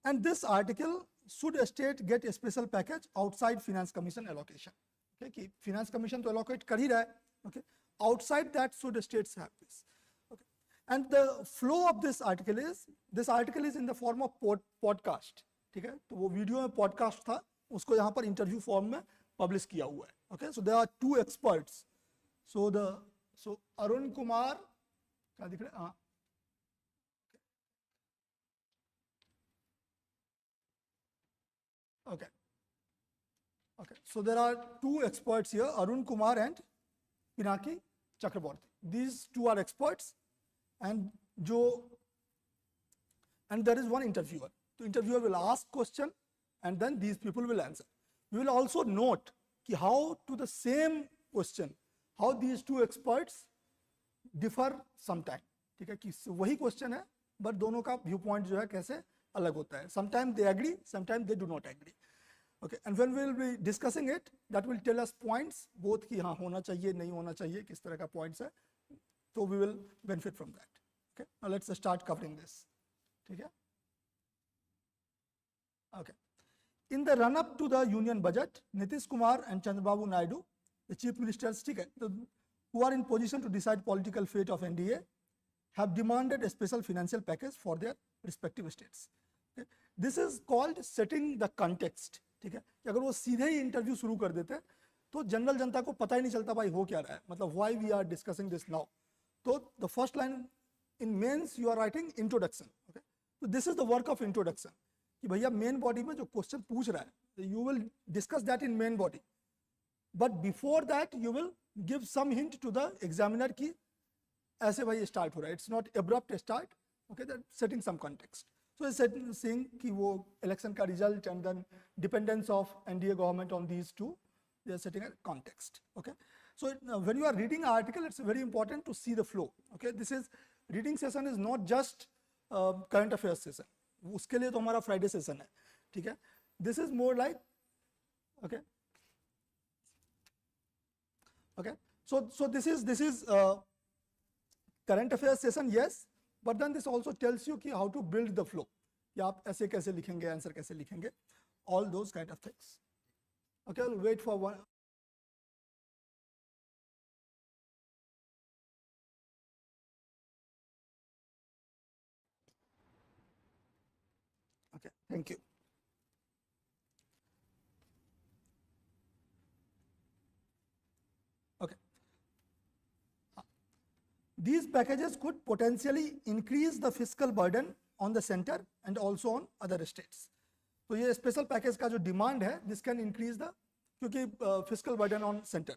And this article, should a state get a special package outside finance commission allocation, okay, कि finance commission तो allocate कर ही रहा है, okay, outside that should states have this, okay. And the flow of this article is in the form of podcast, ठीक है. तो वो video में podcast था, उसको यहाँ पर इंटरव्यू फॉर्म में पब्लिश किया हुआ है, okay. So there are two experts. So Arun Kumar, क्या दिख रहा है? Okay. So there are two experts here, Arun Kumar and Pinaki Chakraborty. These two are experts, and there is one interviewer. The interviewer will ask question, and then these people will answer. We will also note कि how to the same question, how these two experts differ sometime, ठीक है, कि वही question है but दोनों का view point जो है कैसे अलग होता है. Sometimes they agree, sometimes they do not agree, okay. And when we will be discussing it, that will tell us points both कि हाँ होना चाहिए, नहीं होना चाहिए, किस तरह का points है, तो we will benefit from that, okay. Now let's start covering this, ठीक है, okay. In the run up to the union budget, Nitish Kumar and Chandrababu Naidu, the chief ministers, who are in position to decide political fate of NDA, have demanded a special financial package for their respective states. Okay. This is called setting the context, ठीक है. अगर वो सीधे ही interview शुरू कर देते तो general जनता को पता ही नहीं चलता भाई हो क्या रहा है, मतलब why we are discussing this now. तो the first line in mains you are writing introduction, okay. So this is the work of introduction, कि भैया मेन बॉडी में जो क्वेश्चन पूछ रहा है, you will discuss that in main body. But before that you will give some hint to the examiner कि ऐसे भाई start हो रहा है. It's not abrupt start, okay, that setting some context. So it's saying कि वो election का result and then dependence of NDA government on these two, they are setting a context, okay. So when you are reading an article, it's very important to see the flow, okay. This is reading session is not just current affairs session, उसके लिए तो हमारा Friday session है, ठीक है. This is more like, okay. Okay, so this is current affairs session, yes, but then this also tells you कि how to build the flow, कि आप ऐसे कैसे लिखेंगे, आंसर कैसे लिखेंगे, all those kind of things. Okay, I'll wait for one. Okay, thank you. Okay. These packages could potentially increase the fiscal burden on the center and also on other states. तो ये special package का जो demand है, this can increase the, क्योंकि physical burden on centre,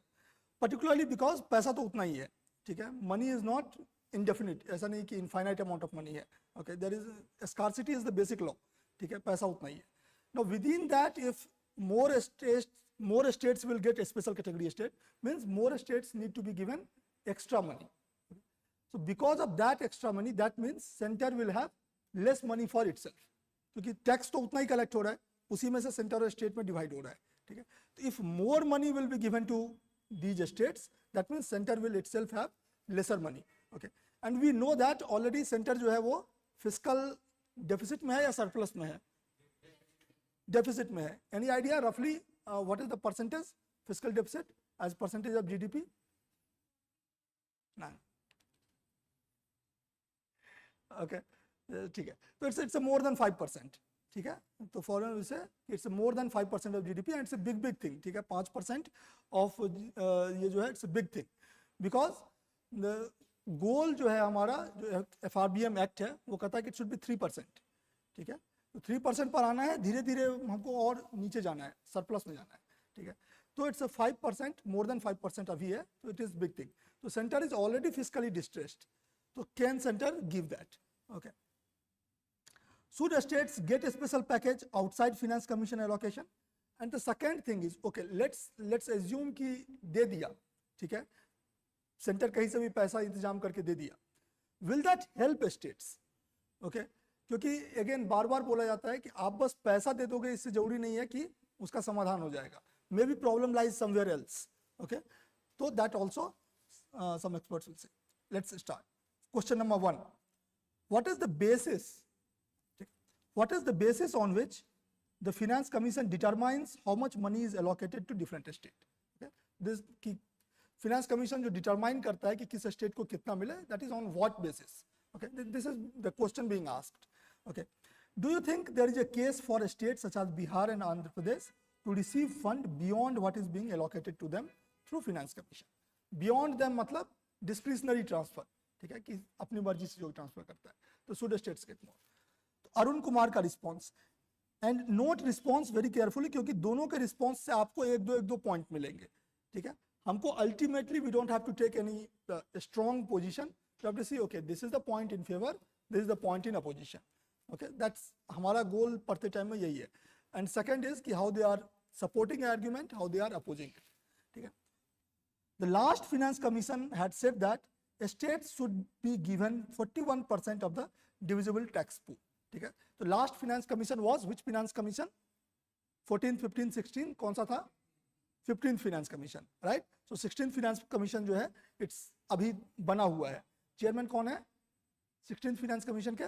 particularly because पैसा तो उतना ही है, ठीक है. मनी इज नॉट इनडेफिनिट, ऐसा नहीं कि इनफाइनाइट अमाउंट ऑफ मनी है, okay. There is scarcity is the basic law, ठीक है, पैसा उतना ही है. Now within that if more states will get a special category state, means more states need to be given extra money. So because of that extra money, that means center will have less money for itself. क्योंकि tax तो उतना ही collect हो रहा है, उसी में से centre और स्टेट में डिवाइड हो रहा है, ठीक है. तो if more money will be given to these states, that means centre will itself have lesser money. Okay, and we know that already centre जो है वो फिस्कल डेफिसिट में है या सरप्लस में है? डेफिसिट में है. एनी आइडिया रफली what is the percentage fiscal deficit as percentage of GDP? ना. ओके, ठीक है. तो इट्स मोर देन 5%, ठीक है. तो foreign will say it's more than 5% of GDP and it's a big thing, ठीक है. 5% ऑफ ये जो है it's a big thing, because the goal जो है हमारा, जो FRBM एक्ट है, वो कहता है कि इट शुड बी 3%, ठीक है. तो 3% पर आना है, धीरे धीरे हमको और नीचे जाना है, सरप्लस में जाना है, ठीक है. तो इट्स अ 5%, मोर देन 5% अभी है, तो इट इज बिग थिंग. तो सेंटर इज ऑलरेडी फिस्कली डिस्ट्रेस्ड, तो can centre give that? Okay. Should states get a special package outside finance commission allocation? And the second thing is, okay, let's assume कि दे दिया, ठीक है, centre कहीं से भी पैसा इंतजाम करके दे दिया. Will that help states? Okay, क्योंकि अगेन बार बार बोला जाता है कि आप बस पैसा दे दोगे, इससे जरूरी नहीं है कि उसका समाधान हो जाएगा. May be problem lies somewhere else. Okay, तो that also some experts will say. Let's start. Question number 1. What is the basis? What is the basis on which the Finance Commission determines how much money is allocated to different state? Okay? This की Finance Commission जो determine करता है कि किस state को कितना मिले, that is on what basis? Okay, this is the question being asked. Okay, do you think there is a case for states such as Bihar and Andhra Pradesh to receive fund beyond what is being allocated to them through Finance Commission? Beyond them मतलब discretionary transfer, ठीक है, कि अपनी मर्जी से जो transfer करता है. तो should states get more? Arun Kumar का response, and note response very carefully, क्योंकि दोनों के रिस्पॉन्स से आपको एक दो पॉइंट मिलेंगे, ठीक है. हमको ultimately we don't have to take any strong position, you have to see okay this is the point in favour, this is the point in opposition. Okay, that's हमारा गोल पढ़ते टाइम में यही है. And second is कि how they are supporting argument, how they are opposing, ठीक है. The last finance commission had said that states should be given 41% of the divisible tax pool, ठीक है. तो last finance commission was which finance commission? 14, 15, 16 कौन सा था? 15th finance commission, right. So 16th finance commission जो है it's अभी बना हुआ है. चेयरमैन कौन है 16th फिनेंस कमीशन के?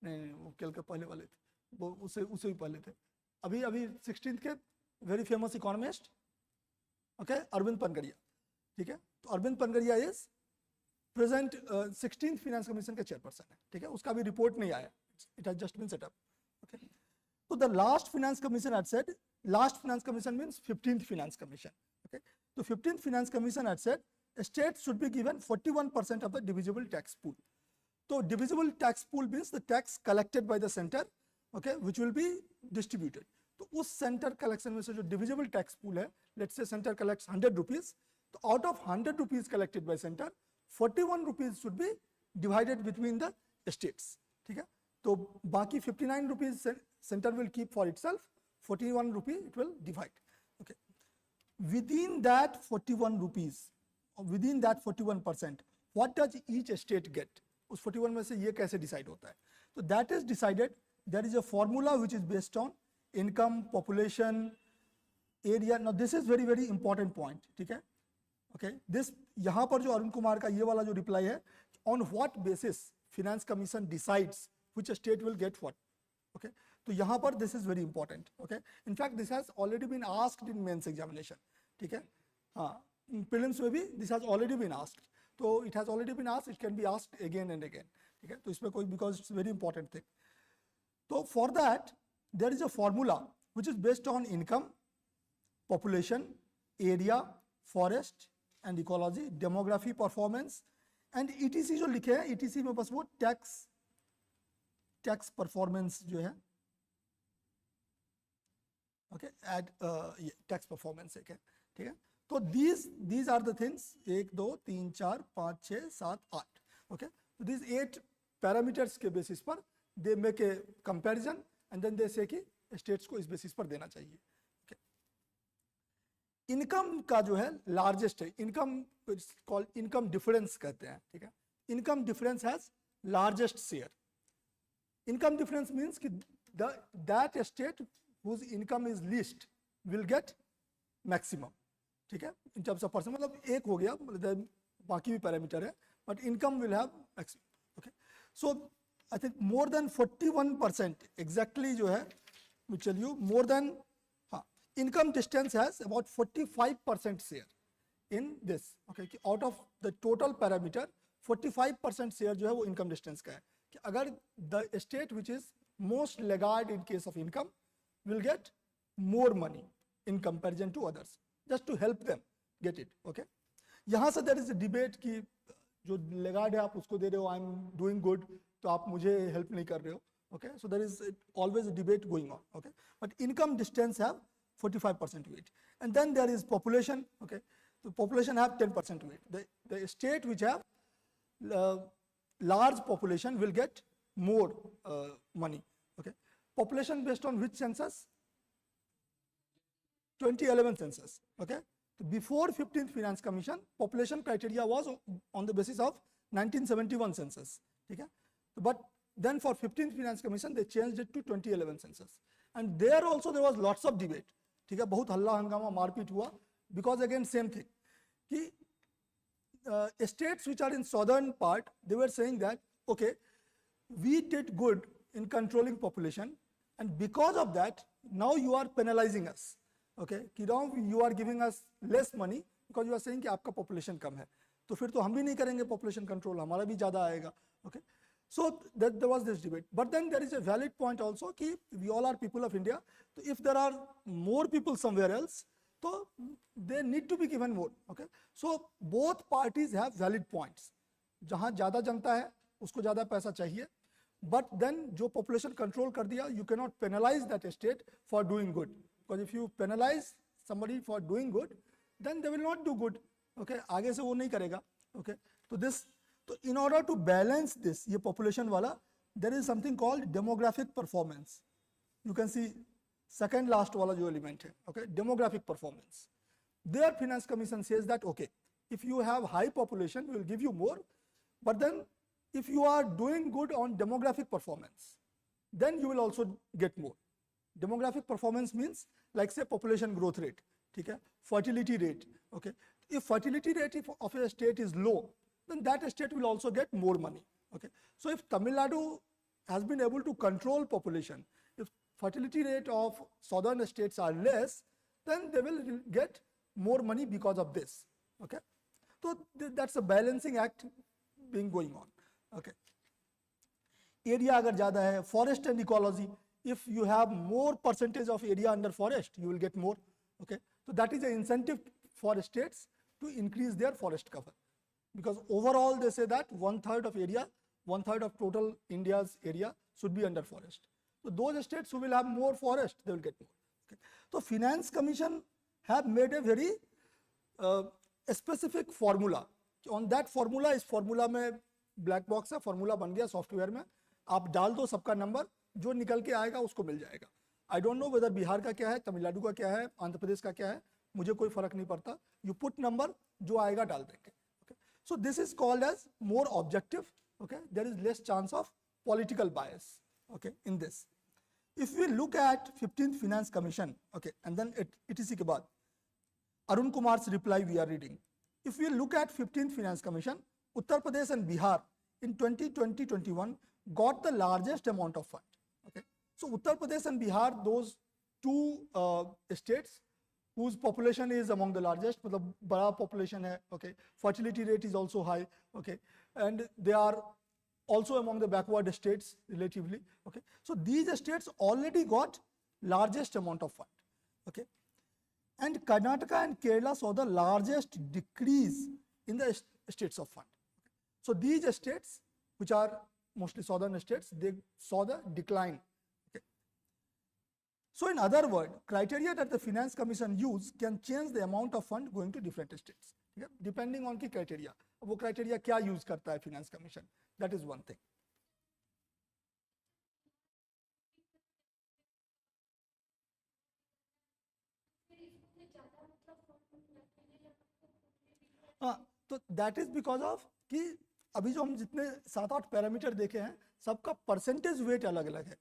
नहीं, वो कल के पहले वाले थे, वो उसे भी पहले थे. अभी 16th के very famous economist, okay, Arvind Panagariya, ठीक है. तो Arvind Panagariya is present 16th finance commission के चेयरपर्सन है, ठीक है. उसका भी रिपोर्ट नहीं आया, it has just been set up. Okay, तो the last finance commission had said, last finance commission means 15th finance commission. Okay, तो 15th finance commission had said state should be given 41% of the divisible tax pool. तो divisible tax pool means the tax collected by the centre, okay, which will be distributed. तो उस centre collection में से जो divisible tax pool है, let's say centre collects 100 rupees, तो out of 100 rupees collected by centre, 41 rupees should be divided between the states, ठीक है. तो बाकी 59 rupees centre will keep for itself, 41 rupees it will divide. Okay, within that 41 rupees, within that 41%, what does each state get? उस 41 में से ये कैसे decide होता है? तो that is decided, there is a formula which is based on income, population, area. Now this is very very important point, ठीक है. ओके, दिस यहाँ पर जो अरुण कुमार का ये वाला जो रिप्लाई है, on what basis finance commission decides which state will get what. Okay, तो यहाँ पर this is very important. Okay, in fact this has already been asked in mains examination, ठीक है. हाँ, प्रीलिम्स में भी this has already been asked, तो it has already been asked, it can be asked again and again, ठीक है. तो इसमें कोई, because it's very important thing. तो for that there is a formula which is based on income, population, area, forest and ecology, demography, performance and ETC जो लिखे हैं, ETC में बस वो टैक्स परफॉर्मेंस जो है, ओके, एड टैक्स परफॉर्मेंस एक है, ठीक है. तो these are the things, 1 2 3 4 5 6 7 8. Okay, तो these 8 पैरामीटर्स के बेसिस पर they make a comparison and then they say कि स्टेट्स को इस बेसिस पर देना चाहिए. इनकम का जो है लार्जेस्ट है, इनकम कॉल्ड इनकम डिफरेंस कहते हैं, ठीक है। Income difference has largest share. Income difference means कि that state whose income is least will get maximum, ठीक है, इन टर्म्स ऑफ परसेंट. मतलब एक हो गया, मतलब बाकी भी पैरामीटर है, but income will have maximum. Okay, so I think more than 41% exactly जो है, we tell you more than, हाँ, income distance has about 45% share in this. Okay, कि out of the total parameter 45% share जो है वो income distance का है. कि अगर the state which is most laggard in case of income will get more money in comparison to others, just to help them get it. Okay, यहाँ से there is a debate कि जो Lagarde है आप उसको दे रहे हो, आई एम डूइंग गुड, तो आप मुझे हेल्प नहीं कर रहे हो. Okay, so there is always a debate going on. Okay, but income distance have 45% weight, and then there is population. Okay, so population have 10% weight. The state which have large population will get more money. Okay, population based on which census? 2011 census. Okay, so before 15th Finance Commission, population criteria was on the basis of 1971 census. Okay, but then for 15th Finance Commission they changed it to 2011 census, and there also there was lots of debate. ठीक है, बहुत हल्ला हंगामा मारपीट हुआ, because again same thing कि states which are in southern part, they were saying that okay, we did good in controlling population, and because of that now you are penalizing us. Okay, कि now you are giving us less money because you are saying कि आपका population कम है, तो फिर तो हम भी नहीं करेंगे population control, हमारा भी ज़्यादा आएगा. Okay, so that there was this debate, but then there is a valid point also कि we all are people of India, so if there are more people somewhere else, so they need to be given more. Okay, so both parties have valid points. जहाँ ज़्यादा जनता है उसको ज़्यादा पैसा चाहिए, but then जो population control कर दिया, you cannot penalize that state for doing good, because if you penalize somebody for doing good, then they will not do good. Okay, आगे से वो नहीं करेगा. Okay, so this, तो in order to balance this, ये population वाला, there is something called demographic performance. You can see second last वाला जो element है. Okay, demographic performance. There Finance Commission says that okay, if you have high population, we will give you more, but then if you are doing good on demographic performance, then you will also get more. Demographic performance means like say population growth rate, ठीक है, fertility rate. Okay, if fertility rate of a state is low, then that state will also get more money. Okay, so if Tamil Nadu has been able to control population, if fertility rate of southern states are less, then they will get more money because of this. Okay, so that's a balancing act being going on. Okay, area अगर ज़्यादा है, forest and ecology, if you have more percentage of area under forest, you will get more. Okay, so that is an incentive for states to increase their forest cover, because overall they say that 1/3 of area, 1/3 of total India's area should be under forest. So those states who will have more forest, they will get more. Okay, so Finance Commission have made a very specific formula. On that formula, इस formula में black box है, formula बन गया software में, आप डाल दो सबका नंबर, जो निकल के आएगा उसको मिल जाएगा. I don't know whether Bihar का क्या है, तमिलनाडु का क्या है, आंध्र प्रदेश का क्या है, मुझे कोई फर्क नहीं पड़ता. यू पुट नंबर, जो आएगा डाल देंगे. Okay, so this is called as more objective. Okay, there is less chance of political bias. Okay, in this if we look at 15th finance commission, okay, and then ETC के बाद Arun Kumar reply we are reading. If we look at 15th finance commission, Uttar Pradesh and Bihar in 2020-21 got the largest amount of fund. Okay, so Uttar Pradesh and Bihar, those two states whose population is among the largest, मतलब बड़ा population है. Okay, fertility rate is also high. Okay, and they are also among the backward states relatively. Okay, so these states already got largest amount of fund. Okay, and Karnataka and Kerala saw the largest decrease in the states of fund. So these states, which are mostly southern states, they saw the decline. Okay. So in other words, criteria that the Finance Commission use can change the amount of fund going to different states. Okay. Depending on the criteria. वो criteria क्या use करता है Finance Commission? That is one thing. हाँ, तो that is because of कि अभी जो हम जितने 7-8 पैरामीटर देखे हैं सबका परसेंटेज वेट अलग अलग है.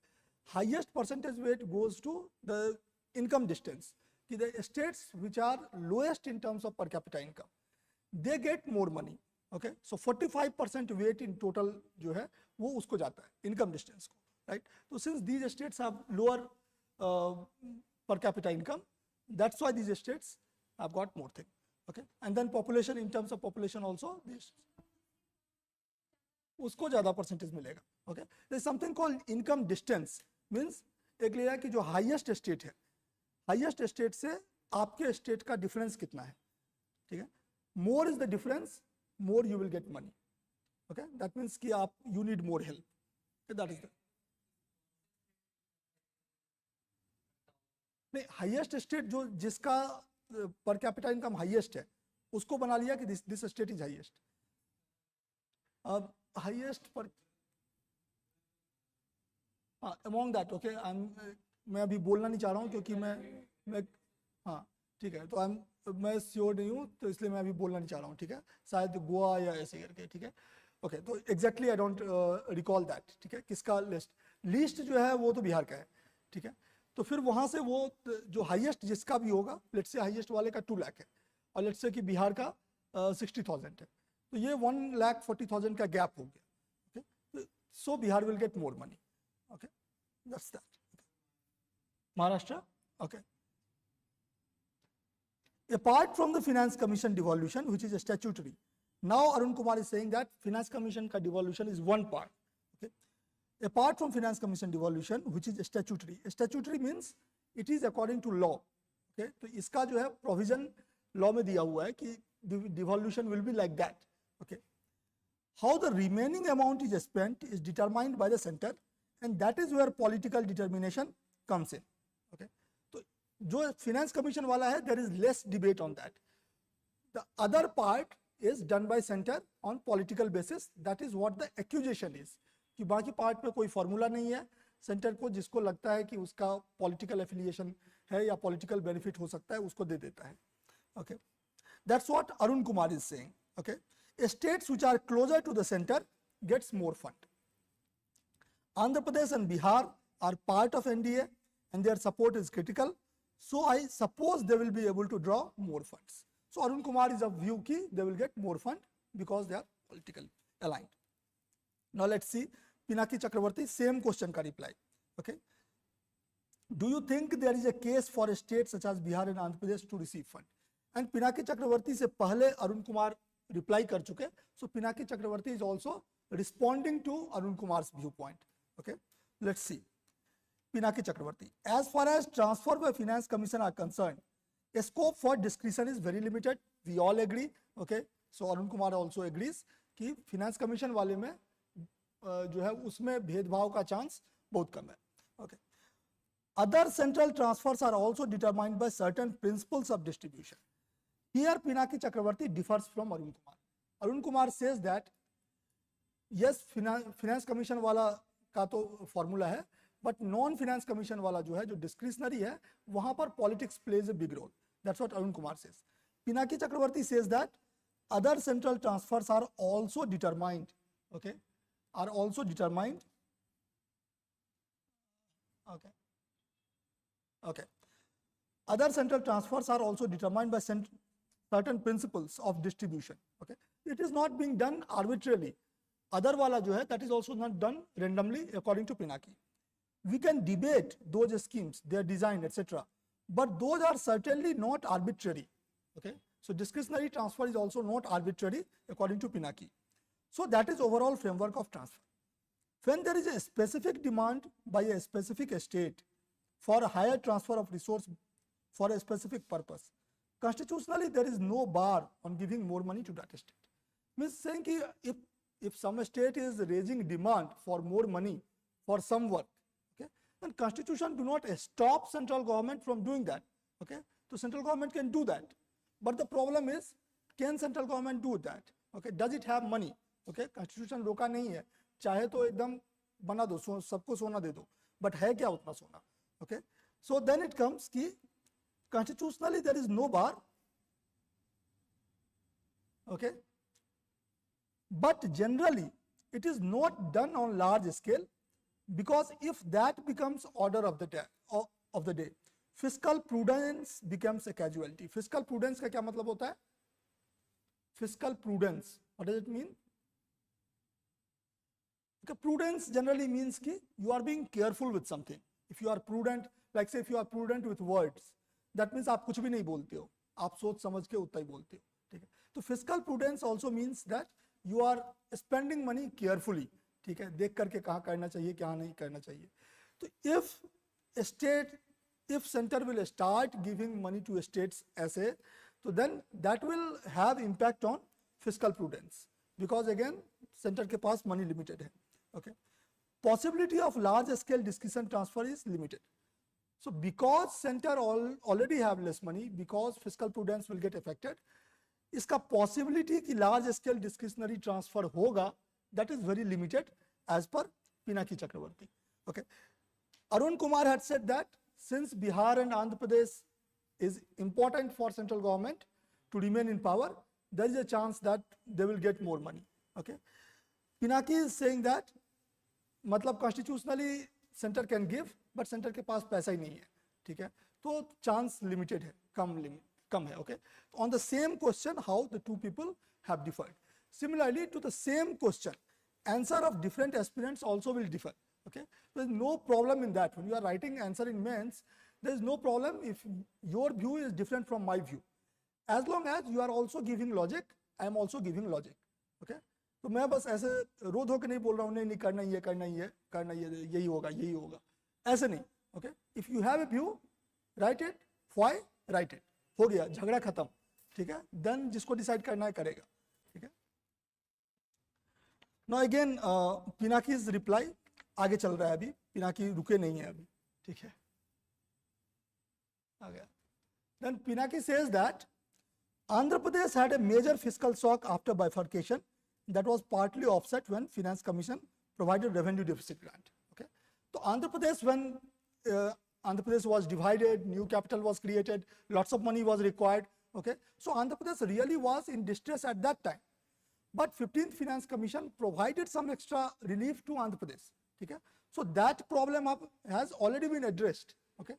Highest percentage weight goes to the income distance, कि the states which are lowest in terms of per capita income they get more money. Okay, so 45% weight in total जो है वो उसको जाता है इनकम डिस्टेंस को, राइट. तो since these states have lower per capita income, that's why these states have got more thing. Okay, and then population, in terms of population also this उसको ज्यादा परसेंटेज मिलेगा. Okay, there is something called income distance, means एक लिया कि जो highest state है, highest state से आपके स्टेट का डिफरेंस कितना है, ठीक है. More is the difference, more you will get money. Okay, that means कि आप you need more help. That is the नहीं, हाईएस्ट स्टेट जो जिसका पर कैपिटा इनकम हाईएस्ट है उसको बना लिया कि दिस स्टेट इज हाईएस्ट. अब हाईएस्ट पर अमॉन्ग दैट. ओके, मैं अभी बोलना नहीं चाह रहा हूँ क्योंकि मैं हाँ ठीक है, तो मैं श्योर नहीं हूँ तो इसलिए मैं अभी बोलना नहीं चाह रहा हूँ. ठीक है, शायद गोवा या ऐसे करके. ठीक है, ओके, तो exactly I don't recall that. ठीक है, किसका लिस्ट जो है वो तो बिहार का है. ठीक है, तो फिर वहां से वो जो हाईएस्ट जिसका भी होगा, लेट्स से हाईएस्ट वाले का 2 लाख है और लेट्स से कि बिहार का 60,000 है, तो ये 1,40,000 का गैप हो गया. Okay, so Bihar will get more money. Okay, that's that. Maharashtra. Okay, apart from the finance commission devolution which is statutory, now Arun Kumar is saying that finance commission ka devolution is one part. Okay, apart from finance commission devolution which is statutory, statutory means it is according to law. Okay, तो इसका जो है provision law में दिया हुआ है कि devolution will be like that. Okay, how the remaining amount is spent is determined by the center and that is where political determination comes in. Okay, जो finance commission वाला है there is less debate on that. The other part is done by center on political basis. That is what the accusation is. कि बाकी part में कोई formula नहीं है, centre को जिसको लगता है कि उसका पॉलिटिकल एफिलिएशन है या पॉलिटिकल बेनिफिट हो सकता है उसको दे देता है. Okay, that's what Arun Kumar is saying. Okay, states which are closer to the centre gets more fund. Andhra Pradesh and Bihar are part of NDA and their support is critical, so I suppose they will be able to draw more funds. So Arun Kumar is of view ki they will get more fund because they are politically aligned. Now let's see Pinaki Chakravarti, same question ka reply. Okay, do you think there is a case for states such as Bihar and Andhra Pradesh to receive fund? And Pinaki Chakravarti se pehle Arun Kumar reply kar chuke, so Pinaki Chakravarti is also responding to Arun Kumar's viewpoint. Okay, let's see. Pinaki Chakravarti, as far as transfer by finance commission are concerned, a scope for discretion is very limited. We all agree. Okay, so Arun Kumar also agrees कि finance commission वाले में जो है उसमें भेदभाव का chance बहुत कम है. Okay, other central transfers are also determined by certain principles of distribution. Here Pinaki Chakravarti differs from Arun Kumar. Arun Kumar says that yes, finance commission वाला का तो फॉर्मूला है, बट नॉन फाइनेंस कमीशन वाला जो है जो discretionary है वहां पर politics plays a big role. That's what Arun Kumar says. Pinaki Chakraborty says that other central transfers are also determined. Okay, are also determined. Okay, okay, other central transfers are also determined by certain principles of distribution. Okay, it is not being done arbitrarily. Other wala jo hai, that is also not done randomly according to Pinaki. We can debate those schemes, their design, etc. But those are certainly not arbitrary. Okay, so discretionary transfer is also not arbitrary according to Pinaki. So that is overall framework of transfer. When there is a specific demand by a specific state for a higher transfer of resource for a specific purpose, constitutionally there is no bar on giving more money to that state. Means saying ki if some state is raising demand for more money for some work, okay, then constitution do not stop central government from doing that. Okay, so central government can do that, but the problem is, can central government do that? Okay, does it have money? Okay, constitution रोका नहीं है, चाहे तो एकदम बना दो, सबको सोना दे दो, but है क्या उतना सोना? Okay, so then it comes कि constitutionally there is no bar Okay, but generally it is not done on large scale, because if that becomes order of the day, fiscal prudence becomes a casualty. Fiscal prudence का क्या मतलब होता है? Fiscal prudence, what does it mean? Okay, prudence generally means कि you are being careful with something. If you are prudent, like say if you are prudent with words, that means आप कुछ भी नहीं बोलते हो, आप सोच समझ के उतना ही बोलते हो, ठीक है? तो fiscal prudence also means that you are spending money carefully, ठीक है, देख करके कहाँ करना चाहिए क्या नहीं करना चाहिए. तो if center will start giving money to states ऐसे, so then that will have impact on fiscal prudence, because again center के पास money limited है. Okay, possibility of large scale discretion transfer is limited. So because center already have less money, because fiscal prudence will get affected, इसका possibility कि large scale discretionary transfer होगा, that is very limited as per Pinaki Chakravarti. Okay, Arun Kumar had said that since Bihar and Andhra Pradesh is important for central government to remain in power, there is a chance that they will get more money. Okay, Pinaki is saying that मतलब constitutionally center can give, but center के पास पैसा ही नहीं है, ठीक है, तो chance limited है, कम है. Okay, on the same question how the two people have differed. Similarly to the same question, answer of different aspirants also will differ. Okay, there is no problem in that. When you are writing answer in mains, there is no problem if your view is different from my view, as long as you are also giving logic, I am also giving logic. Okay, तो मैं बस ऐसे रो धो के नहीं बोल रहा हूँ नहीं करना ही है करना ही है करना ही है यही होगा ऐसे नहीं. Okay, if you have a view right it, why right it, हो गया, झगड़ा खत्म, ठीक है, देन जिसको डिसाइड करना है करेगा, ठीक है. नाउ अगेन पिनाकी's रिप्लाई आगे चल रहा है, अभी पिनाकी रुके नहीं है अभी, ठीक है, आ गया. Then Pinaki says that Andhra Pradesh had a major fiscal shock after bifurcation that was partly offset when Finance Commission provided revenue deficit grant. Okay, so Andhra Pradesh, when Andhra Pradesh was divided, new capital was created, lots of money was required. Okay, so Andhra Pradesh really was in distress at that time, but 15th Finance Commission provided some extra relief to Andhra Pradesh. Okay, so that problem has already been addressed. Okay,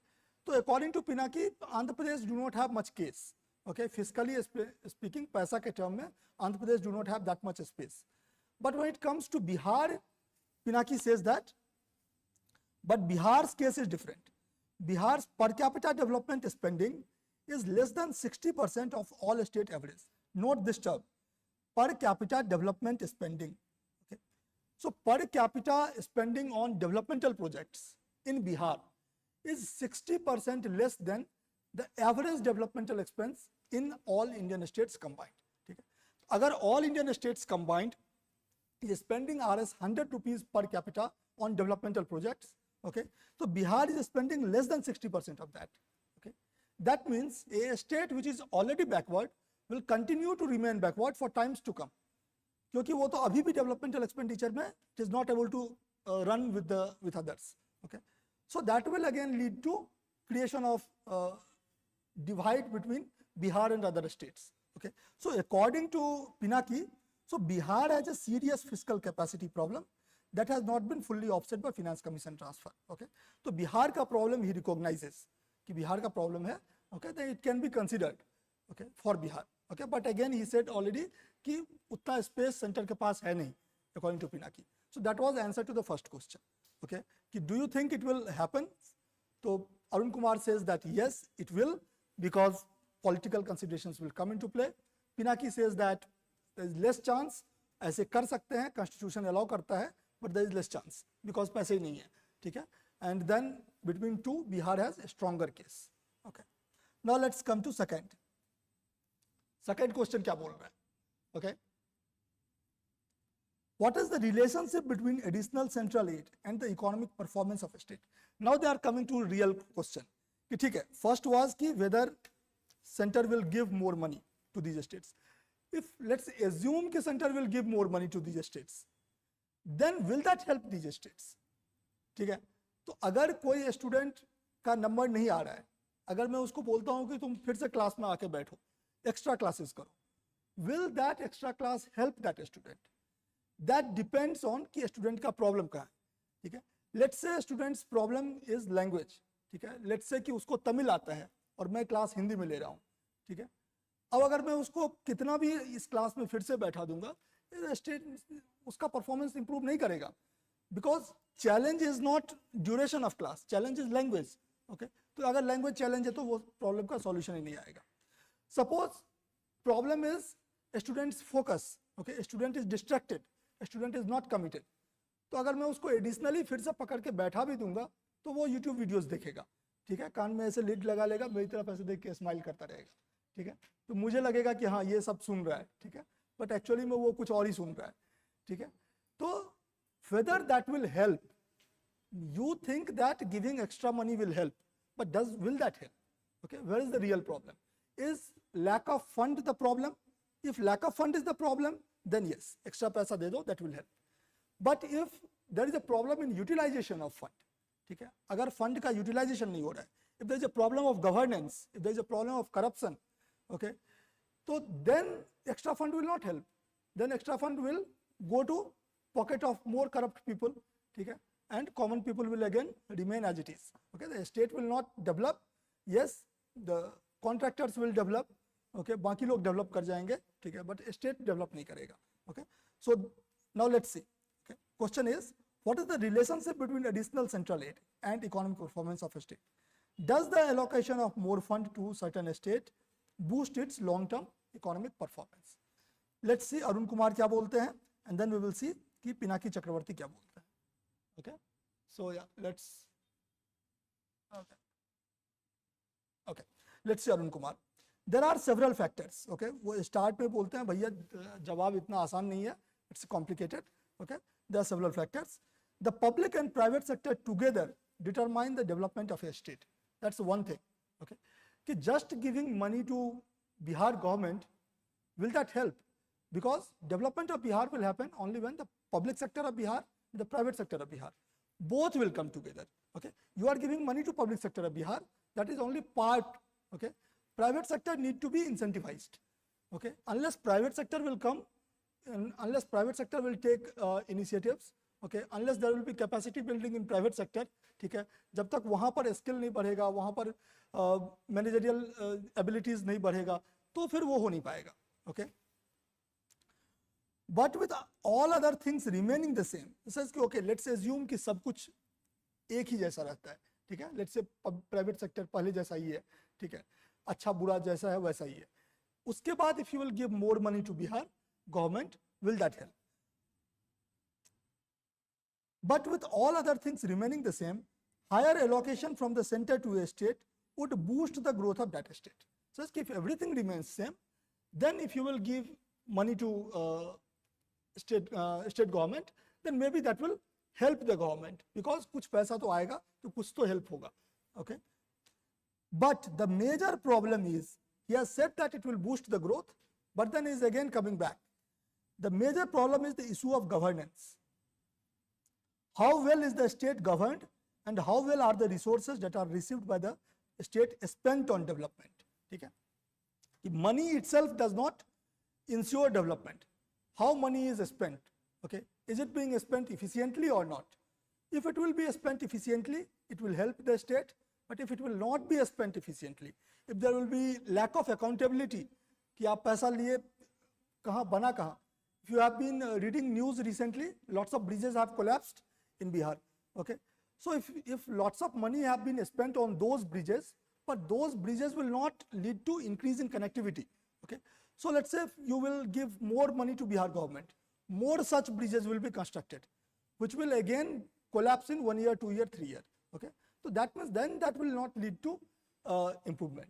so according to Pinaki, Andhra Pradesh do not have much case. Okay, fiscally speaking, पैसा के term में Andhra Pradesh do not have that much space. But when it comes to Bihar, Pinaki says that, but Bihar's case is different. Bihar's per capita development spending is less than 60% of all state average. Note this term, per capita development spending. Okay, so per capita spending on developmental projects in Bihar is 60% less than the average developmental expense in all Indian states combined. ठीक है, अगर all Indian states combined is spending Rs 100 rupees per capita on developmental projects, okay, so Bihar is spending less than 60% of that. Okay, that means a state which is already backward will continue to remain backward for times to come, क्योंकि वो तो अभी भी developmental expenditure में it is not able to run with others. Okay, so that will again lead to creation of divide between Bihar and other states. Okay, so according to Pinaki, so Bihar has a serious fiscal capacity problem that has not been fully offset by Finance Commission transfer. Okay, so Bihar का problem he recognizes कि Bihar का problem है. Okay, then it can be considered. Okay, for Bihar. Okay, but again he said already कि उतना space center के पास है नहीं, according to Pinaki. So that was answer to the first question. Okay, कि do you think it will happen? So Arun Kumar says that yes, it will, because political considerations will come into play. Pinaki says that there is less chance, ऐसे कर सकते हैं, constitution allow करता है, but there is less chance because पैसे ही नहीं है, ठीक है. And then between two, Bihar has a stronger case. Okay. Now let's come to second. Second question क्या बोल रहा है? Okay. What is the relationship between additional central aid and the economic performance of a state? Now they are coming to a real question. कि ठीक है, first was कि whether center will give more money to these states. If let's assume कि center will give more money to these states, then will that help these states? ठीक है, तो अगर कोई स्टूडेंट का नंबर नहीं आ रहा है, अगर मैं उसको बोलता हूँ कि तुम फिर से क्लास में आके बैठो, एक्स्ट्रा क्लासेस करो, will that extra class help that student? That depends on कि student का problem क्या है, ठीक है. Let's say student's problem is language, ठीक है. Let's say कि उसको तमिल आता है और मैं क्लास हिंदी में ले रहा हूँ, ठीक है. अब अगर मैं उसको कितना भी इस क्लास में फिर से बैठा दूंगा, उसका परफॉर्मेंस इंप्रूव नहीं करेगा, because challenge is not duration of class, challenge is language. Okay, तो अगर लैंग्वेज चैलेंज है तो वो प्रॉब्लम का सॉल्यूशन ही नहीं आएगा. Suppose problem is students focus, okay, student is distracted, student is not committed. तो अगर मैं उसको एडिशनली फिर से पकड़ के बैठा भी दूंगा तो वो यूट्यूब वीडियोस देखेगा, ठीक है, कान में ऐसे लिड लगा लेगा, मेरी तरफ ऐसे देख के स्माइल करता रहेगा, ठीक है. तो मुझे लगेगा कि हाँ ये सब सुन रहा है, ठीक है, बट एक्चुअली में वो कुछ और ही सुन रहा है, ठीक है. तो whether that will help, you think that giving extra money will help, but will that help? Okay, where is the real problem? Is lack of fund the problem? If lack of fund is the problem, then yes, extra paisa de do, that will help. But if there is a problem in utilization of fund, ठीक है, अगर fund का utilization नहीं हो रहा है, if there is a problem of governance, if there is a problem of corruption, okay, so then extra fund will not help. Then extra fund will go to pocket of more corrupt people, ठीक है, and common people will again remain as it is. Okay, the state will not develop. Yes, the contractors will develop. Okay, बाकी लोग develop कर जाएंगे, ठीक है, but state develop नहीं करेगा. Okay, so now let's see. Okay, question is, what is the relationship between additional central aid and economic performance of a state? Does the allocation of more fund to certain state boost its long-term economic performance? Let's see Arun Kumar क्या बोलते हैं, and then we will see कि पिनाकी चक्रवर्ती क्या बोलता है. Okay, so yeah, let's see Arun Kumar. There are several factors. Okay, वो start में बोलते हैं भैया जवाब इतना आसान नहीं है, it's complicated. Okay, there are several factors. The public and private sector together determine the development of a state. That's one thing. Okay, कि just giving money to Bihar government, will that help? Because development of Bihar will happen only when the public sector of Bihar and the private sector of Bihar both will come together. Okay, you are giving money to public sector of Bihar, that is only part. Okay, private sector need to be incentivized. Okay, unless private sector will come, and unless private sector will take initiatives, okay, unless there will be capacity building in private sector, ठीक है, जब तक वहाँ पर skill नहीं बढ़ेगा, वहाँ पर मैनेजरियल एबिलिटीज नहीं बढ़ेगा, तो फिर वो हो नहीं पाएगा. Okay, but with all other things remaining the same, this is कि okay, let's assume कि सब कुछ एक ही जैसा रहता है, ठीक है, let's say प्राइवेट सेक्टर पहले जैसा ही है, ठीक है, अच्छा बुरा जैसा है वैसा ही है. उसके बाद if you will give more money to Bihar government, will that help? But with all other things remaining the same, higher allocation from the center to a state would boost the growth of that state. So if everything remains same, then if you will give money to state government, then maybe that will help the government, because कुछ पैसा तो आएगा तो कुछ तो help होगा. Okay, but the major problem is, he has said that it will boost the growth, but then is again coming back. The major problem is the issue of governance. How well is the state governed, and how well are the resources that are received by the state spent on development? ठीक है, money itself does not ensure development. How money is spent? Okay, is it being spent efficiently or not? If it will be spent efficiently, it will help the state. But if it will not be spent efficiently, if there will be lack of accountability, कि आप पैसा लिए कहाँ बना कहाँ. If you have been reading news recently, lots of bridges have collapsed in Bihar. Okay, so if lots of money have been spent on those bridges, but those bridges will not lead to increase in connectivity. Okay, so let's say you will give more money to Bihar government, more such bridges will be constructed, which will again collapse in 1 year, 2 year, 3 year. Okay, so that means then that will not lead to improvement.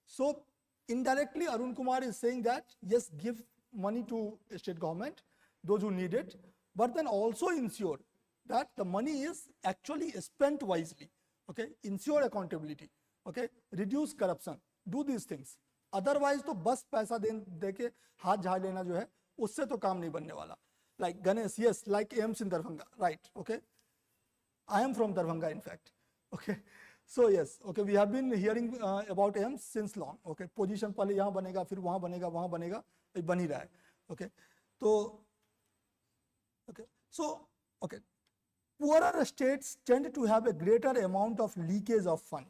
So indirectly Arun Kumar is saying that yes, give money to state government, those who need it, but then also ensure that the money is actually spent wisely. Okay, ensure accountability. Okay, reduce corruption, do these things. Otherwise तो बस पैसा दे के हाथ झाड़ लेना जो है, उससे तो काम नहीं बनने वाला. Like Ganesh, yes, like AIMS in Darbhanga, right? Okay, I am from Darbhanga in fact. Okay, so yes, okay, we have been hearing about AIMS since long. Okay, position पहले यहाँ बनेगा, फिर वहाँ बनेगा, बन ही रहा है. ओके, तो okay, so okay, poorer states tend to have a greater amount of leakage of fund.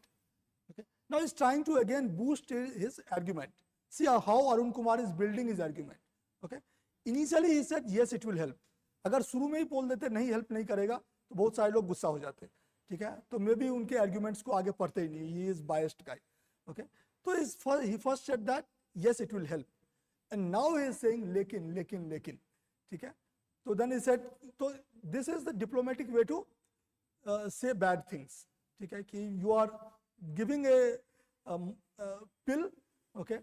Okay, now he's trying to again boost his argument. See how Arun Kumar is building his argument. Okay, initially he said yes it will help. अगर शुरू में ही बोल देते नहीं help नहीं करेगा तो बहुत सारे लोग गुस्सा हो जाते. ठीक है, तो मे बी उनके आर्ग्यूमेंट्स को आगे पढ़ते ही नहीं. He is biased guy. Okay, तो he first said that yes it will help, and now he is saying लेकिन. ठीक है, तो then he said, so this is the diplomatic way to say bad things. ठीक है, कि you are giving a pill, okay,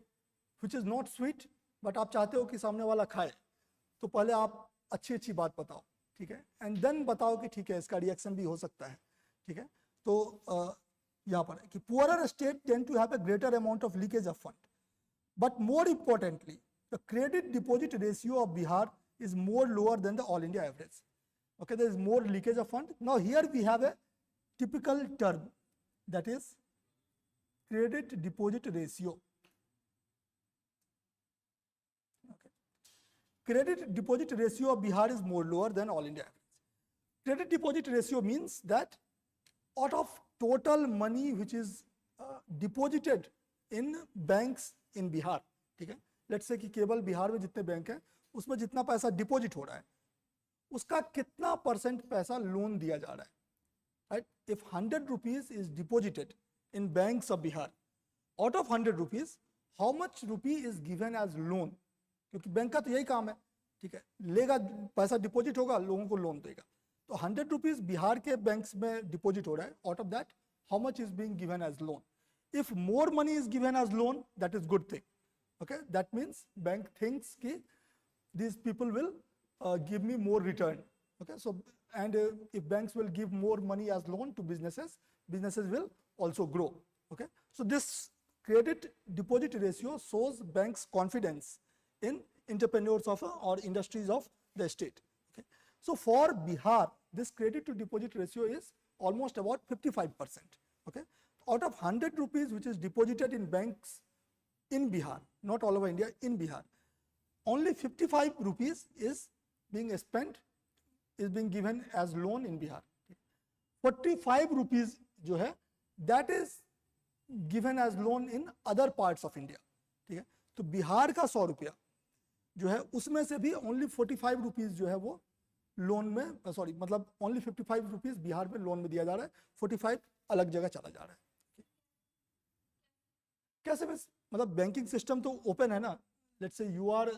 which is not sweet, but आप चाहते हो कि सामने वाला खाए, तो पहले आप अच्छी बात बताओ. ठीक है, एंड देन बताओ कि ठीक है इसका रिएक्शन भी हो सकता है. ठीक है, तो यहाँ पर है कि poorer state tend to have a greater amount of leakage of fund, but more importantly the credit deposit ratio of Bihar is more lower than the all India average. Okay, there is more leakage of fund. Now here we have a typical term, that is credit deposit ratio. Okay, credit deposit ratio of Bihar is more lower than all India average. Credit deposit ratio means that out of total money which is deposited in banks in Bihar, ठीक है, let's से कि केवल बिहार में जितने bank हैं उसमें जितना पैसा डिपॉजिट हो रहा है उसका कितना परसेंट पैसा लोन दिया जा रहा है. Right, if 100 rupees is deposited in banks of Bihar, out of 100 rupees how much rupee is given as loan, क्योंकि बैंक का तो यही काम है. ठीक है, लेगा पैसा डिपॉजिट होगा लोगों को लोन देगा. तो 100 रुपीज बिहार के बैंक्स में डिपॉजिट हो रहा है, out of that how much is being given as loan. If more money is given as loan that is good thing. Okay, that means bank thinks ki these people will give me more return. Okay, so and if banks will give more money as loan to businesses, businesses will also grow. Okay, so this credit deposit ratio shows banks confidence in entrepreneurs of or industries of the state. Okay, so for Bihar this credit to deposit ratio is almost about 55%. Okay, out of 100 rupees which is deposited in banks in Bihar, not all over India, in Bihar, only 55 rupees is being spent, is being given as loan in Bihar. 45 rupees जो है that is given as loan in other parts of India. ठीक है, तो बिहार का 100 रुपया जो है उसमें से भी only 45 रुपीज जो है वो लोन में, सॉरी मतलब only 55 रुपीज बिहार में लोन में दिया जा रहा है, 45 अलग जगह चला जा रहा है. कैसे बस, मतलब बैंकिंग सिस्टम तो ओपन है ना. लेट्स से यू आर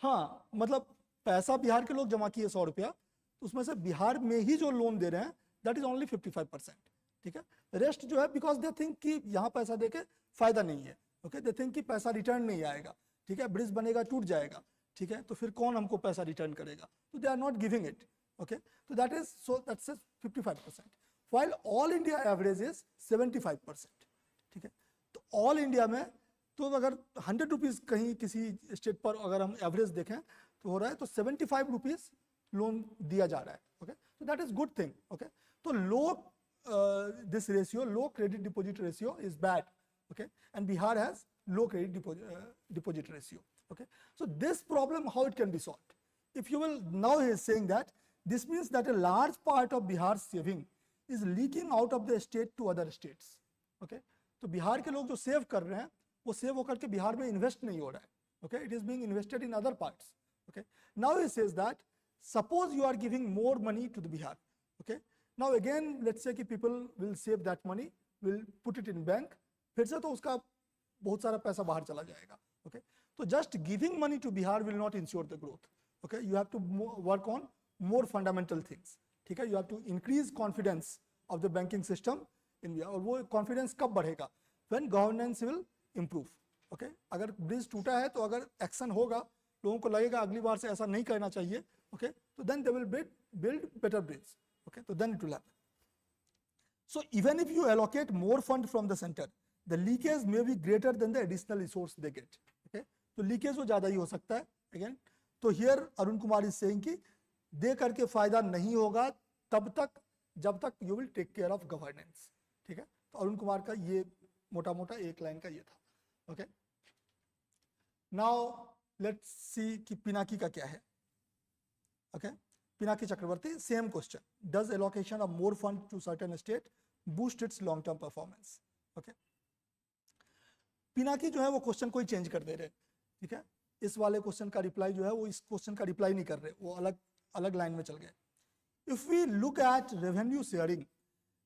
हाँ, मतलब पैसा बिहार के लोग जमा किए 100 रुपया, तो उसमें से बिहार में ही जो लोन दे रहे हैं दैट इज ओनली 55%. ठीक है, रेस्ट जो है बिकॉज दे थिंक कि यहाँ पैसा देके फायदा नहीं है. ओके, दे थिंक कि पैसा रिटर्न नहीं आएगा. ठीक है, ब्रिज बनेगा टूट जाएगा. ठीक है, तो फिर कौन हमको पैसा रिटर्न करेगा, तो they are not giving it. Okay, तो that is so that's 55%. while all India average is 75%. ठीक है, तो ऑल इंडिया में तो अगर 100 रुपीज कहीं किसी स्टेट पर अगर हम एवरेज देखें तो हो रहा है तो 75 रुपीज लोन दिया जा रहा है. ओके, तो that is good thing. Okay, तो low this ratio, low credit deposit ratio is bad. Okay, and Bihar has low credit deposit ratio. Okay, so this problem how it can be solved? If you will, now he is saying that this means that a large part of Bihar's saving is leaking out of the state to other states. Okay, तो बिहार के लोग जो save कर रहे हैं वो save होकर के बिहार में इन्वेस्ट नहीं हो रहा है. Okay, it is being invested in other parts. Okay, now he says that suppose you are giving more money to the Bihar. Okay, now again let's say कि people will save that money, will put it in bank, फिर से तो उसका बहुत सारा पैसा बाहर चला जाएगा. Okay, तो just giving money to Bihar will not ensure the growth. Okay, you have to work on more fundamental things. ठीक है, you have to increase confidence of the banking system in Bihar. और वो confidence कब बढ़ेगा? When governance will improve. Okay, अगर bridge टूटा है तो अगर एक्शन होगा, लोगों को लगेगा अगली बार से ऐसा नहीं करना चाहिए. Okay, तो then they will build better bridge. Okay, so then it will happen. So even if you allocate more fund from the center, the leakage may be greater than the additional resource they get. Okay, तो leakage वो ज़्यादा ही हो सकता है. Again, तो here Arun Kumar is saying कि दे करके फायदा नहीं होगा तब तक जब तक you will take care of governance. ठीक है, तो अरुण कुमार का ये मोटा मोटा एक लाइन का ये था. ओके, नाउ लेट्स सी कि पिनाकी का क्या है. Okay, Pinaki Chakraborty, same question. Does allocation of more fund to certain state boost its long term performance. Okay, Pinaki जो है वो क्वेश्चन कोई चेंज कर दे रहे. ठीक है, इस वाले क्वेश्चन का रिप्लाई जो है वो इस क्वेश्चन का रिप्लाई नहीं कर रहे, वो अलग अलग लाइन में चल गए. If we look at revenue sharing,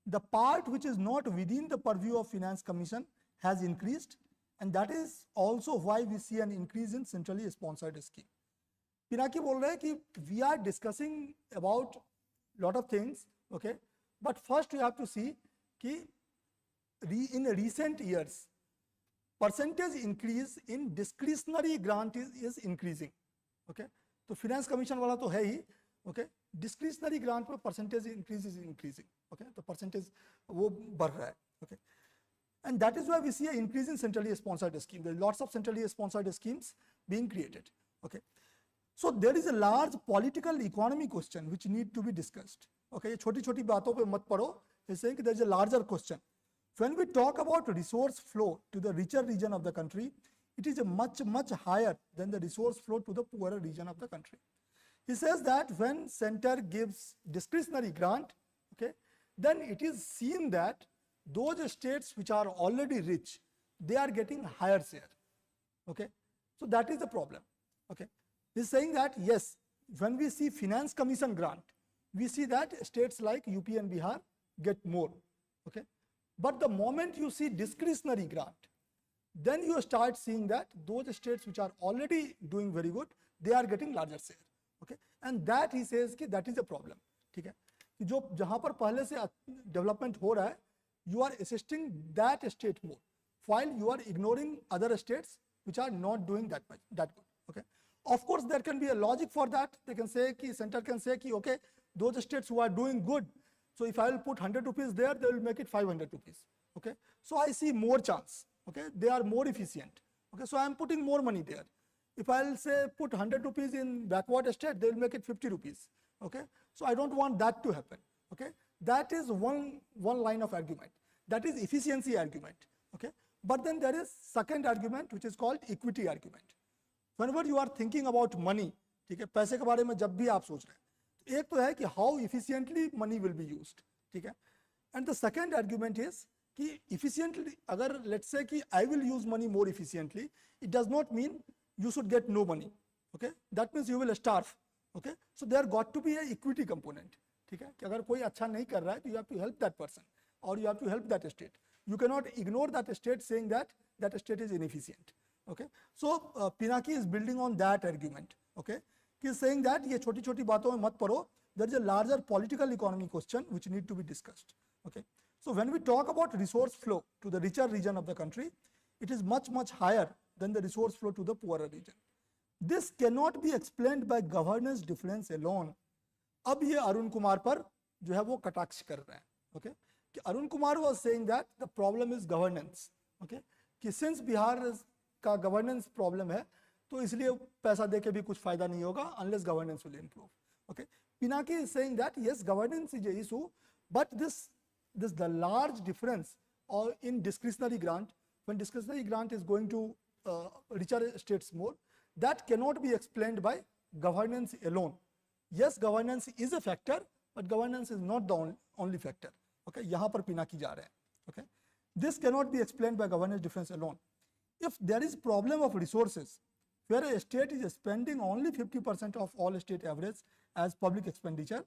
the part which is not within the purview of finance commission has increased, and that is also why we see an increase in centrally sponsored scheme. Pinaki बोल रहे हैं कि we are discussing about lot of things. Okay, but first you have to see कि in recent years percentage increase in discretionary grant is increasing. Okay, तो finance commission वाला तो है ही. Okay, discretionary grant पे percentage increase is increasing. Okay, तो percentage वो बढ़ रहा है. Okay, and that is why we see an increase in centrally sponsored scheme. There are lots of centrally sponsored schemes being created. Okay, so there is a large political economy question which need to be discussed. Okay, ये छोटी छोटी बातों पे मत पढ़ो. It's saying there is a larger question. When we talk about resource flow to the richer region of the country, it is a much higher than the resource flow to the poorer region of the country. He says that when center gives discretionary grant, okay, then it is seen that those states which are already rich, they are getting higher share. Okay, so that is the problem. Okay, he's saying that yes, when we see finance commission grant, we see that states like UP and Bihar get more. Okay, but the moment you see discretionary grant, then you start seeing that those states which are already doing very good, they are getting larger share. Okay, and that he says कि that is a problem. ठीक है, कि जो जहाँ पर पहले से development हो रहा है, you are assisting that state more, while you are ignoring other states which are not doing that good. Okay, of course there can be a logic for that. They can say कि center can say कि okay, those states who are doing good, so if I will put 100 rupees there, they will make it 500 rupees. Okay, so I see more chance. Okay, they are more efficient. Okay, so I am putting more money there. If I will say put 100 rupees in backward state, they will make it 50 rupees. Okay, so I don't want that to happen. Okay, that is one line of argument. That is efficiency argument. Okay, but then there is second argument which is called equity argument. Whenever you are thinking about money, ठीक है, पैसे के बारे में जब भी आप सोच रहे हैं, एक तो है कि how efficiently money will be used. ठीक है, and the second argument is कि efficiently, अगर let's say कि I will use money more efficiently, it does not mean you should get no money. Okay, that means you will starve. Okay, so there got to be a equity component. ठीक है, कि अगर कोई अच्छा नहीं कर रहा है तो you have to help that person or you have to help that state. You cannot ignore that state saying that that state is inefficient. Okay, so Pinaki is building on that argument. Okay, he is saying that ये छोटी छोटी बातों में मत पढ़ो. There is a larger political economy question which need to be discussed. Okay, so when we talk about resource flow to the richer region of the country, it is much higher than the resource flow to the poorer region. This cannot be explained by governance difference alone. अब ये अरुण कुमार पर जो है वो कटाक्ष कर रहे हैं. Okay, कि Arun Kumar was saying that the problem is governance. Okay, कि since बिहार का governance problem है, तो इसलिए पैसा देके भी कुछ फायदा नहीं होगा unless governance will improve. Okay, Pinaki is saying that yes, governance is a issue, but this the large difference or in discretionary grant, when discretionary grant is going to richer states more, that cannot be explained by governance alone. Yes, governance is a factor, but governance is not the only factor. Okay, यहाँ पर Pinaki जा रहे हैं. Okay, this cannot be explained by governance difference alone. If there is problem of resources, where a state is spending only 50% of all state average as public expenditure,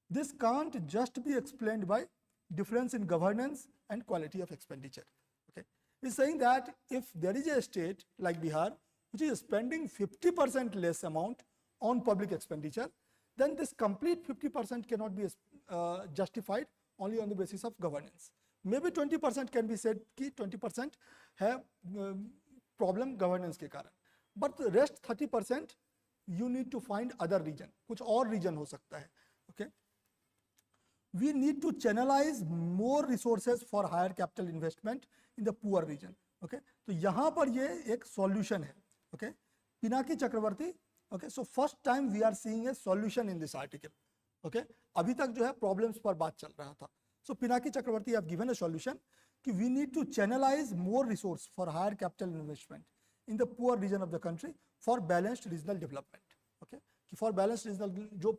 this can't just be explained by difference in governance and quality of expenditure. Okay, he's saying that if there is a state like Bihar which is spending 50% less amount on public expenditure, then this complete 50% cannot be justified only on the basis of governance. Maybe 20% can be said कि 20% है problem governance के कारण, but the rest 30% you need to find other region, कुछ और region हो सकता है. Okay, we need to channelize more resources for higher capital investment in the poor region. Okay, तो यहाँ पर ये एक solution है. Okay, Pinaki Chakravarti. Okay, so first time we are seeing a solution in this article. Okay, अभी तक जो है problems पर बात चल रहा था. So Pinaki Chakravarti have given a solution कि we need to channelize more resource for higher capital investment in the poor region of the country for balanced regional development. Okay, कि for balanced regional जो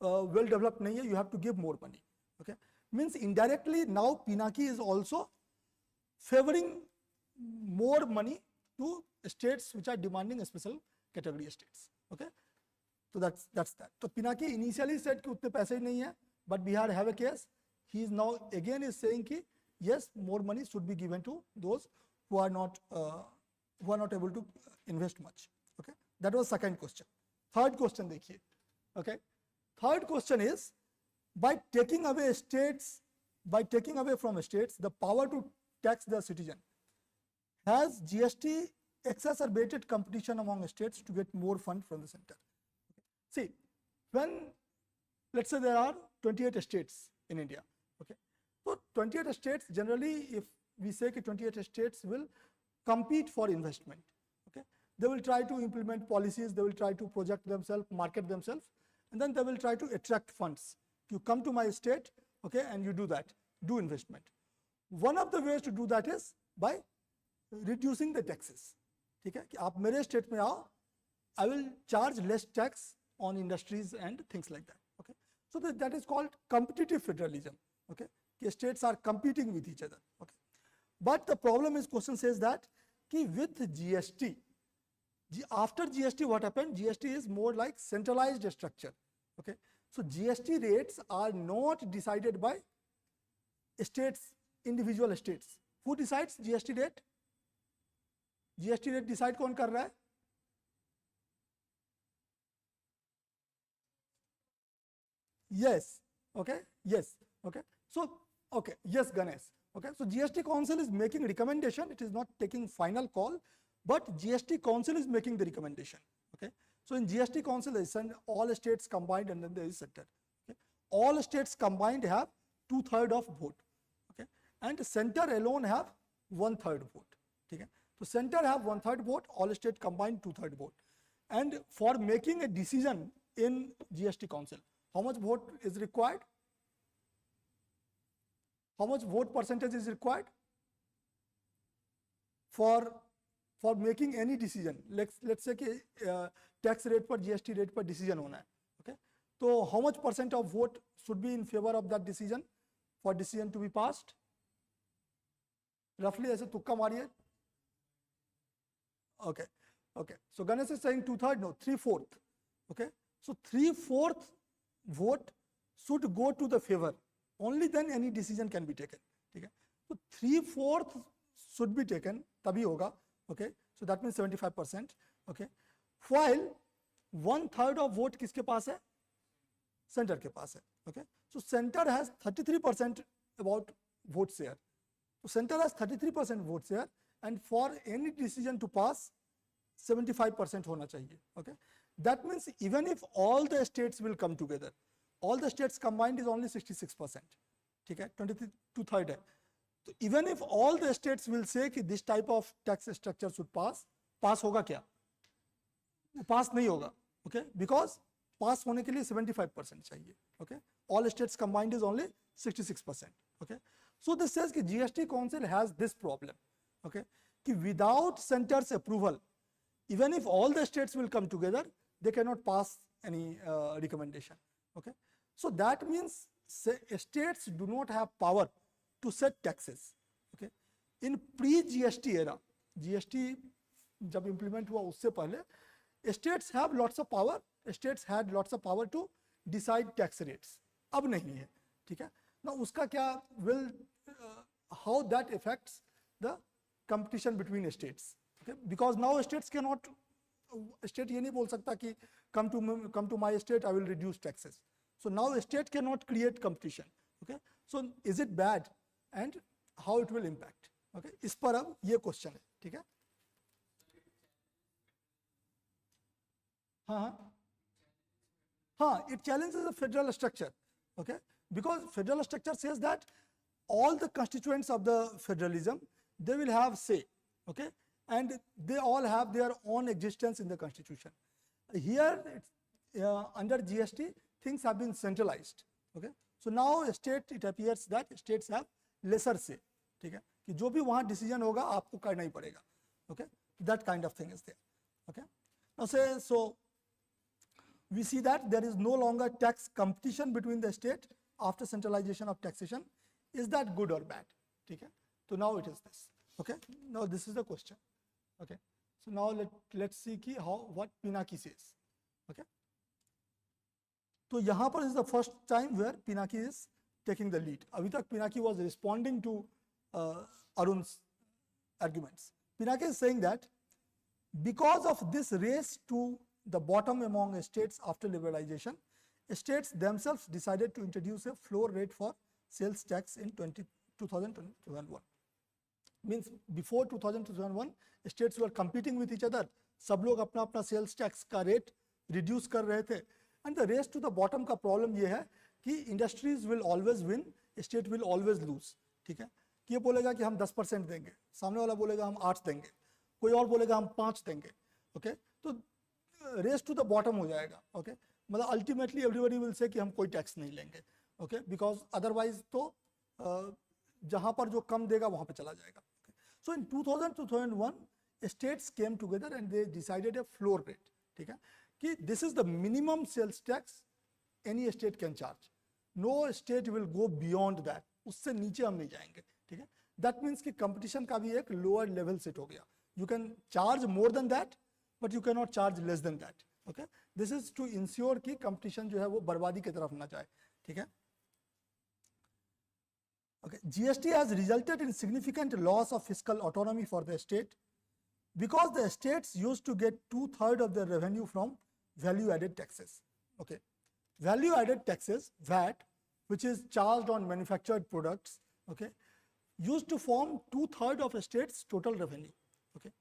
well developed नहीं है, you have to give more money. Okay, means indirectly now Pinaki is also favoring more money to states which are demanding a special category states. Okay, so that's that. So Pinaki initially said कि उतने पैसे ही नहीं है, but Bihar have a case. He is now again is saying कि yes, more money should be given to those who are not able to invest much. Okay, that was second question. Third question देखिए. Okay, third question is, by taking away from states the power to tax their citizen, has GST exacerbated competition among states to get more fund from the center? See, when let's say there are 28 states in India, okay, so 28 states generally, if we say that 28 states will compete for investment, okay, they will try to implement policies, they will try to project themselves, market themselves, and then they will try to attract funds. You come to my state, okay, and you do that, do investment. One of the ways to do that is by reducing the taxes. ठीक है कि आप मेरे state में आओ, I will charge less tax on industries and things like that. Okay, so that is called competitive federalism. Okay, states are competing with each other. Okay, but the problem is, question says that with GST, after GST what happened? GST is more like centralized structure. Okay, so GST rates are not decided by states, individual states. Who decides GST rate? GST rate decide कौन कर रहा है? Yes. Okay. Yes. Okay. So okay. Yes, Ganesh. Okay. So GST Council is making recommendation. It is not taking final call, but GST Council is making the recommendation. Okay. So in GST Council, they send all states combined, and then there is center. Okay. All states combined have 2/3 of vote. Okay. And center alone have 1/3 vote. Okay. So center have 1/3 vote, all state combined 2/3 vote. And for making a decision in GST Council, how much vote is required? How much vote percentage is required for making any decision? Let's say कि tax rate पर, GST rate पर decision होना है. Okay, so how much % of vote should be in favor of that decision for decision to be passed? Roughly ऐसे तुक्का मारिए. Okay, okay. So Ganesh is saying 2/3, no, 3/4. Okay, so 3/4 vote should go to the favor. Only then any decision can be taken. Okay, so 3/4 should be taken. तभी होगा. Okay, so that means 75%. Okay, while 1/3 of vote किसके पास है? Center के पास है. Okay, so center has 33% about vote share. So center has 33% vote share, and for any decision to pass, 75% होना चाहिए. Okay, that means even if all the states will come together, all the states combined is only 66%. ठीक है, 2/3 है. So even if all the states will say कि this type of tax structure should pass होगा क्या? पास नहीं होगा. Okay, because पास होने के लिए 75% चाहिए. Okay, all states combined is only 66%. Okay, so this says कि GST Council has this problem. Okay, कि without center's approval, even if all the states will come together, they cannot pass any recommendation. Okay, so that means states do not have power to set taxes. Okay, in pre-GST era, GST जब implement हुआ उससे पहले, states have lots of power. States had lots of power to decide tax rates. अब नहीं है. ठीक है. Now उसका क्या will how that affects the competition between states. Okay, because now states cannot, state ये नहीं बोल सकता कि come to my state, I will reduce taxes. So now a state cannot create competition. Okay, so is it bad and how it will impact? Okay, इस पर अब ये question है. ठीक है. हाँ, it challenges the federal structure. Okay, because federal structure says that all the constituents of the federalism, they will have say. Okay, and they all have their own existence in the constitution. Here under GST, things have been centralized. Okay, so now it appears that states have lesser say. ठीक है, कि जो भी वहाँ decision होगा आपको करना ही पड़ेगा. Okay, that kind of thing is there. Okay, now so we see that there is no longer tax competition between the state after centralization of taxation. Is that good or bad? Okay, so now it is this. Okay, now this is the question. Okay, so now let's see ki what Pinaki says. Okay, so यहाँ पर is the first time where Pinaki is taking the lead. अभी तक Pinaki was responding to Arun's arguments. Pinaki is saying that because of this race to the bottom among states after liberalization, states themselves decided to introduce a floor rate for sales tax in 2001. Means before 2001, states were competing with each other. सब लोग अपना अपना sales tax का rate reduce कर रहे थे. And the race to the bottom का problem ये है कि industries will always win, state will always lose. ठीक है, ये बोलेगा कि हम 10% देंगे, सामने वाला बोलेगा हम 8 देंगे, कोई और बोलेगा हम 5 देंगे. ओके, तो रेस टू द बॉटम हो जाएगा. ओके, मतलब अल्टीमेटली एवरीबॉडी विल से कि हम कोई टैक्स नहीं लेंगे. ओके, बिकॉज अदरवाइज तो जहां पर जो कम देगा वहां पे चला जाएगा. So in 2000-2001 states came together and they decided a floor rate. ठीक है, कि this is the minimum sales tax any state can charge. No state will go beyond that, उससे नीचे हम नहीं जाएंगे. ठीक है, दैट मीन्स कि कंपटीशन का भी एक लोअर लेवल सेट हो गया. You can charge more than that but you can not charge less than that. Okay, this is to ensure कि कंपटीशन जो है वो बर्बादी की तरफ ना जाए. ठीक है, okay, GST has resulted in significant loss of fiscal autonomy for the state because the states used to get 2/3 of their revenue from value added taxes. Okay, value added taxes, VAT, which is charged on manufactured products, okay, used to form 2/3 of a state's total revenue. Okay,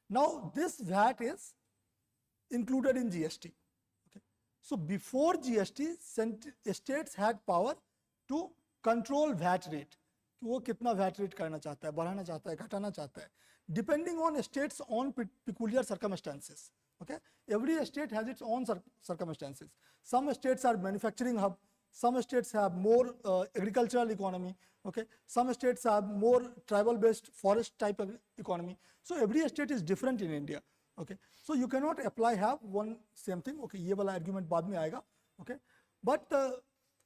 now this VAT is included in GST. Okay, so before GST, states had power to control VAT rate. कि वो कितना VAT rate करना चाहता है, बढ़ाना चाहता है, घटाना चाहता है, depending on states' own peculiar circumstances. Okay, every state has its own circumstances. Some states are manufacturing hub, some states have more agricultural economy. Okay, some states have more tribal based forest type of economy. So every state is different in India. Okay, so you cannot have one same thing. Okay, ये वाला argument बाद में आएगा. Okay, but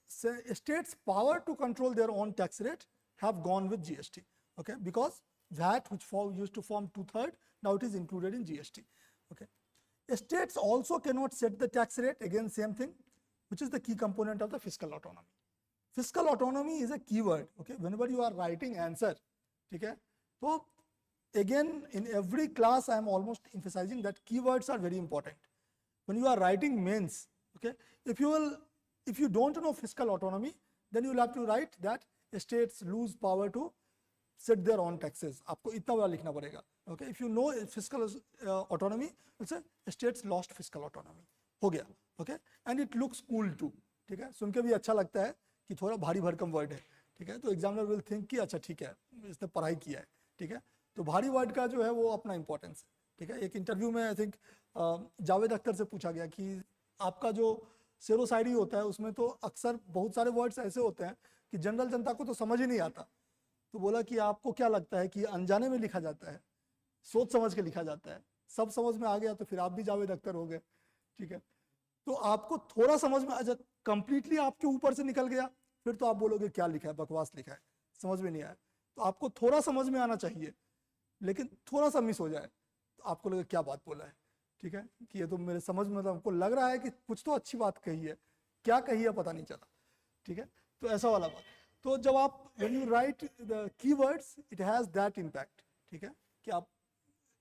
states' power to control their own tax rate have gone with GST. Okay, because VAT, which used to form 2/3, now it is included in GST. Okay, states also cannot set the tax rate, again same thing, which is the key component of the fiscal autonomy. Fiscal autonomy is a keyword. Okay, whenever you are writing answer, okay, so again in every class I am almost emphasizing that keywords are very important. When you are writing mains, okay, if you don't know fiscal autonomy, then you will have to write that states lose power to set their own taxes. आपको इतना बड़ा लिखना पड़ेगा. Okay, if you know fiscal autonomy, it's a states lost fiscal autonomy. हो गया. Okay, and it looks cool too. ठीक है, सुन के भी अच्छा लगता है कि थोड़ा भारी भरकम वर्ड है. ठीक है, तो एग्जामिनर विल थिंक कि अच्छा ठीक है, इसने पढ़ाई किया है. ठीक है, तो भारी वर्ड का जो है वो अपना इंपॉर्टेंस है. ठीक है, एक इंटरव्यू में आई थिंक जावेद अख्तर से पूछा गया कि आपका जो शेरो शायरी होता है उसमें तो अक्सर बहुत सारे वर्ड्स ऐसे होते हैं कि जनरल जनता को तो समझ ही नहीं आता. तो बोला कि आपको क्या लगता है कि अनजाने में लिखा जाता है, सोच समझ के लिखा जाता है, सब समझ में आ गया तो फिर आप भी जावेद अख्तर हो गए. ठीक है, तो आपको थोड़ा समझ में आ जाए, कंप्लीटली आपके ऊपर से निकल गया, फिर तो आप बोलोगे क्या लिखा है, बकवास लिखा है, समझ में नहीं आया. तो आपको थोड़ा समझ में आना चाहिए, लेकिन थोड़ा सा मिस हो जाए तो आपको लगे क्या बात बोला है. ठीक है, कि ये तो मेरे समझ में, मतलब आपको लग रहा है कि कुछ तो अच्छी बात कही है, क्या कही है पता नहीं चला. ठीक है, तो ऐसा वाला बात. तो जब आप when you write the keywords, it has that impact. ठीक है, कि आप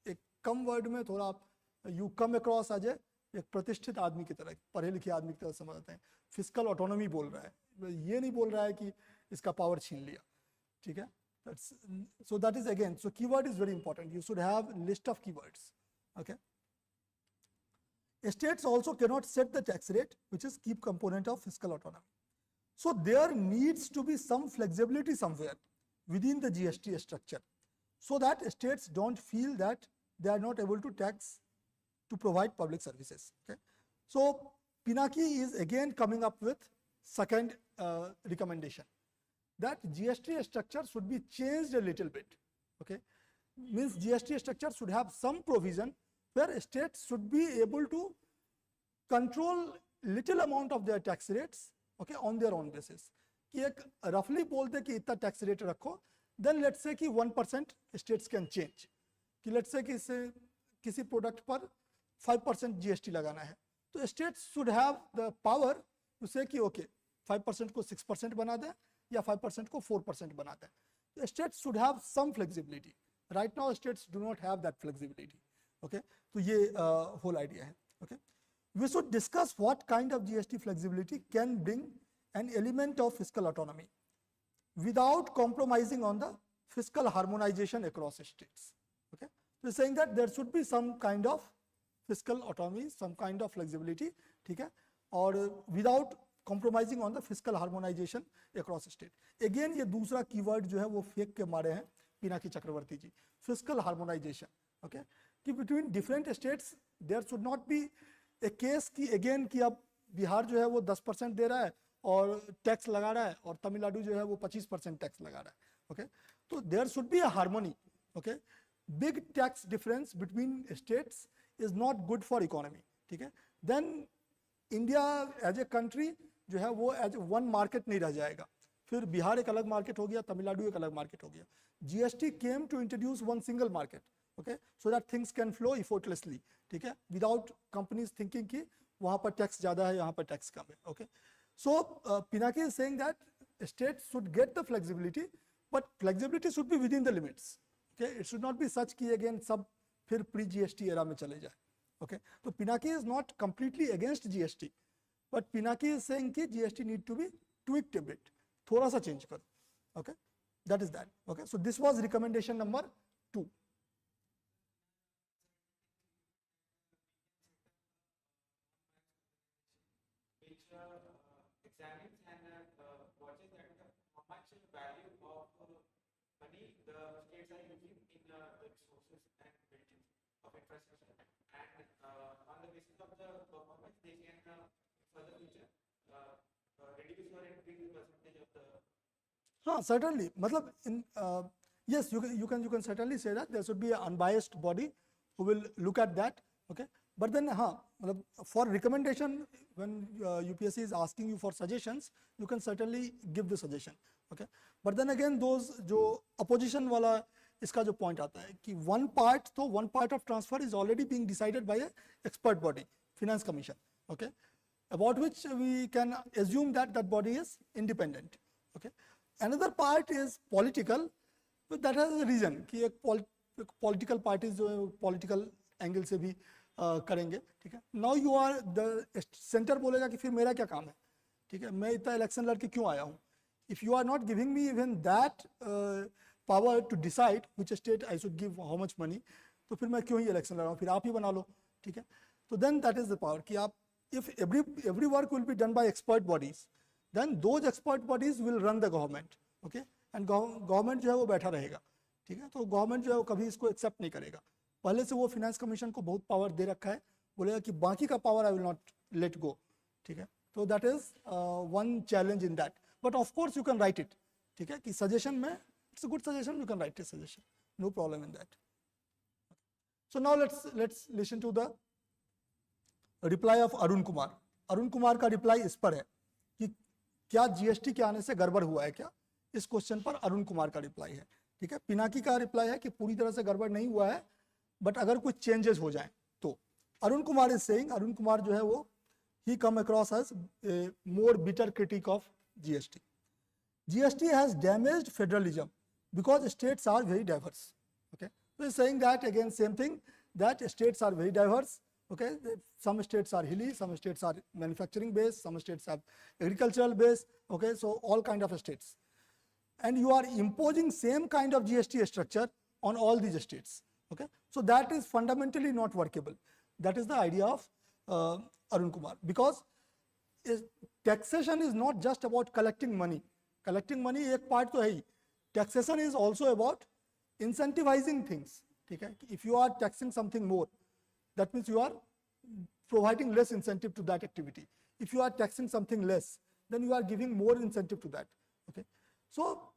एक कम वर्ड में थोड़ा आप you come across as एक प्रतिष्ठित आदमी की तरह, पढ़े लिखे आदमी की तरह समझते हैं. फिस्कल ऑटोनॉमी बोल रहा है, ये नहीं बोल रहा है कि इसका पावर छीन लिया. ठीक है, so that is again, so keyword is very important. You should have list of keywords. Okay, states also cannot set the tax rate, which is key component of fiscal autonomy. So there needs to be some flexibility somewhere within the GST structure so that states don't feel that they are not able to tax to provide public services. Okay, so Pinaki is again coming up with second recommendation. that GST structure should be changed a little bit. Okay, means GST structure should have some provision where states should be able to control little amount of their tax rates, okay, on their own basis. कि एक roughly बोलते कि इतना tax rate रखो, then let's say कि 1% states can change. कि let's say कि किसी product पर 5% GST लगाना है, तो states should have the power to say कि okay 5% को 6% बना दें या 5% को 4% बना दें. The states should have some flexibility. Right now states do not have that flexibility. Okay, तो ये whole idea है. Okay, we should discuss what kind of GST flexibility can bring an element of fiscal autonomy without compromising on the fiscal harmonization across states. Okay, so saying that there should be some kind of fiscal autonomy, some kind of flexibility, ठीक है, और without compromising on the fiscal harmonization across state. Again ये दूसरा keyword जो है वो fake के मारे हैं पिनाकी चक्रवर्ती जी, fiscal harmonization. Okay, कि between different states there should not be a case कि again कि अब बिहार जो है वो 10% दे रहा है और टैक्स लगा रहा है और तमिलनाडु जो है वो 25% टैक्स लगा रहा है. ओके, तो there should be a harmony. Okay, big tax difference between states is not good for economy. ठीक है, then India as a country जो है वो एज वन मार्केट नहीं रह जाएगा. फिर बिहार एक अलग मार्केट हो गया, तमिलनाडु एक अलग मार्केट हो गया. GST came to introduce one single market. Okay, so that things can flow effortlessly. ठीक है, विदाउट कंपनीज थिंकिंग कि वहां पर टैक्स ज्यादा है, यहाँ पर टैक्स कम है. Okay, so Pinaki is saying that states should get the flexibility, but flexibility should be within the limits. Okay, it should not be such कि again सब फिर pre GST era में चले जाए. Okay, so Pinaki is not completely against GST, but Pinaki is saying कि GST need to be tweaked a bit, थोड़ा सा change करो. Okay, that is that. Okay, so this was recommendation number 2. Examines and watches that how much value of money the states are using in the resources and building of infrastructure, and on the basis of the performance they can for the future reduce or increase the percentage of the. हाँ, certainly. मतलब in yes, you can certainly say that there should be an unbiased body who will look at that. Okay, but then हाँ, मतलब for recommendation when UPSC is asking you for suggestions, you can certainly give the suggestion. Okay, but then again those जो opposition वाला इसका जो point आता है कि one part of transfer is already being decided by a expert body, Finance Commission. Okay, about which we can assume that that body is independent. Okay, another part is political, but that has a reason कि एक political parties जो political angle से भी करेंगे. ठीक है, now you are the centre बोलेगा कि फिर मेरा क्या काम है. ठीक है, मैं इतना इलेक्शन लड़के क्यों आया हूँ. If you are not giving me even that power to decide which state I should give how much money, तो फिर मैं क्यों ही इलेक्शन लड़ रहा हूँ, फिर आप ही बना लो. ठीक है, तो then that is the power कि आप if every work will be done by expert bodies, then those expert bodies will run the government. Okay, and government जो है वो बैठा रहेगा. ठीक है, तो गवर्नमेंट जो है वो कभी इसको एक्सेप्ट नहीं करेगा. पहले से वो फिनेंस कमीशन को बहुत पावर दे रखा है, बोलेगा कि बाकी का power I will not let go. ठीक है, तो that is one challenge in that, but of course you can write it. ठीक है, कि सजेशन में it's a good suggestion, you can write a suggestion, no problem in that. So now let's listen to the reply of Arun Kumar. Arun Kumar का reply इस पर है कि क्या जीएसटी के आने से गड़बड़ हुआ है क्या. इस क्वेश्चन पर अरुण कुमार का रिप्लाई है. ठीक है, पिनाकी का रिप्लाई है कि पूरी तरह से गड़बड़ नहीं हुआ है, बट अगर कुछ चेंजेस हो जाएं तो. अरुण कुमार इज सेइंग, अरुण कुमार जो है वो ही come across as more bitter critic of GST. GST has damaged federalism because states are very diverse. Okay, so he's saying that again same thing, that states are very diverse. Okay, some states are hilly, some states are manufacturing based, some states have agricultural based. Okay, so all kind of states, and you are imposing same kind of GST structure on all these states. Okay, so that is fundamentally not workable. That is the idea of Arun Kumar, because taxation is not just about collecting money. Collecting money एक part तो है ही. Taxation is also about incentivizing things. ठीक है, if you are taxing something more, that means you are providing less incentive to that activity. If you are taxing something less, then you are giving more incentive to that. Okay, So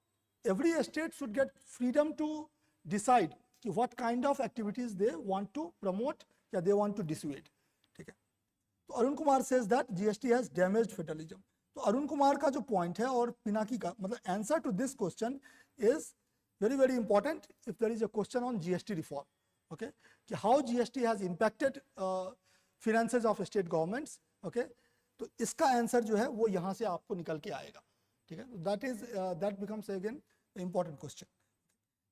every state should get freedom to decide what kind of activities they want to promote या they want to dissuade. ठीक है, तो Arun Kumar says that GST has damaged federalism. तो अरुण कुमार का जो point है और पिनाकी का मतलब answer to this question is very very important if there is a question on GST reform. Okay, कि how GST has impacted finances of state governments. Okay, तो इसका आंसर जो है वो यहाँ से आपको निकल के आएगा. ठीक है, that becomes again important question.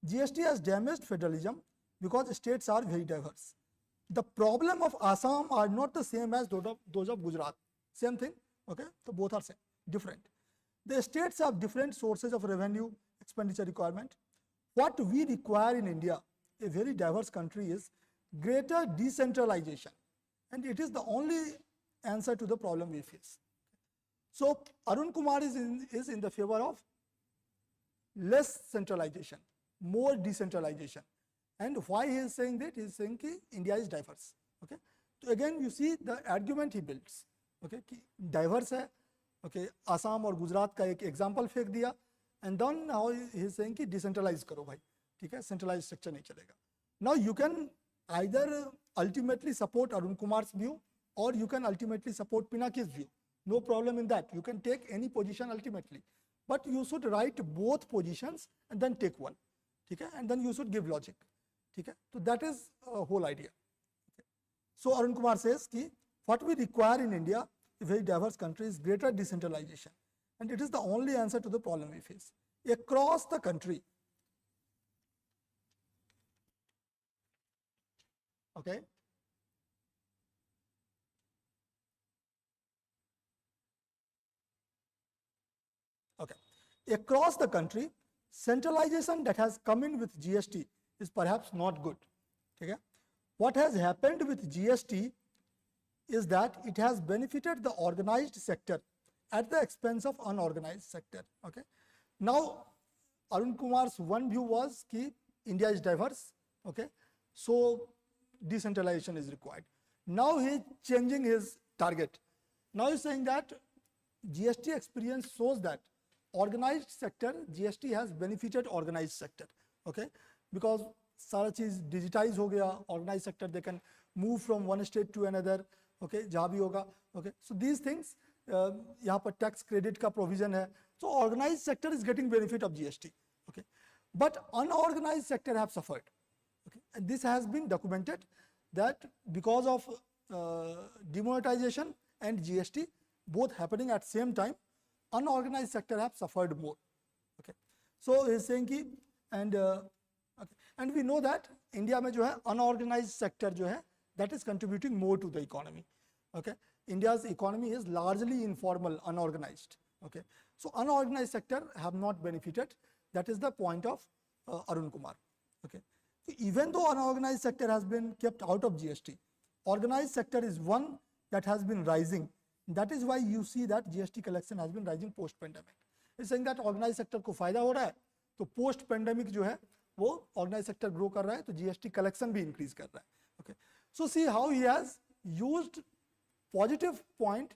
GST has damaged federalism because states are very diverse. The problem of Assam are not the same as those of Gujarat. Same thing. Okay, so both are same, different. The states have different sources of revenue, expenditure requirement. What we require in India, a very diverse country, is greater decentralization, and it is the only answer to the problem we face. So Arun Kumar is in the favor of less centralization, more decentralization. And why he is saying that? He is saying that India is diverse. Okay, so again you see the argument he builds. Okay, कि diverse है. Okay, Assam और गुजरात का एक example फेंक दिया and then now he is saying कि decentralise करो भाई. ठीक है, सेंट्रलाइज स्ट्रक्चर नहीं चलेगा. Now you can either ultimately support Arun Kumar's view और you can ultimately support Pinaki's view. No problem in that. You can take any position ultimately, but you should write both positions and then take one. ठीक है, and then you should give logic. ठीक है, तो that is whole idea. So Arun Kumar says कि what we require in India, a very diverse country, is greater decentralization, and it is the only answer to the problem we face across the country. Okay, okay, across the country, centralization that has come in with GST is perhaps not good. Okay, what has happened with GST is that it has benefited the organized sector at the expense of unorganized sector. Okay, now Arun Kumar's one view was कि India is diverse. Okay, so decentralization is required. Now he is changing his target. Now he is saying that GST experience shows that organized sector, GST has benefited organized sector. Okay, because सारा चीज digitise हो गया. Organise sector they can move from one state to another. Okay, जहाँ भी होगा. Okay, so these things, यहाँ पर tax credit का प्रोविजन है. So organise sector is getting benefit of GST. Okay, but unorganise sector have suffered. Okay, and this has been documented that because of demonetization and GST both happening at same time, unorganized sector have suffered more. Okay, so he is saying कि and we know that India में जो है unorganized sector जो है that is contributing more to the economy. Okay, India's economy is largely informal, unorganized. Okay, so unorganized sector have not benefited. That is the point of Arun Kumar. Okay, so even though unorganized sector has been kept out of GST, organized sector is one that has been rising. That is why you see that GST collection has been rising post pandemic. It's saying that organized sector को फायदा हो रहा है, तो post pandemic जो है वो organized sector grow कर रहा है, तो GST collection भी increase कर रहा है. Okay, so see how he has used positive point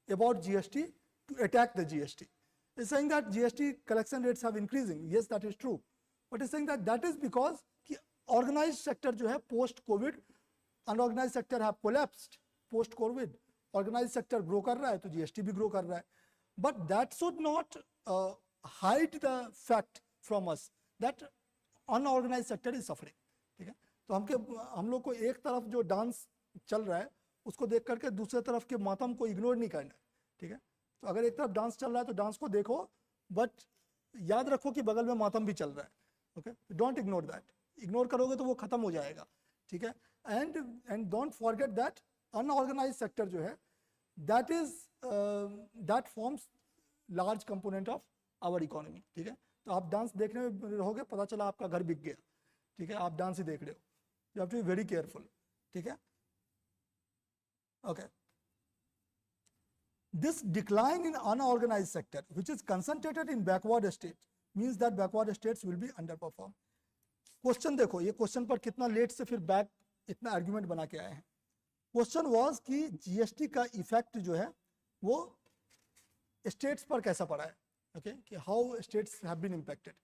about GST to attack the GST. He's saying that GST collection rates have increasing. Yes, that is true, but he's saying that that is because कि organized sector जो है post COVID, unorganized sector have collapsed post COVID. Organized sector grow कर रहा है, तो GST भी grow कर रहा है. But that should not hide the fact from us that unorganized sector is suffering. ठीक है, तो हम लोग को एक तरफ जो डांस चल रहा है उसको देख करके दूसरे तरफ के मातम को इग्नोर नहीं करना है. ठीक है, तो अगर एक तरफ डांस चल रहा है तो डांस को देखो, बट याद रखो कि बगल में मातम भी चल रहा है. Okay, don't ignore that. Ignore करोगे तो वो खत्म हो जाएगा. ठीक है, and don't forget that unorganised sector जो है that forms large component of our economy. ठीक है, तो आप डांस देखने में रहोगे, पता चला आपका घर बिक गया. ठीक है, आप डांस ही देख रहे हो. You have to be very careful. ठीक है, okay. This decline in unorganized sector, which is concentrated in backward states, means that backward states will be underperformed. Question देखो, ये क्वेश्चन पर कितना लेट से फिर बैक इतना आर्ग्यूमेंट बना के आए हैं. क्वेश्चन वाज कि जीएसटी का इफेक्ट जो है वो स्टेट्स पर कैसा पड़ा है. okay, कि how states have been impacted.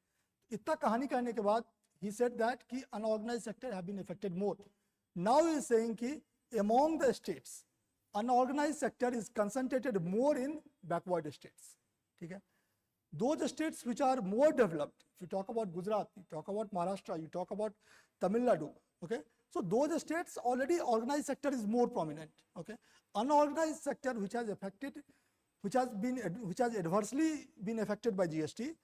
इतना कहानी कहने के बाद he said that कि unorganized sector have been affected more. Now he is saying कि among the states unorganized sector is concentrated more in backward states. ठीक है, those states which are more developed, if you talk about Gujarat, you talk about Maharashtra, you talk about Tamil Nadu, okay, so those states already organized sector is more prominent. Okay, unorganized sector which has adversely been affected by GST,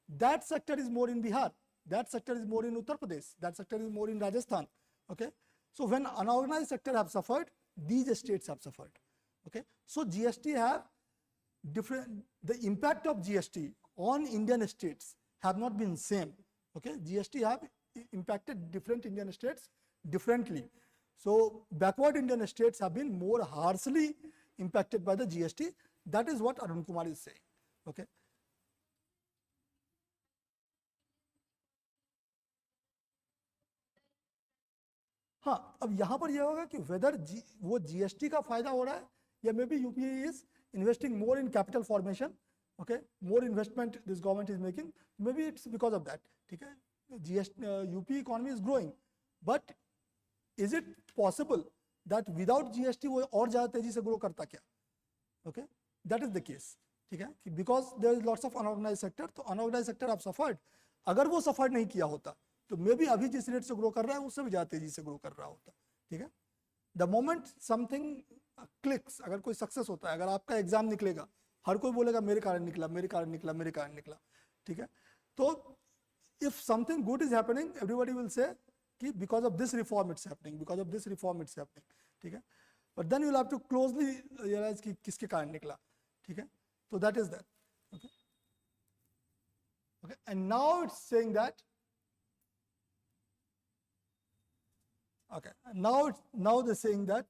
that sector is more in Bihar, that sector is more in Uttar Pradesh, that sector is more in Rajasthan. Okay, so when unorganized sector have suffered, these states have suffered. Okay, so GST have different, the impact of GST on Indian states have not been same. Okay, GST have impacted different Indian states differently. So backward Indian states have been more harshly impacted by the GST. That is what Arun Kumar is saying. Okay. हाँ, अब यहाँ पर यह होगा कि weather वो GST का फायदा हो रहा है या may be UPI is investing more in capital formation. Okay, more investment this government is making, maybe it's because of that. ठीक है, UP economy is growing, but is it possible that without GST वो और ज़्यादा तेजी से grow करता क्या? Okay, that is the case. ठीक है, because there is lots of unorganized sector, तो unorganized sector have suffered. अगर वो suffered नहीं किया होता तो मे बी अभी जिस रेट से ग्रो कर रहा है उससे भी ज़्यादा तेजी से ग्रो कर रहा होता. ठीक है, द मोमेंट समथिंग क्लिक्स, अगर कोई सक्सेस होता है, अगर आपका एग्जाम निकलेगा, हर कोई बोलेगा मेरे कारण निकला, मेरे कारण निकला, मेरे कारण निकला. ठीक है, तो if something good is happening, everybody will say कि because of this reform it's happening, because of this reform it's happening. ठीक है, but then you will have to closely realize कि किसके कारण निकला. ठीक है, so that is that. Okay, okay, and now it's saying that, okay, now they're saying that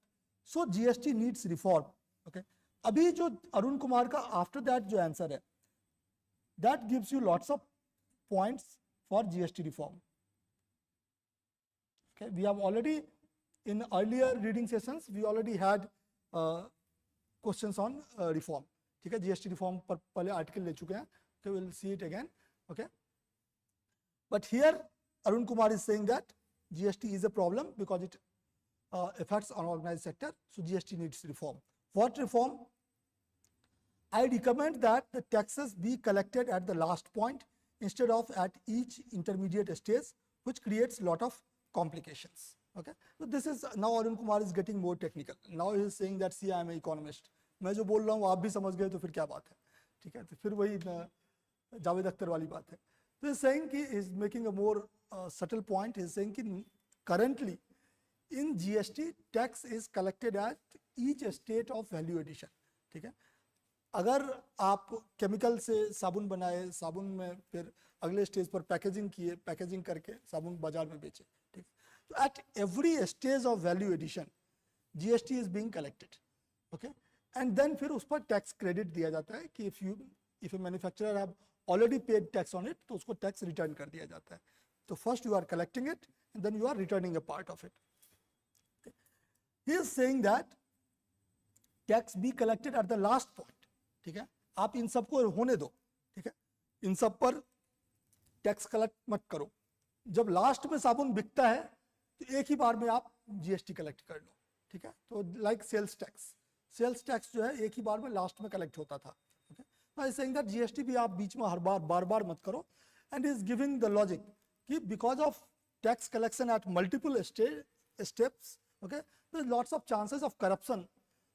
so GST needs reform. Okay, अभी जो अरुण कुमार का after that जो आंसर है, that gives you lots of points for GST reform. Okay, we have already in earlier reading sessions we already had questions on reform. ठीक है, GST reform पर पहले article ले चुके हैं. Okay, we'll see it again. Okay, but here Arun Kumar is saying that GST is a problem because it affects unorganized sector, so GST needs reform. What reform? I recommend that the taxes be collected at the last point instead of at each intermediate stage, which creates lot of complications. Okay, so this is now Arun Kumar is getting more technical. Now he is saying that see I am an economist. मैं जो बोल रहा हूँ आप भी समझ गए तो फिर क्या बात है. ठीक है, तो फिर वही जावेद अख्तर वाली बात है. तो he is saying कि he is making a more subtle point. He is saying कि currently in GST tax is collected at each state of value addition. ठीक है, अगर आप केमिकल से साबुन बनाए, साबुन में फिर अगले स्टेज पर पैकेजिंग किए, पैकेजिंग करके साबुन बाजार में बेचे. ठीक, तो at every stage of value addition GST is being collected. Okay, and then फिर उस पर टैक्स क्रेडिट दिया जाता है कि if a manufacturer have already paid tax on it तो उसको टैक्स रिटर्न कर दिया जाता है. तो first you are collecting it and then you are returning a part of it. He is saying that tax be collected at the last point. ठीक है, आप इन सबको होने दो. ठीक है, इन सब पर टैक्स कलेक्ट मत करो. जब लास्ट में साबुन बिकता है तो एक ही बार में आप GST कलेक्ट कर लो. ठीक है, तो लाइक सेल्स टैक्स जो है एक ही बार में लास्ट में कलेक्ट होता था. Okay, I saying that GST भी आप बीच में हर बार मत करो. And is giving the logic कि because of tax collection at multiple steps, okay, there is lots of chances of corruption.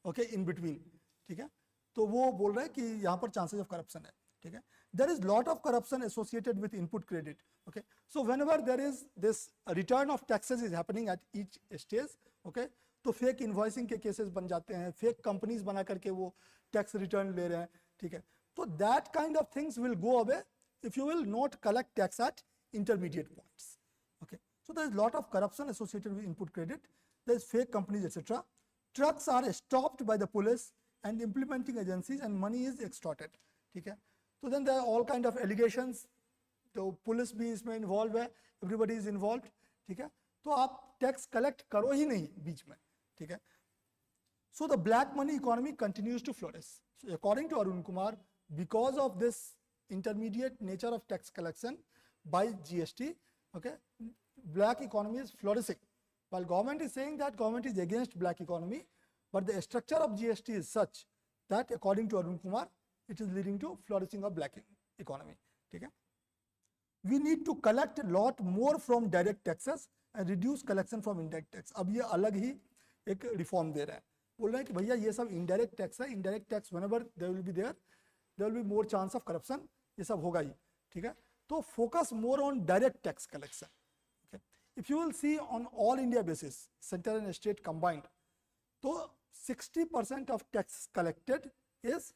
Okay, in between. ठीक है, तो वो बोल रहे हैं कि यहाँ पर चांसेस ऑफ करप्शन है. ठीक है, there is lot of corruption associated with input credit. Okay, so whenever there is this return of taxes is happening at each stage, okay, तो फेक इन्वॉइसिंग के केसेस बन जाते हैं, फेक कंपनीज बना करके वो टैक्स रिटर्न ले रहे हैं. ठीक है, तो that kind of things will go away if you will not collect tax at intermediate points. Okay, so there is lot of corruption associated with input credit. There is fake companies etcetera. Trucks are stopped by the police and implementing agencies and money is extorted. ठीक है, तो then there are all kind of allegations. तो police भी इसमें involve है, everybody is involve. ठीक है, तो आप टैक्स कलेक्ट करो ही नहीं बीच में. ठीक है, so the black money economy continues to flourish. So according to Arun Kumar, because of this intermediate nature of tax collection by GST. Okay, black economy is flourishing. While government is saying that government is against black economy, but the structure of GST is such that according to Arun Kumar, it is leading to flourishing of black economy. Okay? We need to collect a lot more from direct taxes and reduce collection from indirect tax. अब ये अलग ही एक reform दे रहा है, बोल रहे हैं कि भैया ये सब indirect tax है, indirect tax whenever there will be there will be more chance of corruption, ये सब होगा ही, ठीक है? तो focus more on direct tax collection. Okay? If you will see on all India basis, center and state combined, तो 60% of tax collected is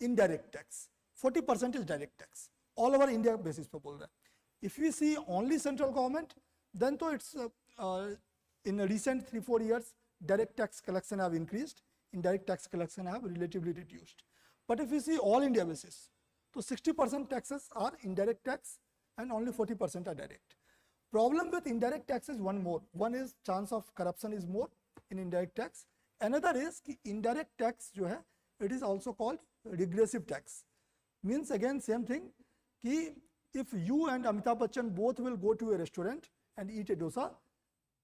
indirect tax, 40% is direct tax. All over India basis पे बोल रहा है. If we see only central government, then तो it's in recent 3-4 years, direct tax collection have increased, indirect tax collection have relatively reduced. But if we see all India basis, so 60% taxes are indirect tax and only 40% are direct. Problem with indirect tax is one more. One is chance of corruption is more in indirect tax. Another is कि indirect tax जो है, it is also called regressive tax. Means again same thing कि if you and Amitabh Bachchan both will go to a restaurant and eat a dosa,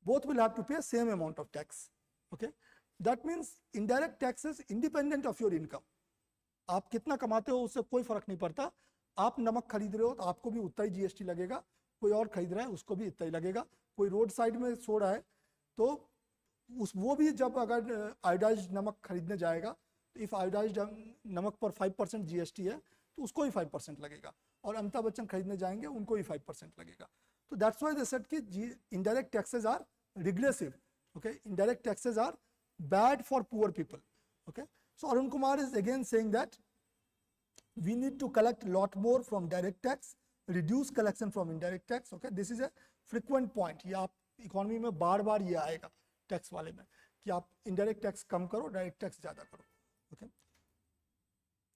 both will have to pay same amount of tax. Okay, that means indirect tax is independent of your income. आप कितना कमाते हो उससे कोई फर्क नहीं पड़ता. आप नमक खरीद रहे हो तो आपको भी उतना ही जीएसटी लगेगा, कोई और खरीद रहा है उसको भी इतना ही लगेगा, कोई रोड साइड में सो रहा है तो वो भी जब अगर आयोडाइज्ड नमक खरीदने जाएगा तो इफ आयोडाइज्ड नमक पर 5% जीएसटी है तो उसको ही 5% लगेगा, और अमिताभ बच्चन खरीदने जाएंगे उनको ही 5% लगेगा. तो दैट्स व्हाई दे सेड कि indirect taxes are regressive. Okay, indirect taxes are bad for poor people. Okay, so Arun Kumar is again saying that we need to collect a lot more from direct tax, reduce collection from indirect tax. Okay, this is a frequent point. ये आप economy में बार बार ये आएगा tax वाले में कि आप indirect tax कम करो, direct tax ज़्यादा करो. Okay,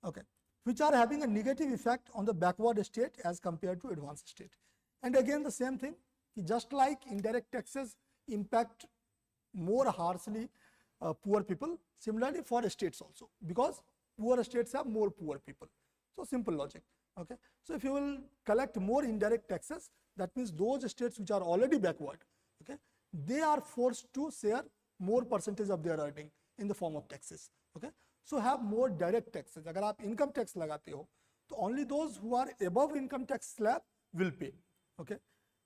okay, which are having a negative effect on the backward state as compared to advanced state. And again the same thing, just like indirect taxes impact more harshly poor people, similarly for states also, because poor states have more poor people. So simple logic. Okay, so if you will collect more indirect taxes, that means those states which are already backward, okay, they are forced to share more percentage of their earning in the form of taxes. Okay, so have more direct taxes. अगर आप income tax लगाते हो तो only those who are above income tax slab will pay. Okay,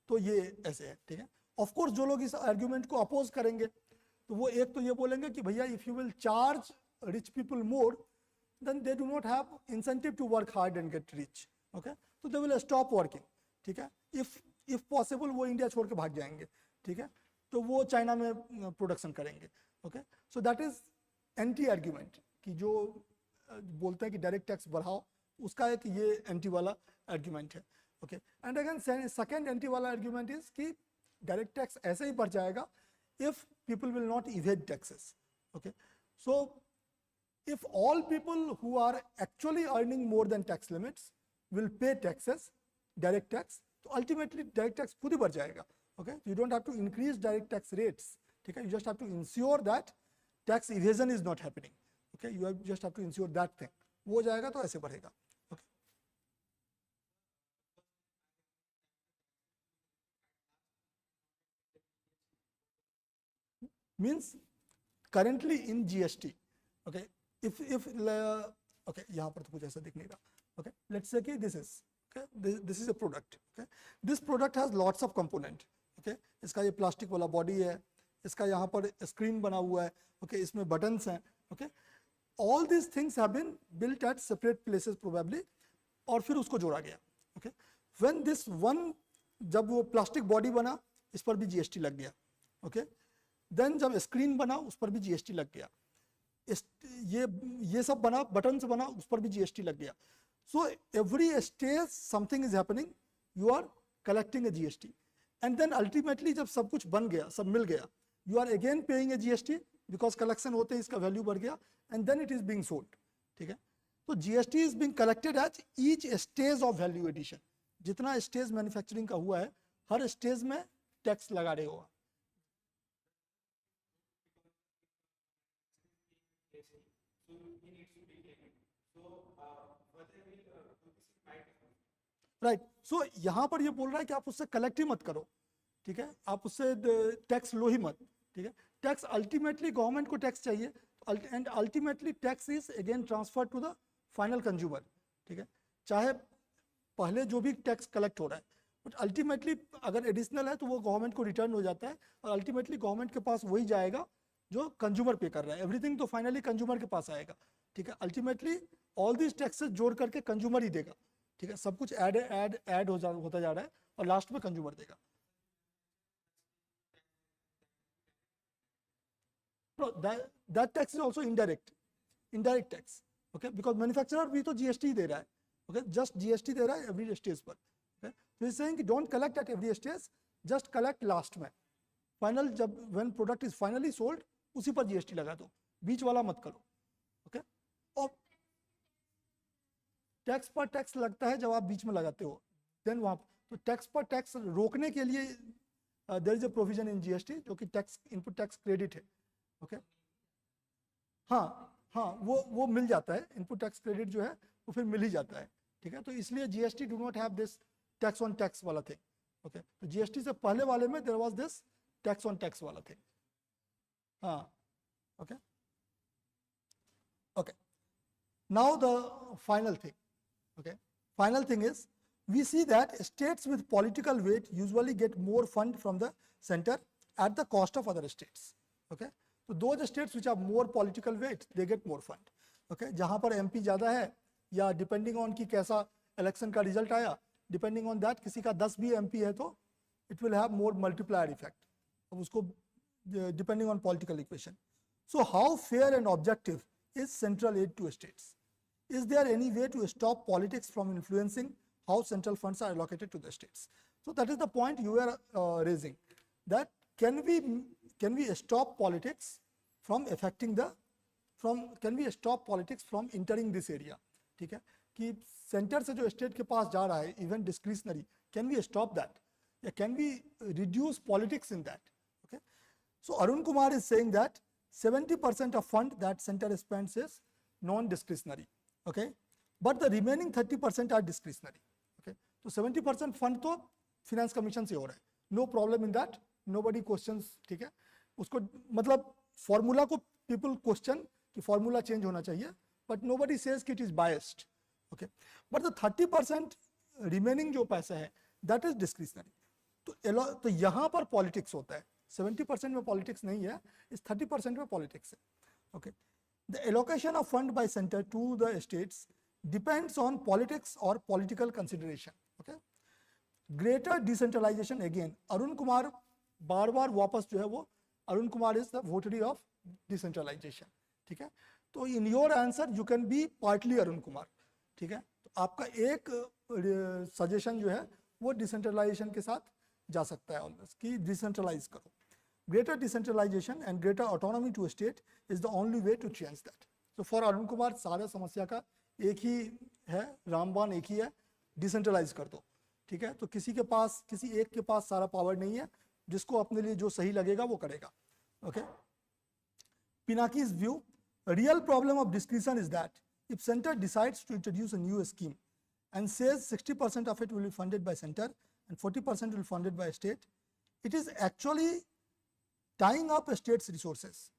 तो ये ऐसे है, ठीक है. Of course जो लोग इस argument को oppose करेंगे तो वो एक तो ये बोलेंगे कि भैया if you will charge rich people more, then they do not have incentive to work hard and get rich. Okay, so they will stop working. ठीक है, if possible वो इंडिया छोड़ के भाग जाएंगे. ठीक है, तो वो चाइना में प्रोडक्शन करेंगे. Okay, so that is anti argument कि जो बोलते हैं कि डायरेक्ट टैक्स बढ़ाओ, उसका एक ये एंटी वाला आर्ग्यूमेंट है. Okay, and again second anti वाला आर्ग्यूमेंट इज कि डायरेक्ट टैक्स ऐसे ही बढ़ जाएगा if people will not evade taxes. Okay, so if all people who are actually earning more than tax limits will pay taxes, direct tax, so ultimately direct tax खुद ही बढ़ जाएगा. Okay, you don't have to increase direct tax rates. ठीक है, you just have to ensure that tax evasion is not happening. Okay, you just have to ensure that thing. वो जाएगा तो ऐसे बढ़ेगा. Okay. Means currently in GST. Okay, if okay, यहाँ पर तो कुछ ऐसा दिख नहीं रहा. Okay, let's say कि this is okay, this is a product. Okay, this product has lots of component. Okay, इसका ये प्लास्टिक वाला बॉडी है, इसका यहाँ पर स्क्रीन बना हुआ है. Okay, इसमें बटन्स हैं. Okay, all these things have been built at separate places probably, और फिर उसको जोड़ा गया. Okay, when this one, जब वो प्लास्टिक बॉडी बना इस पर भी GST लग गया. Okay, देन जब स्क्रीन बना उस पर भी जीएसटी लग गया. ये सब बना, बटन्स बना, उस पर भी जीएसटी लग गया. So every stage something is happening, you are collecting a GST, and then ultimately जब सब कुछ बन गया, सब मिल गया, you are again paying a GST because collection होते ही इसका वैल्यू बढ़ गया, and then it is being sold. ठीक है, तो GST is being collected at each stage of value addition. जितना स्टेज मैन्युफैक्चरिंग का हुआ है, हर स्टेज में टैक्स लगा रहे हो. So he needs to be taken. So whether we UPSC might right. So यहाँ पर ये बोल रहा है कि आप उससे कलेक्ट ही मत करो, ठीक है, आप उससे टैक्स लो ही मत, ठीक है। टैक्स अल्टीमेटली गवर्नमेंट को टैक्स चाहिए, and ultimately tax is again transfer to the final consumer, ठीक है। चाहे पहले जो भी टैक्स कलेक्ट हो रहा है, बट अल्टीमेटली अगर एडिशनल है तो वो गवर्नमेंट को रिटर्न हो जाता है, और अल्टीमेटली गवर्नमेंट के पास वही जाएगा जो कंज्यूमर पे कर रहा है। एवरीथिंग तो फाइनली कंज्यूमर के पास आएगा, ठीक है। अल्टीमेटली ऑल दीज टैक्सेस जोड़ करके कंज्यूमर ही देगा, ठीक है। सब कुछ ऐड होता जा रहा है और लास्ट में कंज्यूमर देगा। That tax is also indirect tax, okay, because manufacturer भी तो GST दे रहा है, okay, just GST दे रहा है every stage पर, okay. So he's saying कि don't collect at every stage, just collect last में, final जब when product is finally sold उसी पर GST लगा दो, बीच वाला मत करो, okay. और टैक्स पर टैक्स लगता है जब आप बीच में लगाते हो, देन वहाँ तो टैक्स पर टैक्स रोकने के लिए there is a provision in GST जो कि टैक्स इनपुट टैक्स क्रेडिट है, ओके। हाँ वो मिल जाता है, इनपुट टैक्स क्रेडिट जो है वो फिर मिल ही जाता है, ठीक है। तो इसलिए GST do not have this tax on tax वाला थिंग, ओके। तो GST से पहले वाले में there was this tax on tax वाला थिंग, हाँ, okay okay. Now the final thing, okay, final thing is we see that states with political weight usually get more fund from the center at the cost of other states, okay. So those states which have more political weight they get more fund, okay. जहाँ पर MP ज़्यादा है या depending on कि कैसा election का result आया, depending on that किसी का 10 भी MP है तो it will have more multiplier effect, अब उसको depending on political equation. So how fair and objective is central aid to states? Is there any way to stop politics from influencing how central funds are allocated to the states? So that is the point you are raising, that can we stop politics from affecting the can we stop politics from entering this area, ठीक है, कि centre से जो state के पास जा रहा है even discretionary, can we stop that, या can we reduce politics in that, okay. So Arun Kumar is saying that 70% of fund that center spends is non-discretionary, okay, but the remaining 30% are discretionary, okay. So 70% fund तो finance commission से हो रहा है, no problem in that, nobody questions, ठीक है। उसको मतलब formula को people question कि formula change होना चाहिए, but nobody says कि it is biased, okay. But the 30% remaining जो पैसा है that is discretionary, तो यहाँ पर politics होता है, 70% में politics नहीं है, इस 30% में politics है, okay. The allocation of fund by center to the states depends on politics or political consideration, okay. Greater decentralization again, Arun Kumar बार वापस जो है वो Arun Kumar is the votary of decentralization, ठीक है। तो in your answer you can be partly Arun Kumar, ठीक है। तो आपका एक सजेशन जो है वो डिसेंट्रलाइजेशन के साथ जा सकता है ऑलवेज कि डिसेंट्रलाइज करो। Greater decentralization and greater autonomy to a state is the only way to change that. So for Arun Kumar सारे समस्या का एक ही है, रामबाण एक ही है, डिसेंट्रलाइज कर दो, ठीक है। तो किसी एक के पास सारा पावर नहीं है, जिसको अपने लिए जो सही लगेगा वो करेगा, okay. Pinaki's view, a real problem of discretion is that if center decides to introduce a new scheme and says 60% of it will be funded by center and 40% will be funded by state, it is actually tying up a state's resources.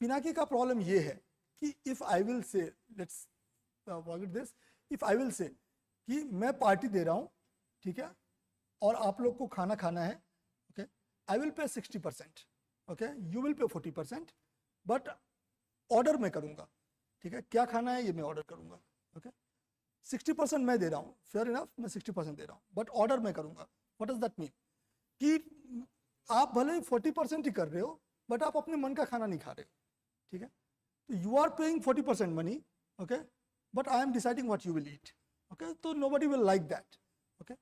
Pinaki का problem ये है कि if I will say, let's forget this, if I will say कि मैं party दे रहा हूँ, ठीक है, और आप लोग को खाना है, okay, I will pay 60%, okay, you will pay 40%, but order मैं करूँगा, ठीक है, क्या खाना है ये मैं order करूँगा, okay, 60% मैं दे रहा हूँ, fair enough, मैं 60% दे रहा हूँ, but order मैं करूँगा. What does that mean? कि आप भले 40% ही कर रहे हो, बट आप अपने मन का खाना नहीं खा रहे हो, ठीक है। तो you are paying 40% money, okay, but I am deciding what you will eat, okay. तो nobody will like that, okay.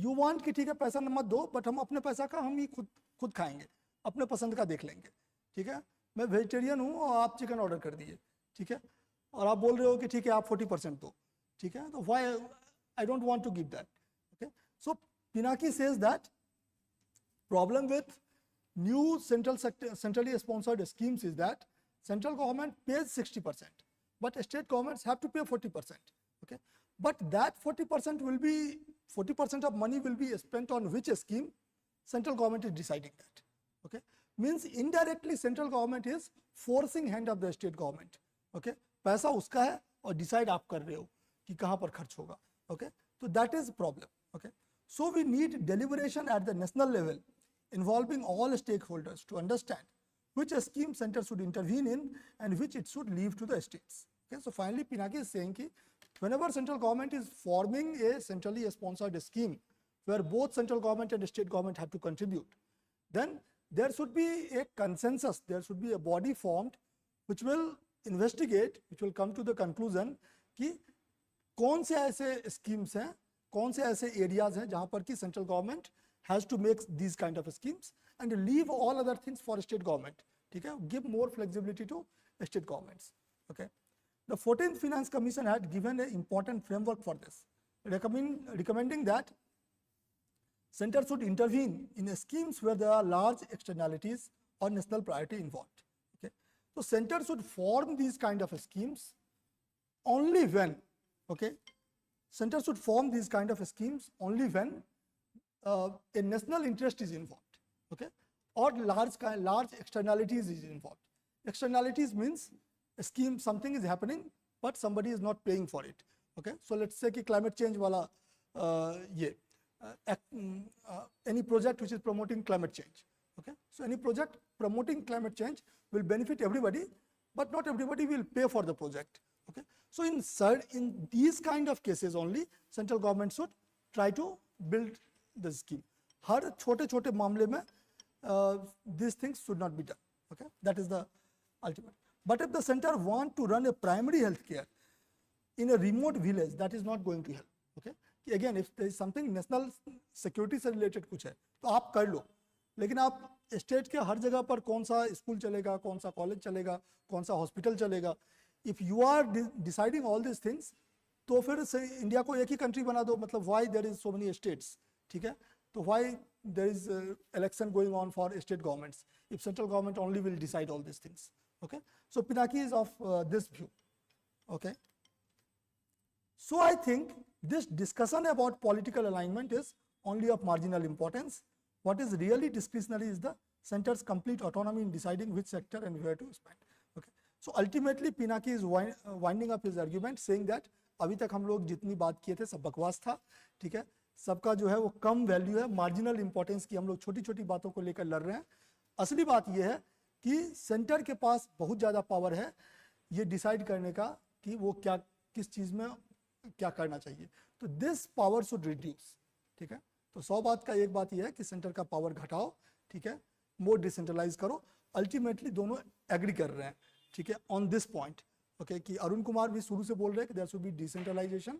You want कि ठीक है पैसा मत दो, बट हम अपने पैसा का हम ही खुद खाएंगे, अपने पसंद का देख लेंगे, ठीक है। मैं वेजिटेरियन हूँ और आप चिकन ऑर्डर कर दिए, ठीक है, और आप बोल रहे हो कि ठीक है आप 40% दो, ठीक है। तो why I don't want to give that, okay. So Pinaki says that problem with new centrally sponsored schemes is that central government pays 60%, but state governments have to pay 40%, okay. But that 40% will be 40% of money will be spent on which scheme, central government is deciding that. Okay, means indirectly central government is forcing hand of the state government. Okay, पैसा उसका है और decide आप कर रहे हो कि कहाँ पर खर्च होगा. Okay, so that is problem. Okay, so we need deliberation at the national level involving all stakeholders to understand which scheme center should intervene in and which it should leave to the states. Okay, so finally Pinaki is saying ki whenever central government is forming a centrally sponsored scheme where both central government and state government have to contribute, then there should be a consensus, there should be a body formed which will investigate, which will come to the conclusion कि कौन से ऐसे schemes हैं, कौन से ऐसे areas हैं जहाँ पर कि central government has to make these kind of schemes and leave all other things for state government. ठीक है, give more flexibility to state governments. Okay, the 14th Finance Commission had given an important framework for this, recommending that center should intervene in schemes where there are large externalities or national priority involved. Okay, so center should form these kind of schemes only when, okay, center should form these kind of schemes only when a national interest is involved, okay, or large externalities is involved. Externalities means a scheme, something is happening but somebody is not paying for it. Okay, so let's say कि climate change वाला any project which is promoting climate change. Okay, so any project promoting climate change will benefit everybody, but not everybody will pay for the project. Okay, so in these kind of cases only central government should try to build the scheme. हर छोटे-छोटे मामले में these things should not be done. Okay, that is the ultimate. But if the center want to run a primary health care in a remote village, that is not going to help. Okay, again if there is something national security से related कुछ है तो आप कर लो, लेकिन आप state के हर जगह पर कौन सा स्कूल चलेगा, कौन सा कॉलेज चलेगा, कौन सा हॉस्पिटल चलेगा, if you are deciding all these things, तो फिर से इंडिया को एक ही कंट्री बना दो. मतलब why there is so many states. ठीक है, तो why there is election going on for state governments if central government only will decide all these things. Okay, so Pinaki is of this view. Okay, so I think this discussion about political alignment is only of marginal importance. What is really discretionary is the center's complete autonomy in deciding which sector and where to spend. Okay, so ultimately Pinaki is winding up his argument saying that अभी तक हम लोग जितनी बात किए थे सब बकवास था. ठीक है, सबका जो है वो कम वैल्यू है, मार्जिनल इंपॉर्टेंस की हम लोग छोटी छोटी बातों को लेकर लड़ रहे हैं. असली बात यह है कि सेंटर के पास बहुत ज़्यादा पावर है ये डिसाइड करने का कि वो क्या किस चीज़ में क्या करना चाहिए. तो दिस पावर शुड रिड्यूस. ठीक है, तो 100 बात का एक बात यह है कि सेंटर का पावर घटाओ. ठीक है, मोर डिसेंट्रलाइज करो. अल्टीमेटली दोनों एग्री कर रहे हैं. ठीक है, ऑन दिस पॉइंट. ओके, कि अरुण कुमार भी शुरू से बोल रहे हैं कि there should be decentralisation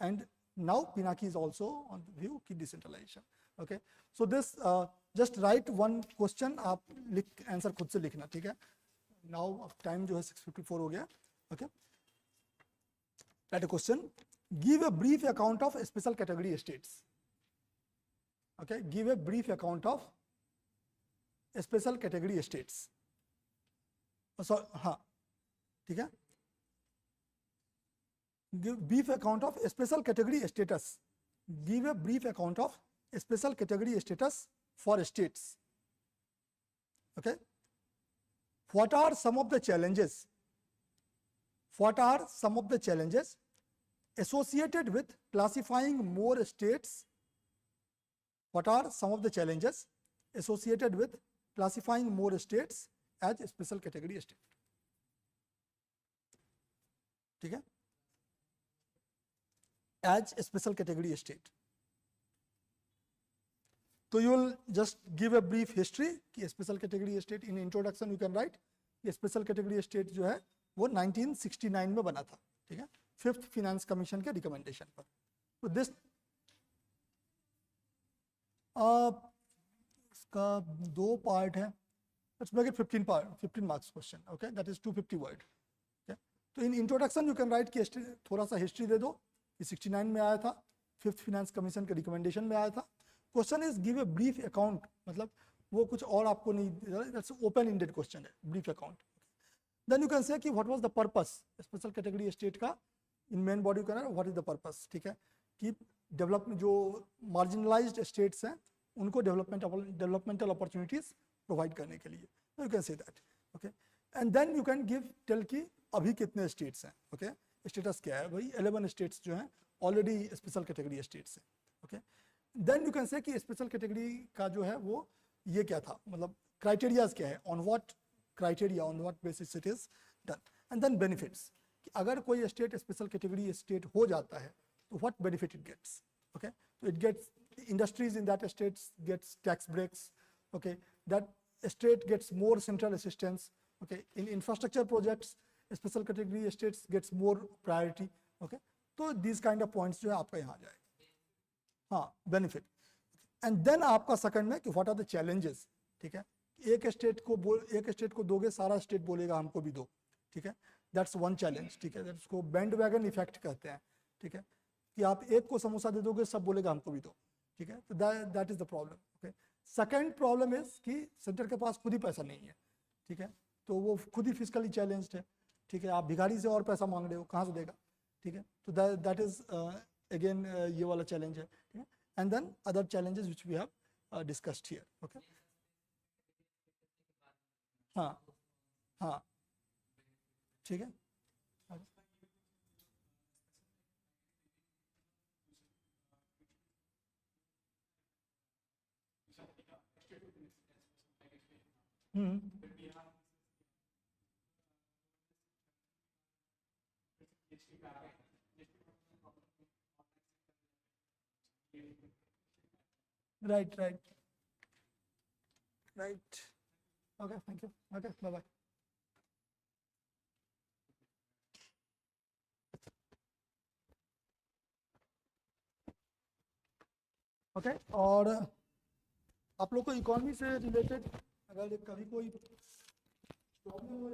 and now Pinaki is also on the view की decentralization. Okay, so this just write one question, आप आंसर खुद से लिखना. ठीक है, now time जो है 6:54 हो गया. Okay, write a question. Give a brief account of special category states. Okay, give a brief account of special category states. So हाँ, ठीक है, give brief account of special category status. Give a brief account of special category status for states. Okay, what are some of the challenges? What are some of the challenges associated with classifying more states? What are some of the challenges associated with classifying more states as special category state? ठीक है, as a special category state. So you will just give a brief history कि special category state in introduction you can write ये special category state जो है वो 1969 में बना था. ठीक है, 5th Finance Commission के recommendation पर. तो this इसका 2 पार्ट है. Let's make it 15 marks question. Okay, that is 250 word. Okay, तो in introduction you can write कि थोड़ा सा history दे दो. 69 में आया था, 5th Finance Commission के रिकमेंडेशन में आया था. Question is give a brief account, मतलब वो कुछ और आपको नहीं, दैट्स ओपन एंडेड क्वेश्चन है, brief account. Then you can say कि what was the purpose special category state का इन मेन बॉडी का, व्हाट इज द पर्पस. ठीक है, कि डेवलप जो मार्जिनलाइज्ड स्टेट्स हैं उनको डेवलपमेंटल अपॉर्चुनिटीज प्रोवाइड करने के लिए, you can say that, okay. And then you can tell कि अभी कितने स्टेट्स हैं, ओके। स्टेटस क्या है भाई, 11 स्टेट्स जो हैं ऑलरेडी स्पेशल कैटेगरी स्टेट्स हैं, okay. Then you can say कि स्पेशल कैटेगरी का जो है वो ये क्या था, मतलब क्राइटेरियाज क्या है, on what criteria, on what basis it is done. And then benefits, कि अगर कोई स्टेट स्पेशल कैटेगरी स्टेट हो जाता है तो what benefit it gets, okay. तो it gets industries in that state gets tax breaks, okay, that state gets more central assistance, okay, in infrastructure projects special category states gets more priority, okay. तो these kind of points जो है आपका यहाँ जाएगा, हाँ benefit। and then आपका second में कि what are the challenges, ठीक है, एक स्टेट को दोगे सारा स्टेट बोलेगा हमको भी दो, ठीक है, that's one challenge, ठीक है, that's को bandwagon effect कहते हैं, ठीक है, कि आप एक को समोसा दे दोगे सब बोलेगा हमको भी दो, ठीक है, तो that is the problem, okay. Second problem is कि सेंटर के पास खुद ही पैसा नहीं है, ठीक है, तो वो खुद ही फिजिकली चैलेंज्ड है, ठीक है, आप भिखारी से और पैसा मांग रहे हो, कहाँ से देगा, ठीक है, तो दैट इज अगेन ये वाला चैलेंज है, ठीक है। And then other challenges which we have discussed here, okay. हाँ हाँ ठीक है, right, okay, thank you, okay, bye bye। Okay, और आप लोग को इकोनॉमी से रिलेटेड अगर कभी कोई प्रॉब्लम हो